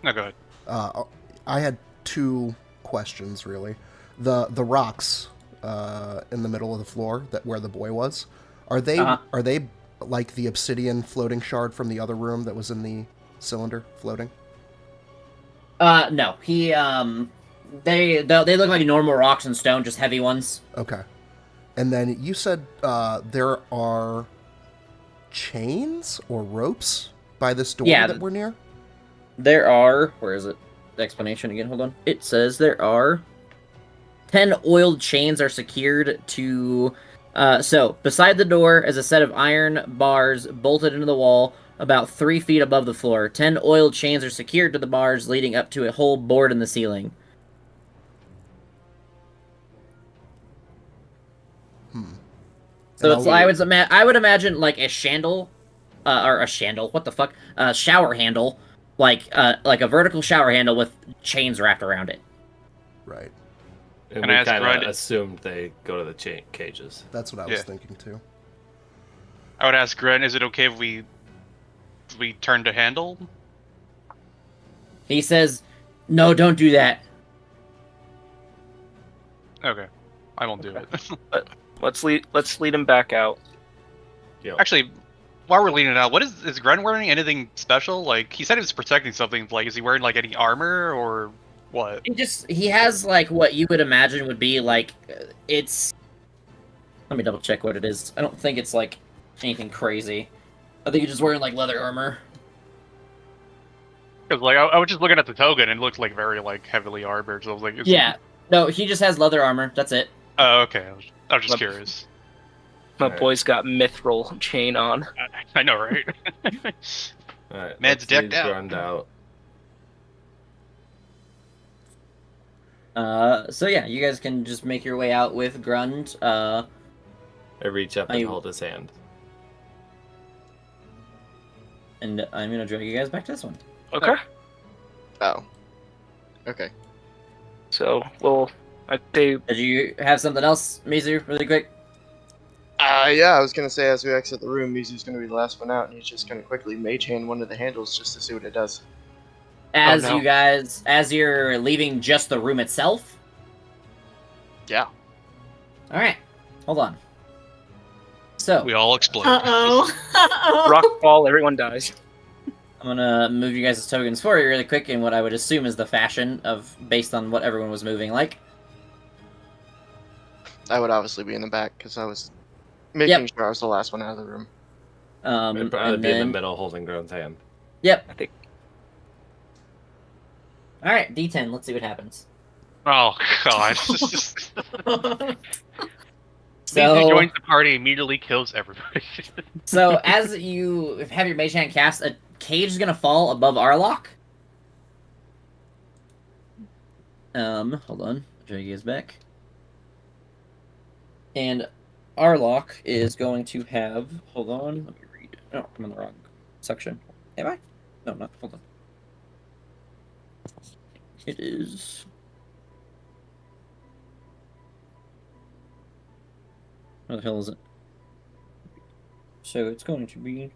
No, go ahead. I had two questions, really. The rocks in the middle of the floor where the boy was, are they like the obsidian floating shard from the other room that was in the cylinder floating? No. He they look like normal rocks and stone, just heavy ones. Okay. And then you said there are chains or ropes by this door that we're near? There are, where is it? The explanation again, hold on. It says there are 10 oiled chains are secured to so beside the door is a set of iron bars bolted into the wall about 3 feet above the floor. 10 oiled chains are secured to the bars leading up to a hole bored in the ceiling. So And it's I would imagine like a shandle, or a shandle. What the fuck? Shower handle, like a vertical shower handle with chains wrapped around it. Right. And Can we I ask kind Grud? of assumed they go to the cages. That's what I was Yeah. thinking too. I would ask Gren, is it okay if we turn to handle? He says, "No, don't do that." Okay, I won't do it. Let's lead him back out. Yep. Actually, while we're leading it out, what is Gren wearing? Anything special? Like he said he was protecting something. Like is he wearing like any armor or what? He has like what you would imagine would be like it's. Let me double check what it is. I don't think it's like anything crazy. I think he's just wearing like leather armor. Because like I was just looking at the toga and it looked like very like heavily armored. So I was like, Yeah. No, he just has leather armor. That's it. Oh, okay. I was just curious. My Alright. boy's got mithril chain on. I know, right? All right, Man's let's decked lead out. Grund out. So yeah, you guys can just make your way out with Grund. I reach up and I- hold his hand. And I'm gonna drag you guys back to this one. Okay. Oh. Okay. So I'd say Did you have something else, Mizu, really quick? Yeah, I was gonna say as we exit the room, Mizu's gonna be the last one out, and he's just gonna quickly mage hand one of the handles just to see what it does. As no. you guys, as you're leaving just the room itself. Yeah. All right, hold on. So We all explode. Uh-oh. rock fall, everyone dies. I'm gonna move you guys' tokens for you really quick in what I would assume is the fashion of based on what everyone was moving like. I would obviously be in the back because I was making sure I was the last one out of the room. I'd probably And be in the then, middle holding Grund's hand. yep. I think. All right, D10. Let's see what happens. Oh god. So, Mizu joins the party, immediately kills everybody. so as you have your mage hand cast, a cage is gonna fall above Arlock. Hold on, drag you guys back. And Arlock is going to have. Hold on, let me read. No, I'm in the wrong section. Am I? No, not. Hold on. It is. Where the hell is it? So it's going to be.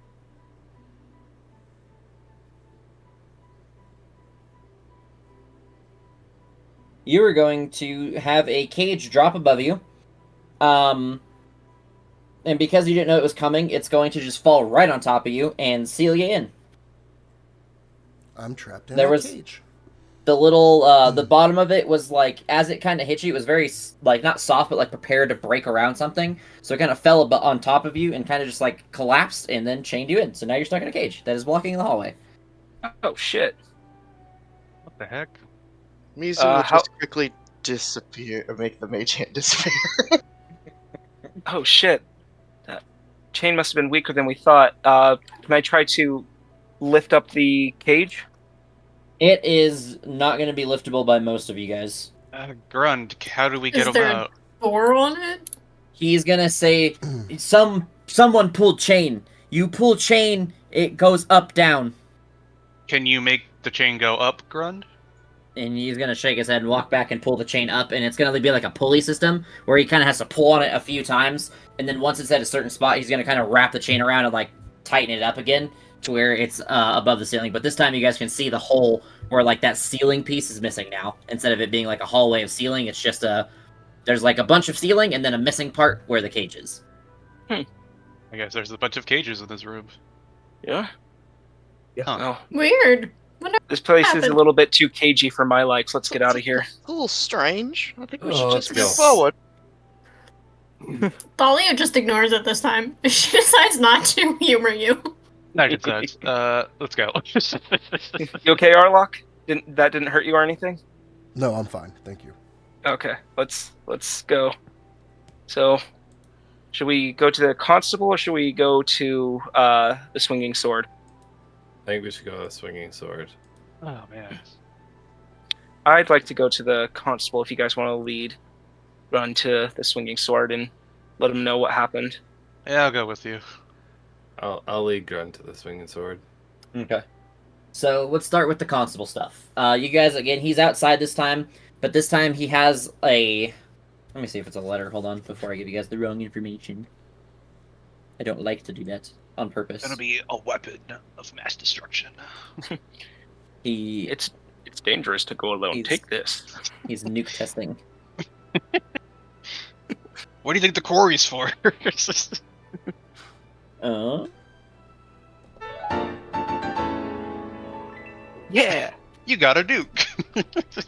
You are going to have a cage drop above you. And because you didn't know it was coming, it's going to just fall right on top of you and seal you in. I'm trapped in There a was- cage. The little, the bottom of it was like, as it kind of hit you, it was very, like, not soft, but like prepared to break around something. So it kind of fell on top of you and kind of just like collapsed and then chained you in. So now you're stuck in a cage that is blocking the hallway. Oh shit. What the heck? Mizu will how- just quickly disappear or make the mage hand disappear. Oh shit. That chain must have been weaker than we thought. Can I try to lift up the cage? It is not going to be liftable by most of you guys. Grund, how do we get Is him there- out? Door on it? He's gonna say, someone pull chain. You pull chain, it goes up, down. Can you make the chain go up, Grund? And he's gonna shake his head and walk back and pull the chain up, and it's gonna be like a pulley system where he kind of has to pull on it a few times, and then once it's at a certain spot, he's gonna kind of wrap the chain around and like tighten it up again to where it's above the ceiling. But this time, you guys can see the hole where like that ceiling piece is missing now. Instead of it being like a hallway of ceiling, it's just there's like a bunch of ceiling and then a missing part where the cage is. I guess there's a bunch of cages in this room. Yeah. Huh. Oh, Weird. this place is a happened? little bit too cagey for my likes. Let's get out of here. A little strange. I think we Oh, should let's just go. move forward. Thalia just ignores it this time. She decides not to humor you. Nice sense. Let's go. You okay, Arlock? That didn't hurt you or anything? No, I'm fine. Thank you. Okay, let's go. So, should we go to the constable or should we go to the swinging sword? I think we should go with a swinging sword. Oh man. I'd like to go to the constable if you guys want to lead. Run to the swinging sword and let him know what happened. Yeah, I'll go with you. I'll lead Grund to the swinging sword. Okay. So let's start with the constable stuff. You guys, again, he's outside this time, but this time he has a. Let me see if it's a letter. Hold on, before I give you guys the wrong information. I don't like to do that on purpose. Gonna be a weapon of mass destruction. It's dangerous to go alone. Take this. He's nuke testing. What do you think the quarry's for? Yeah. You got a nuke.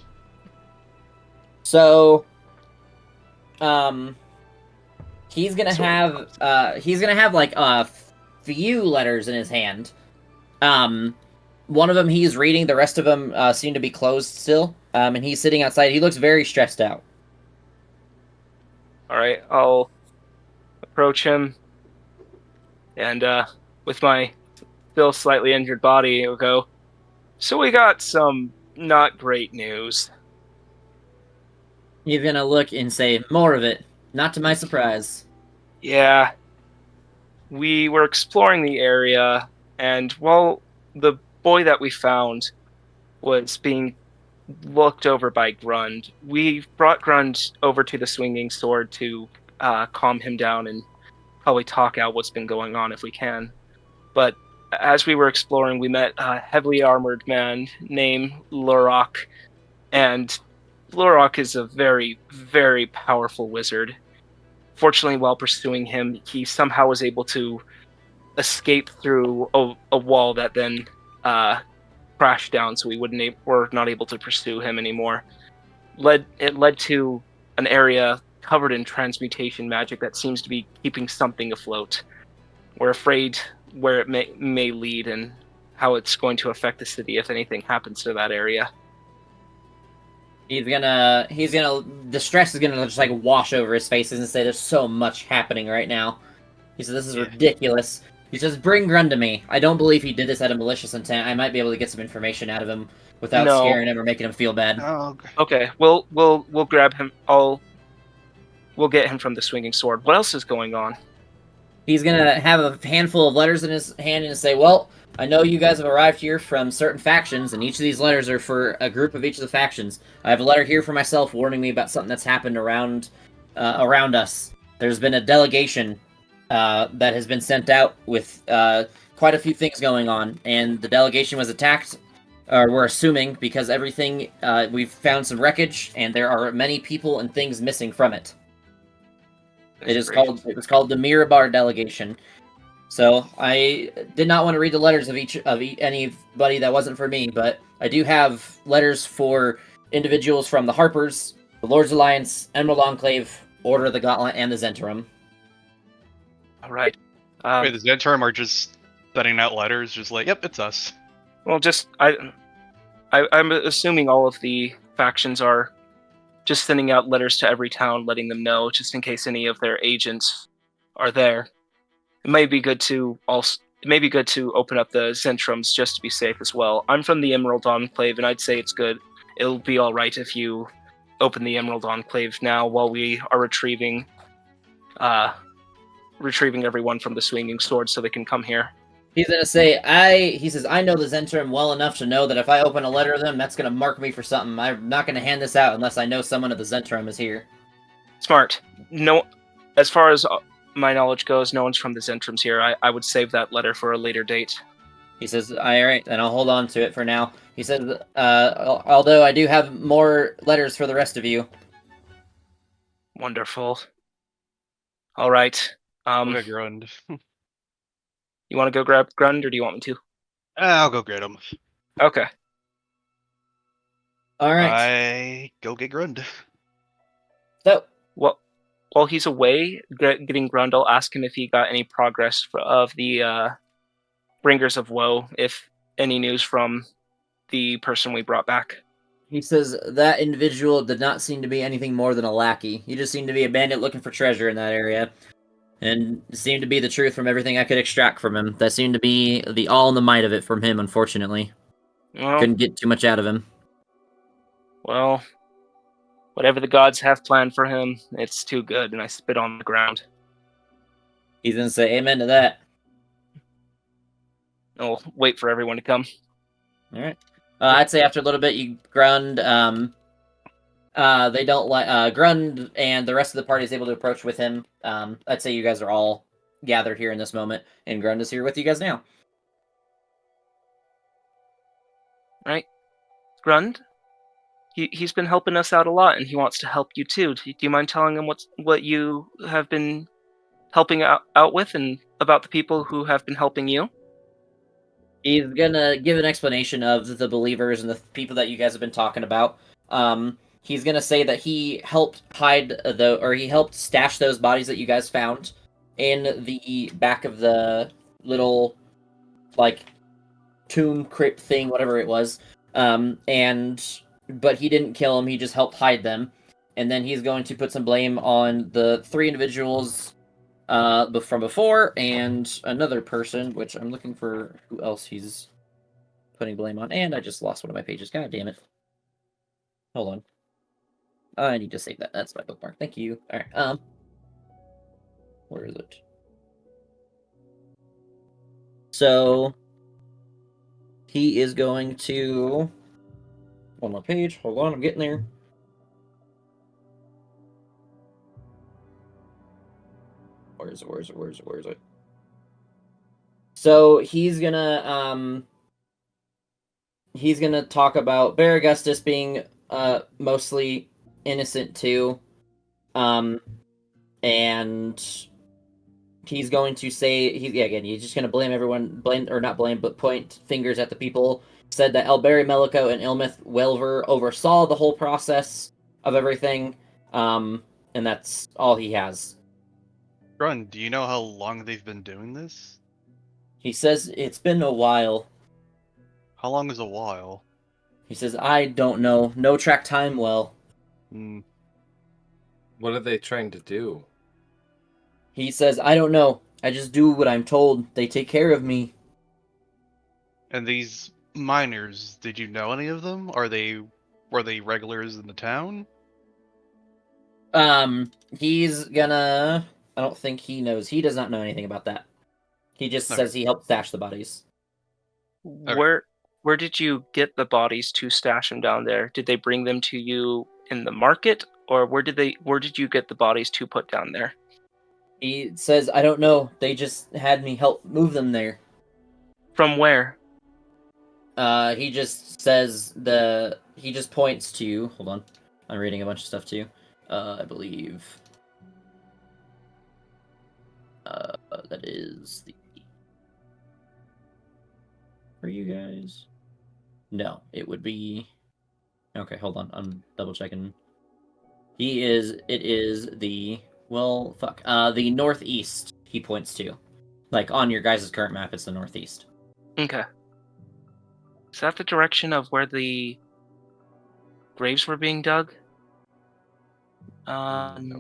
So, he's gonna have like a few letters in his hand. One of them he's reading. The rest of them seem to be closed still. And he's sitting outside. He looks very stressed out. All right, I'll approach him, and with my still slightly injured body, I'll go. So we got some not great news. He's gonna look and say, "More of it." Not to my surprise. Yeah. We were exploring the area, and while the boy that we found was being looked over by Grund, we brought Grund over to the Swinging Sword to calm him down and probably talk out what's been going on if we can. But as we were exploring, we met a heavily armored man named Lorok, and Lorok is a very, very powerful wizard. Fortunately, while pursuing him, he somehow was able to escape through a wall that then crashed down, so we were not able to pursue him anymore. It led to an area covered in transmutation magic that seems to be keeping something afloat. We're afraid where it may lead and how it's going to affect the city if anything happens to that area. The stress is gonna just like wash over his face and say there's so much happening right now. He says, "This is ridiculous." He says, "Bring Grun to me." I don't believe he did this out of malicious intent. I might be able to get some information out of him without scaring him or making him feel bad. Oh, okay. We'll grab him. We'll get him from the Swinging Sword. What else is going on? He's gonna have a handful of letters in his hand and say, "Well, I know you guys have arrived here from certain factions, and each of these letters are for a group of each of the factions. I have a letter here for myself warning me about something that's happened around us. There's been a delegation that has been sent out with quite a few things going on, and the delegation was attacked, or we're assuming, because everything, we've found some wreckage, and there are many people and things missing from it. It was called the Mirabar delegation. So I did not want to read the letters of anybody that wasn't for me, but I do have letters for individuals from the Harpers, the Lord's Alliance, Emerald Enclave, Order of the Gauntlet, and the Zentrum. All right. Wait, the Zentrum are just sending out letters, just like, "Yep, it's us." Well, I'm assuming all of the factions are just sending out letters to every town, letting them know, just in case any of their agents are there. It may be good to open up the Zentrums just to be safe as well. I'm from the Emerald Enclave, and I'd say it's good. It'll be all right if you open the Emerald Enclave now while we are retrieving everyone from the Swinging Sword so they can come here. He's gonna say, he says, "I know the Zentrum well enough to know that if I open a letter to them, that's gonna mark me for something. I'm not gonna hand this out unless I know someone of the Zentrum is here." Smart. No, as far as my knowledge goes, no one's from the Zentrums here. I would save that letter for a later date. He says, "All right, and I'll hold on to it for now." He says, "Although I do have more letters for the rest of you." Wonderful. All right. Okay, Grund. You want to go grab Grund, or do you want me to? I'll go get him. Okay. All right. I go get Grund. So, while he's away getting Grund, I'll ask him if he got any progress of the Bringers of Woe, if any news from the person we brought back. He says that individual did not seem to be anything more than a lackey. He just seemed to be a bandit looking for treasure in that area. And it seemed to be the truth from everything I could extract from him. That seemed to be the all and the might of it from him, unfortunately. Well, couldn't get too much out of him. Well, whatever the gods have planned for him, it's too good, and I spit on the ground. He's gonna say amen to that. I'll wait for everyone to come. All right. I'd say after a little bit, you Grund. They don't like Grund, and the rest of the party is able to approach with him. I'd say you guys are all gathered here in this moment, and Grund is here with you guys now. Right, Grund. He's been helping us out a lot, and he wants to help you too. Do you mind telling him what you have been helping out with, and about the people who have been helping you? He's gonna give an explanation of the believers and the people that you guys have been talking about. He's gonna say that he helped he helped stash those bodies that you guys found in the back of the little, like, tomb crypt thing, whatever it was. But he didn't kill them. He just helped hide them. And then he's going to put some blame on the 3 individuals from before, and another person, which I'm looking for who else he's putting blame on. And I just lost one of my pages. God damn it. Hold on. I need to save that. That's my bookmark. Thank you. Alright, where is it? So he is going to one more page. Hold on, I'm getting there. Where is it? So he's gonna talk about Bear Augustus being mostly innocent too. And he's going to say he's just gonna blame everyone, but point fingers at the people. Said that Elberry Melico and Ilmith Welver oversaw the whole process of everything. And that's all he has. Grun, do you know how long they've been doing this? He says it's been a while. How long is a while? He says, I don't know. No track time well. What are they trying to do? He says, I don't know. I just do what I'm told. They take care of me. And these miners, did you know any of them? Were they regulars in the town? He's gonna... I don't think he knows. He does not know anything about that. He just says he helped stash the bodies. Okay. Where did you get the bodies to stash them down there? Did they bring them to you in the market, or where did you get the bodies to put down there? He says, I don't know. They just had me help move them there. From where? He just points to... Hold on. I'm reading a bunch of stuff too. I believe... that is the... For you guys? No, it would be... Okay, hold on. I'm double checking. It is the... Well, fuck. The northeast, he points to. Like, on your guys' current map, it's the northeast. Okay. Is that the direction of where the graves were being dug? No.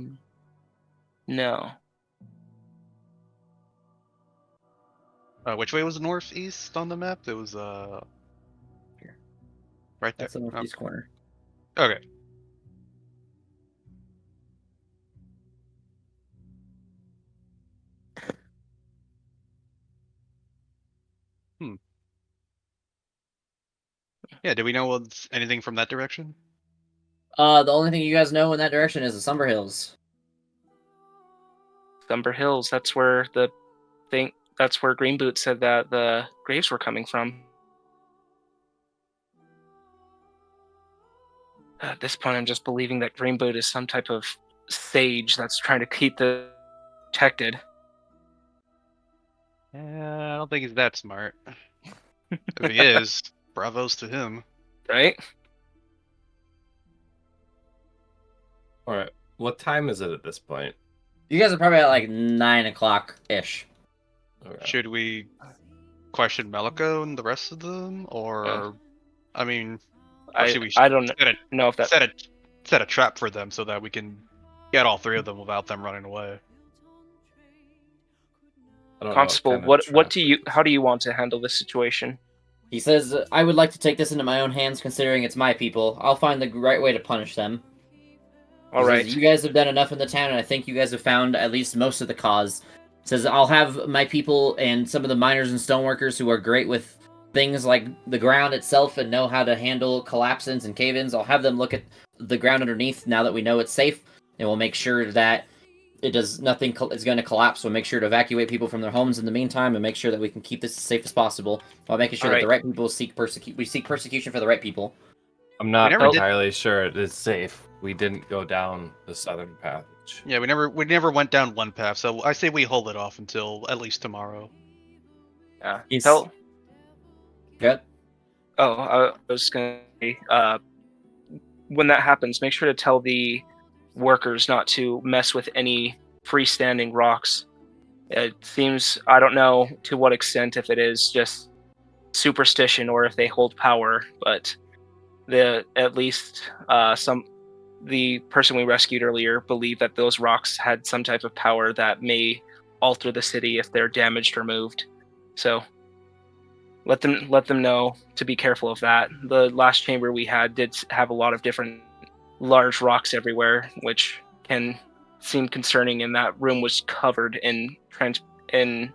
Which way was northeast on the map? It was here. Right there. That's the northeast corner. Okay. Yeah, do we know anything from that direction? The only thing you guys know in that direction is the Sumber Hills. Sumber Hills, that's where Green Boot said that the graves were coming from. At this point, I'm just believing that Green Boot is some type of sage that's trying to keep the protected. Yeah, I don't think he's that smart. If he is, bravos to him. Right? Alright, what time is it at this point? You guys are probably at like 9 o'clock-ish. Okay. Should we question Melico and the rest of them? Or, I mean... I don't know if that... Set a trap for them so that we can get all 3 of them without them running away. Constable, how do you want to handle this situation? He says, I would like to take this into my own hands considering it's my people. I'll find the right way to punish them. All right. You guys have done enough in the town, and I think you guys have found at least most of the cause. Says, I'll have my people and some of the miners and stoneworkers who are great with things like the ground itself and know how to handle collapsins and cave-ins. I'll have them look at the ground underneath now that we know it's safe, and we'll make sure that nothing is going to collapse. We'll make sure to evacuate people from their homes in the meantime, and make sure that we can keep this as safe as possible while making sure that the right people seek persecution for the right people. I'm not never did- entirely sure it is safe. We didn't go down the southern passage. Yeah, we never went down one path, so I say we hold it off until at least tomorrow. Yeah. He's- Tell. Good. Oh, I was gonna say, when that happens, make sure to tell the workers not to mess with any freestanding rocks. It seems, I don't know to what extent, if it is just superstition or if they hold power, but at least the person we rescued earlier believed that those rocks had some type of power that may alter the city if they're damaged or moved. So let them know to be careful of that. The last chamber we had did have a lot of different large rocks everywhere, which can seem concerning, and that room was covered in transportation.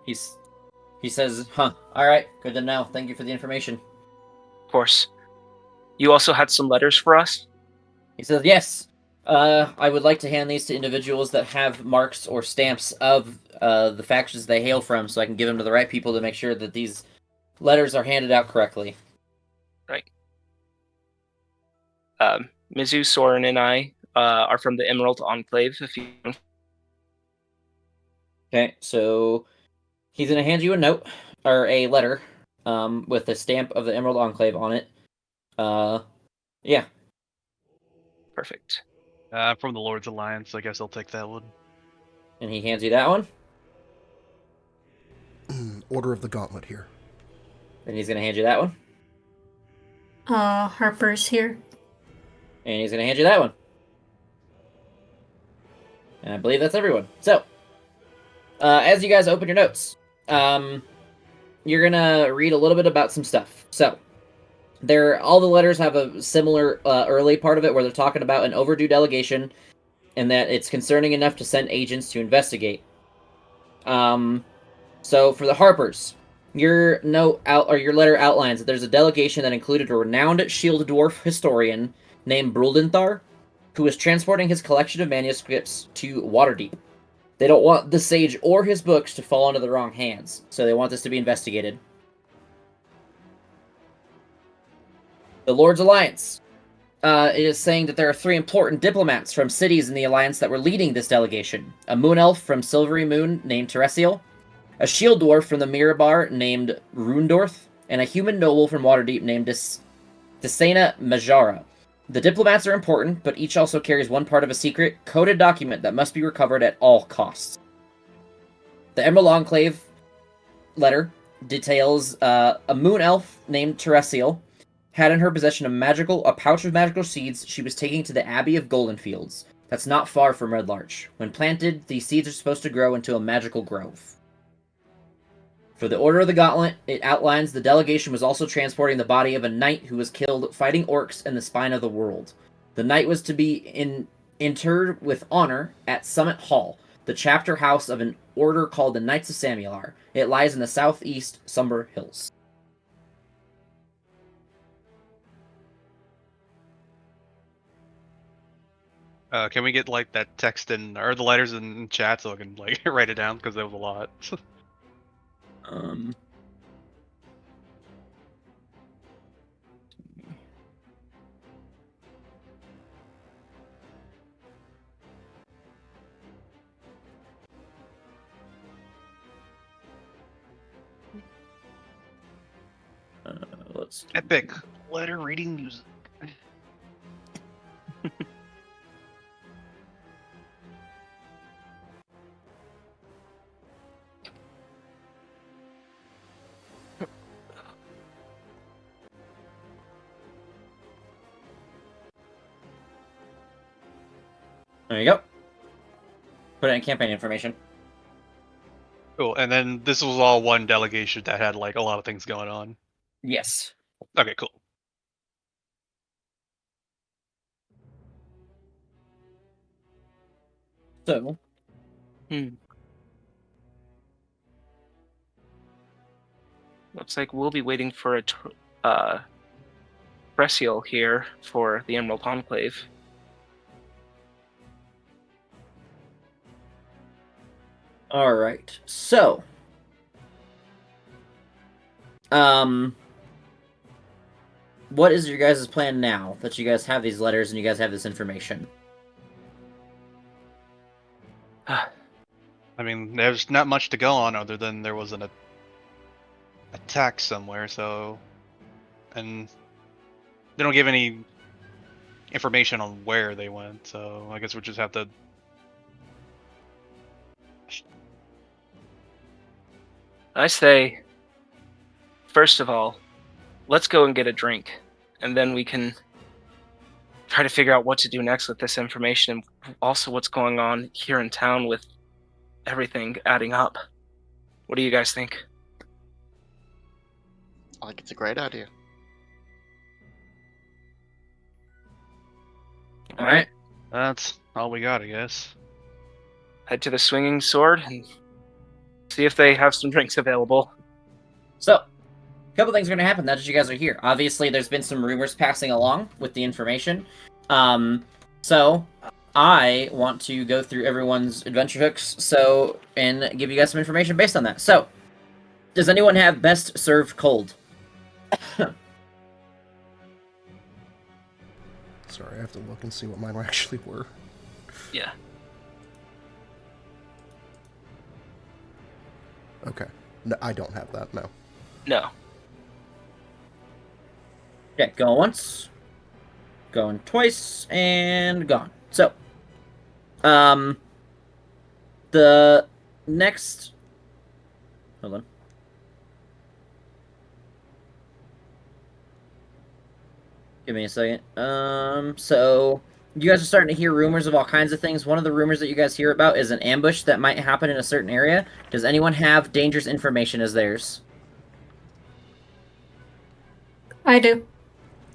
He says, "Huh. All right. Good to know. Thank you for the information." Of course. You also had some letters for us? He says, "Yes. I would like to hand these to individuals that have marks or stamps of the factions they hail from, so I can give them to the right people to make sure that these letters are handed out correctly." Right. Mizu, Soren, and I are from the Emerald Enclave. Okay, so he's gonna hand you a note or a letter, with a stamp of the Emerald Enclave on it. Yeah. Perfect. From the Lord's Alliance, I guess I'll take that one. And he hands you that one. Order of the Gauntlet here. And he's gonna hand you that one. Harper's here. And he's gonna hand you that one. And I believe that's everyone. So, as you guys open your notes, you're gonna read a little bit about some stuff. So, all the letters have a similar early part of it where they're talking about an overdue delegation, and that it's concerning enough to send agents to investigate. So for the Harpers, your letter outlines that there's a delegation that included a renowned shield dwarf historian named Bruldenthar, who is transporting his collection of manuscripts to Waterdeep. They don't want the sage or his books to fall into the wrong hands, so they want this to be investigated. The Lord's Alliance. It is saying that there are 3 important diplomats from cities in the Alliance that were leading this delegation. A moon elf from Silvery Moon named Teresiel, a shield dwarf from the Mirabar named Rundorth, and a human noble from Waterdeep named Desena Majara. The diplomats are important, but each also carries one part of a secret, coded document that must be recovered at all costs. The Emerald Enclave letter details a moon elf named Teresiel had in her possession a pouch of magical seeds she was taking to the Abbey of Goldenfields. That's not far from Red Larch. When planted, these seeds are supposed to grow into a magical grove. For the Order of the Gauntlet, it outlines the delegation was also transporting the body of a knight who was killed fighting orcs in the Spine of the World. The knight was to be interred with honor at Summit Hall, the chapter house of an order called the Knights of Samular. It lies in the southeast Somber Hills. Can we get like that text or the letters in chat so I can like write it down because there was a lot. Let's Epic letter reading music. There you go. Put it in campaign information. Cool. And then this was all one delegation that had like a lot of things going on. Yes. Okay, cool. So, looks like we'll be waiting for a Presiel here for the Emerald Enclave. All right. So, what is your guys' plan now that you guys have these letters and you guys have this information? I mean, there's not much to go on other than there was an attack somewhere, so... And they don't give any information on where they went, so I guess we just have to... I say, first of all, let's go and get a drink, and then we can try to figure out what to do next with this information, and also what's going on here in town with everything adding up. What do you guys think? I think it's a great idea. All right, That's all we got, I guess. head to the Swinging Sword and see if they have some drinks available. So, a couple things are going to happen now that you guys are here. Obviously, there's been some rumors passing along with the information. So, I want to go through everyone's adventure hooks and give you guys some information based on that. So, does anyone have best served cold? Sorry, I have to look and see what mine actually were. Yeah. Okay. No, I don't have that, no. No. Okay, going once, going twice, and gone. So, the next... Hold on. Give me a second. So you guys are starting to hear rumors of all kinds of things. One of the rumors that you guys hear about is an ambush that might happen in a certain area. Does anyone have dangerous information as theirs? I do.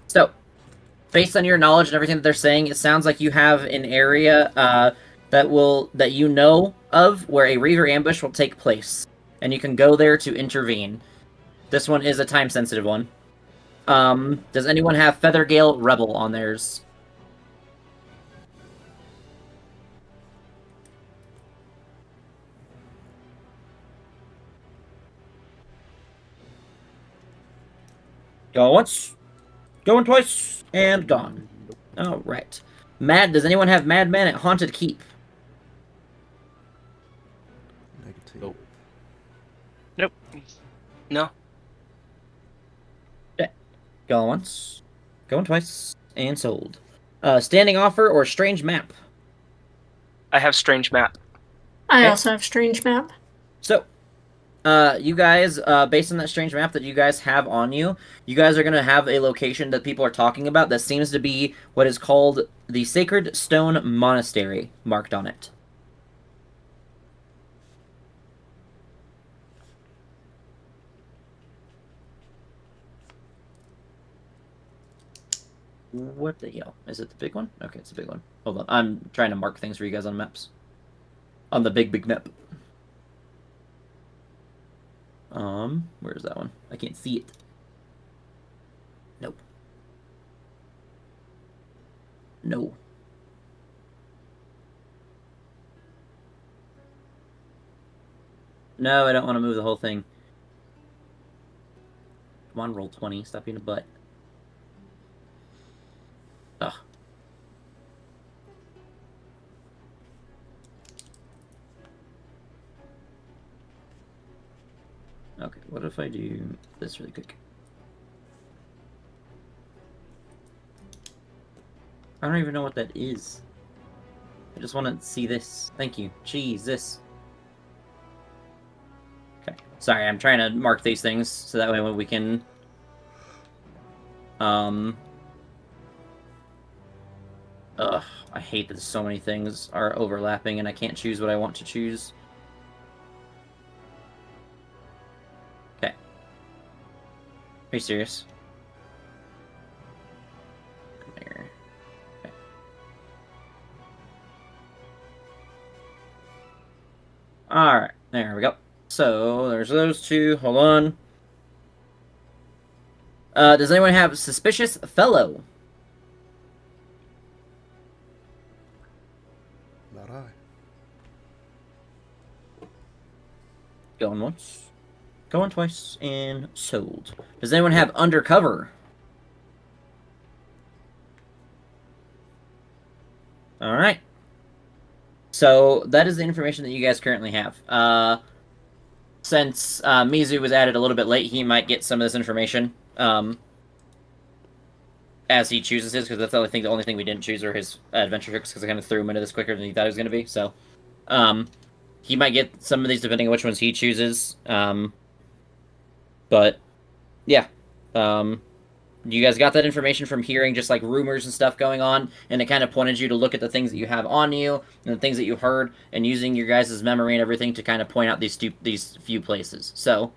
So, based on your knowledge and everything that they're saying, it sounds like you have an area that you know of where a Reaver ambush will take place, and you can go there to intervene. This one is a time-sensitive one. Does anyone have Feathergale Rebel on theirs? Going once, going twice, and gone. All right. Does anyone have Madman at Haunted Keep? Negative. Nope. Nope. No. Going once, going twice, and sold. Standing Offer or Strange Map? I have Strange Map. I Okay. also have Strange Map. So, you guys, based on that strange map that you guys have on you, you guys are going to have a location that people are talking about that seems to be what is called the Sacred Stone Monastery marked on it. What the hell? Is it the big one? Okay, it's the big one. Hold on. I'm trying to mark things for you guys on maps. On the big map. Where's that one? I can't see it. Nope. No. No, I don't want to move the whole thing. Come on, roll 20. Stop being a butt. Ugh. Okay, what if I do this really quick? I don't even know what that is. I just want to see this. Thank you. Jesus. Okay. Sorry, I'm trying to mark these things so that way we can... Ugh, I hate that so many things are overlapping and I can't choose what I want to choose. Okay. Are you serious? Come here. Okay. Alright, there we go. So, there's those two. Hold on. Does anyone have suspicious fellow? Not I. Going once, going twice, and sold. Does anyone have undercover? All right. So that is the information that you guys currently have. Since Mizu was added a little bit late, he might get some of this information as he chooses his, because that's the only thing we didn't choose are his adventure hooks, because I kind of threw him into this quicker than he thought he was going to be. So he might get some of these depending on which ones he chooses. But yeah. You guys got that information from hearing just like rumors and stuff going on, and it kind of pointed you to look at the things that you have on you and the things that you heard, and using your guys' memory and everything to kind of point out these few places. So,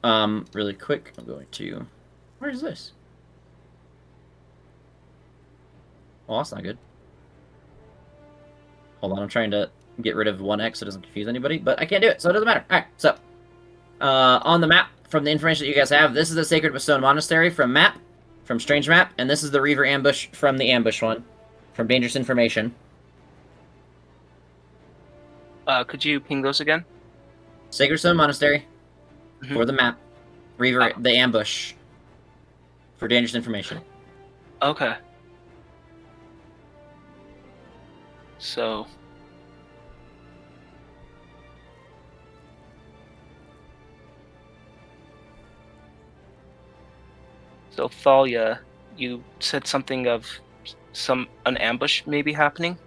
really quick, I'm going to... Where is this? Oh, that's not good. Hold on, I'm trying to get rid of 1x so it doesn't confuse anybody, but I can't do it, so it doesn't matter. Alright, so, on the map, from the information that you guys have, this is the Sacred Bestone Monastery from Strange Map, and this is the Reaver Ambush from the Ambush one, from Dangerous Information. Could you ping those again? Sacred Stone Monastery for the map, Reaver, the Ambush for Dangerous Information. Okay. So... So Thalia, you said something of an ambush maybe happening?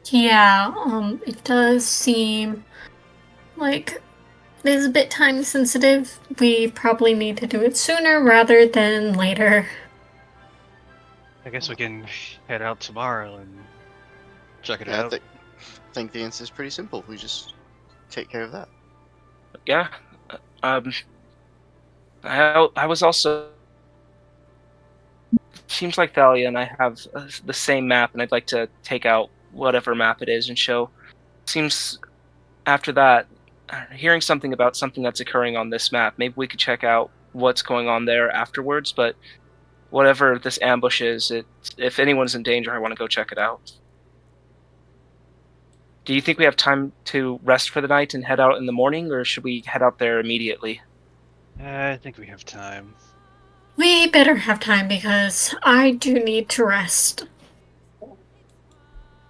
Yeah, it does seem like it is a bit time sensitive. We probably need to do it sooner rather than later. I guess we can head out tomorrow and check it Yeah, out. I think the answer is pretty simple. We just take care of that. Yeah. I was also... Seems like Thalia and I have the same map, and I'd like to take out whatever map it is and show. Seems after that, hearing something about something that's occurring on this map, maybe we could check out what's going on there afterwards, but whatever this ambush is, if anyone's in danger, I want to go check it out. Do you think we have time to rest for the night and head out in the morning, or should we head out there immediately? I think we have time. We better have time because I do need to rest.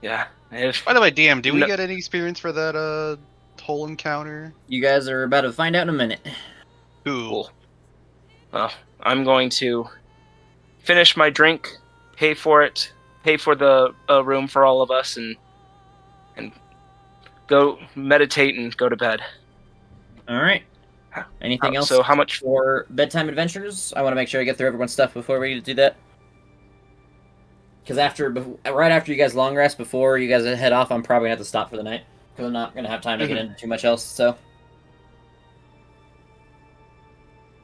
Yeah. By the way, DM, do we get any experience for that whole encounter? You guys are about to find out in a minute. Cool. Well, I'm going to finish my drink, pay for it, pay for the room for all of us, and go meditate and go to bed. All right. Anything else? So how much for bedtime adventures? I want to make sure I get through everyone's stuff before we do that. Because right after you guys long rest, before you guys head off, I'm probably gonna have to stop for the night because I'm not gonna have time to get into too much else. So.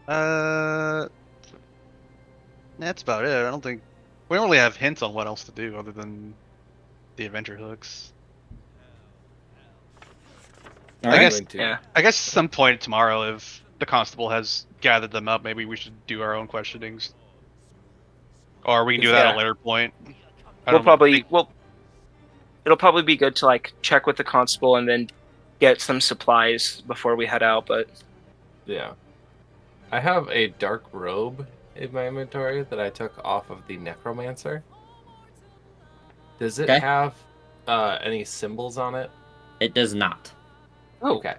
That's about it. I don't think we don't really have hints on what else to do other than the adventure hooks. I guess some point tomorrow, if the constable has gathered them up, maybe we should do our own questionings, or we can do that at a later point. It'll probably be good to like check with the constable and then get some supplies before we head out. But yeah, I have a dark robe in my inventory that I took off of the necromancer. Does it have any symbols on it? It does not. Oh, okay.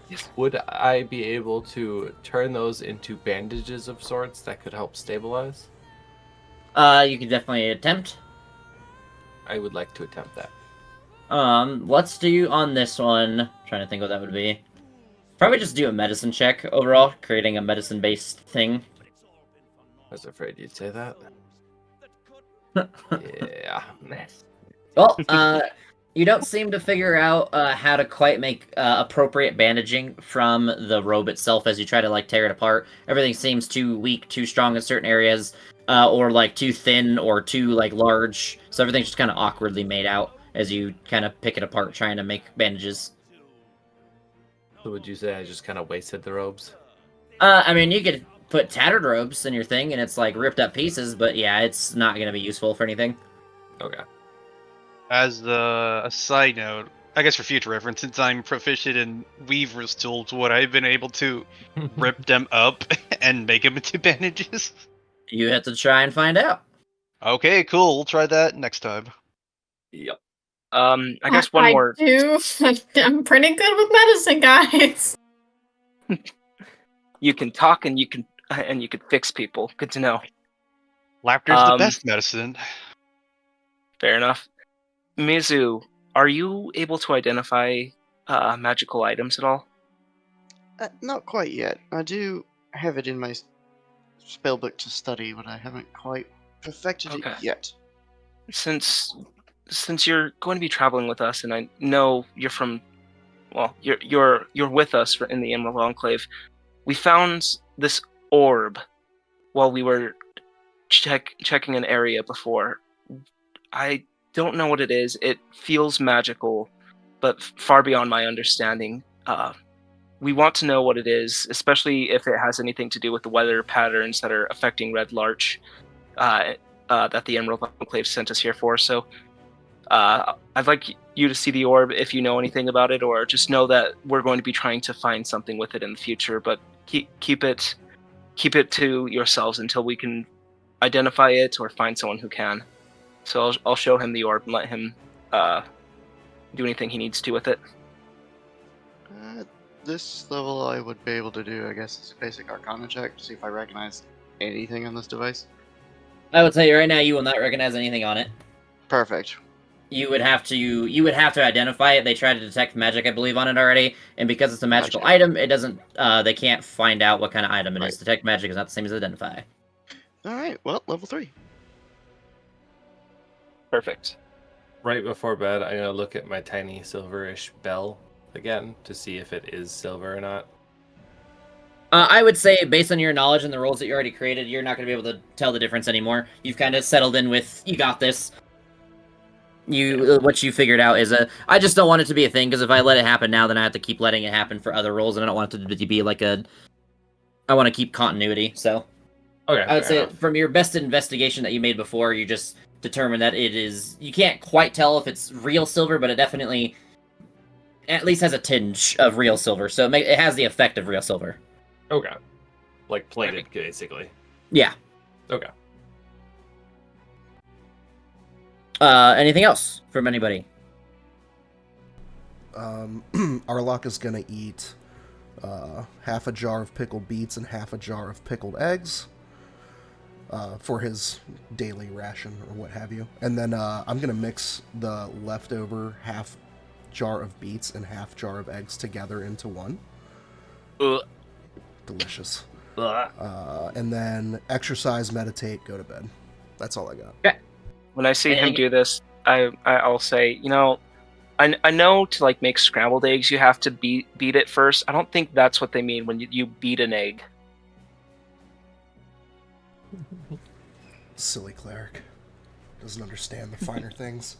Yes. Would I be able to turn those into bandages of sorts that could help stabilize? You can definitely attempt. I would like to attempt that. Let's do on this one. I'm trying to think what that would be. Probably just do a medicine check overall, creating a medicine-based thing. I was afraid you'd say that. Yeah. Well, you don't seem to figure out how to quite make appropriate bandaging from the robe itself as you try to like tear it apart. Everything seems too weak, too strong in certain areas, or like too thin or too like large. So everything's just kind of awkwardly made out as you kind of pick it apart trying to make bandages. So would you say I just kind of wasted the robes? I mean, you could put tattered robes in your thing, and it's like ripped up pieces. But yeah, it's not gonna be useful for anything. Okay. As a side note, I guess for future reference, since I'm proficient in weaver's tools, would I have been able to rip them up and make them into bandages? You have to try and find out. Okay, cool. We'll try that next time. Yep. I guess one I more. do. I'm pretty good with medicine, guys. You can talk and you can fix people. Good to know. Laughter's the best medicine. Fair enough. Mizu, are you able to identify magical items at all? Not quite yet. I do have it in my spellbook to study, but I haven't quite perfected Okay. it yet. Since you're going to be traveling with us, and I know you're from, well, you're with us in the Emerald Enclave. We found this orb while we were checking an area before. I don't know what it is. It feels magical, but far beyond my understanding. We want to know what it is, especially if it has anything to do with the weather patterns that are affecting Red Larch that the Emerald Enclave sent us here for. So I'd like you to see the orb if you know anything about it, or just know that we're going to be trying to find something with it in the future. But keep it to yourselves until we can identify it or find someone who can. So I'll show him the orb and let him do anything he needs to with it. At this level, I would be able to do, I guess, is a basic Arcana check to see if I recognize anything on this device. I will tell you right now, you will not recognize anything on it. Perfect. You would have to identify it. They tried to detect magic, I believe, on it already, and because it's a magical Gotcha. item, it doesn't. They can't find out what kind of item it is. Right. Detect magic is not the same as identify. All right. Well, level 3. Perfect. Right before bed, I'm gonna look at my tiny silverish bell again to see if it is silver or not. I would say, based on your knowledge and the roles that you already created, you're not going to be able to tell the difference anymore. You've kind of settled in with, you got this. What you figured out is I just don't want it to be a thing, because if I let it happen now, then I have to keep letting it happen for other roles, and I don't want it to be like I want to keep continuity, so. Okay. I would say, enough. from your best investigation that you made before, you just determined that it is, you can't quite tell if it's real silver, but it definitely at least has a tinge of real silver, so it has the effect of real silver. Okay. Like plated, basically. Yeah. Okay. Anything else from anybody? Arlok is gonna eat half a jar of pickled beets and half a jar of pickled eggs for his daily ration or what have you. And then I'm gonna mix the leftover half jar of beets and half jar of eggs together into one. Delicious. And then exercise, meditate, go to bed. That's all I got. Okay. When I see him do this, I'll say, I know to like make scrambled eggs, you have to beat it first. I don't think that's what they mean when you beat an egg. Silly cleric. Doesn't understand the finer things.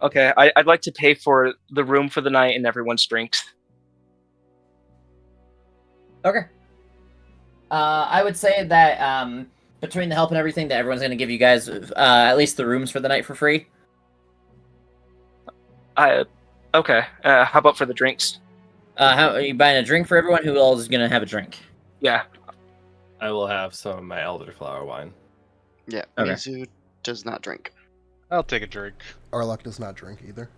Okay, I'd like to pay for the room for the night and everyone's drinks. Okay. I would say that between the help and everything, that everyone's going to give you guys at least the rooms for the night for free. Okay. How about for the drinks? How are you buying a drink for everyone? Who else is going to have a drink? Yeah. I will have some of my elderflower wine. Yeah, Okay. Mizu does not drink. I'll take a drink. Arlok does not drink either.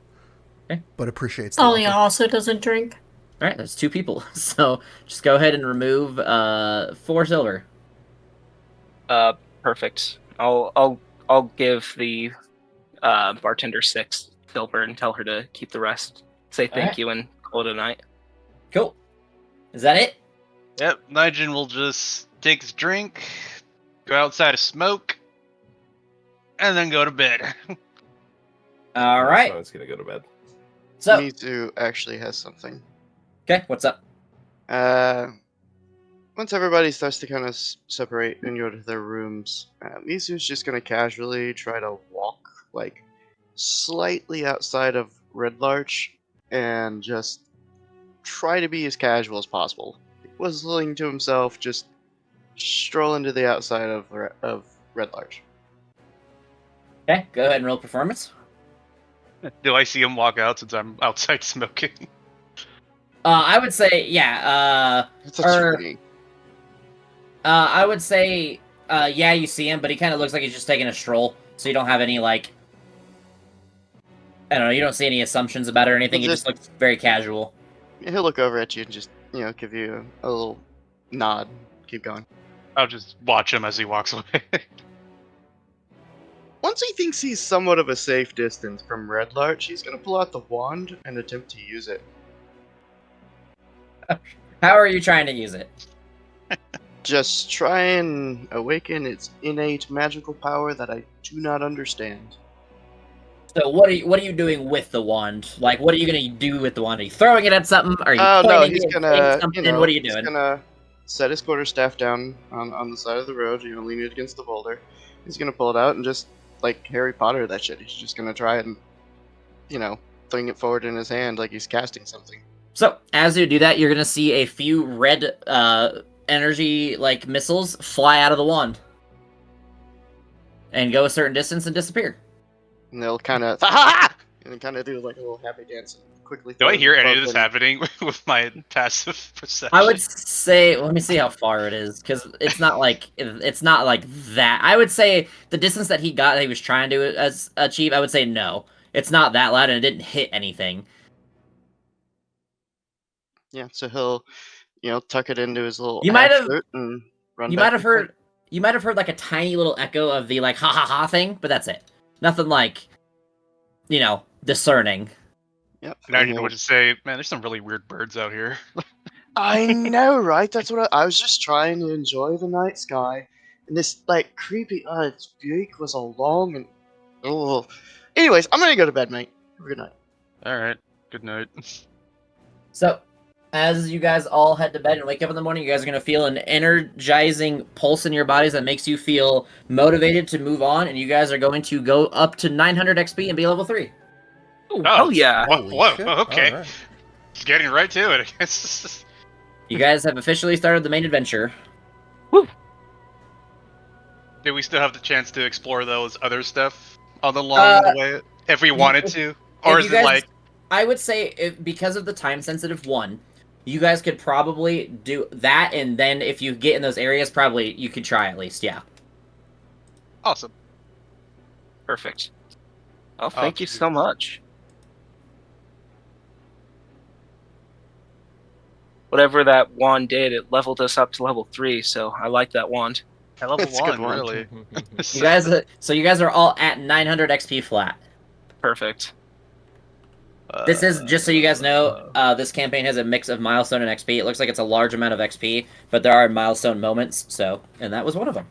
Okay. But appreciates the Talia offer. also doesn't drink. All right, that's 2 people. So just go ahead and remove 4 silver. Perfect. I'll give the bartender 6 silver and tell her to keep the rest. Say thank Alright. you and call it a night. Cool. Is that it? Yep, Nigel will just take his drink, go outside to smoke, and then go to bed. All right. So I was gonna go to bed. So, Mizu actually has something. okay, what's up? Once everybody starts to kind of separate and go to their rooms, Mizu's just going to casually try to walk, like, slightly outside of Red Larch and just try to be as casual as possible. whistling to himself, just strolling to the outside of Red Larch. Okay, go ahead and roll performance. Do I see him walk out since I'm outside smoking? I would say, yeah, It's a 20. I would say, yeah, you see him, but he kind of looks like he's just taking a stroll, so you don't have any, like, I don't know, you don't see any assumptions about it or anything, he just looks very casual. He'll look over at you and just, give you a little nod. Keep going. I'll just watch him as he walks away. Once he thinks he's somewhat of a safe distance from Red Larch, he's gonna pull out the wand and attempt to use it. How are you trying to use it? Just try and awaken its innate magical power that I do not understand. So what are you doing with the wand? Like, what are you gonna do with the wand? Are you throwing it at something? Are you Oh pointing no, he's it, gonna, saying something? What are you he's doing? gonna set his quarterstaff down on the side of the road, lean it against the boulder. He's gonna pull it out and just, like Harry Potter that shit, he's just gonna try and, fling it forward in his hand like he's casting something. So, as you do that, you're gonna see a few red, energy, like, missiles fly out of the wand. And go a certain distance and disappear. And they'll kind of, ha! And then kind of do like a little happy dance and quickly. Do I hear any of both this in. happening with my passive perception? I would say, let me see how far it is, because it's not like that. I would say the distance that he got, that he was trying to achieve, I would say no. It's not that loud, and it didn't hit anything. Yeah, so he'll, tuck it into his little You might have- shirt and run. You back might have to the heard, like a tiny little echo of the like ha ha ha thing, but that's it. Nothing like, discerning. Yep. Now and you know what to say. Man, there's some really weird birds out here. I know, right? That's what I was just trying to enjoy the night sky, and this like creepy. Its beak was all long and. Oh. Anyways, I'm gonna go to bed, mate. Good night. All right. Good night. So, as you guys all head to bed and wake up in the morning, you guys are going to feel an energizing pulse in your bodies that makes you feel motivated to move on, and you guys are going to go up to 900 XP and be level 3. Oh, hell yeah. Whoa, shit. okay. All right. Just getting right to it, I guess. You guys have officially started the main adventure. Do we still have the chance to explore those other stuff on the long way? If we wanted to? Or is it like... I would say, because of the time-sensitive one, you guys could probably do that, and then if you get in those areas, probably you could try at least, yeah. Awesome. Perfect. Oh, thank you so much. Whatever that wand did, it leveled us up to level 3, so I like that wand. I love It's a good one. really. You guys are all at 900 XP flat. Perfect. This is, just so you guys know, this campaign has a mix of milestone and XP. It looks like it's a large amount of XP, but there are milestone moments, and that was one of them.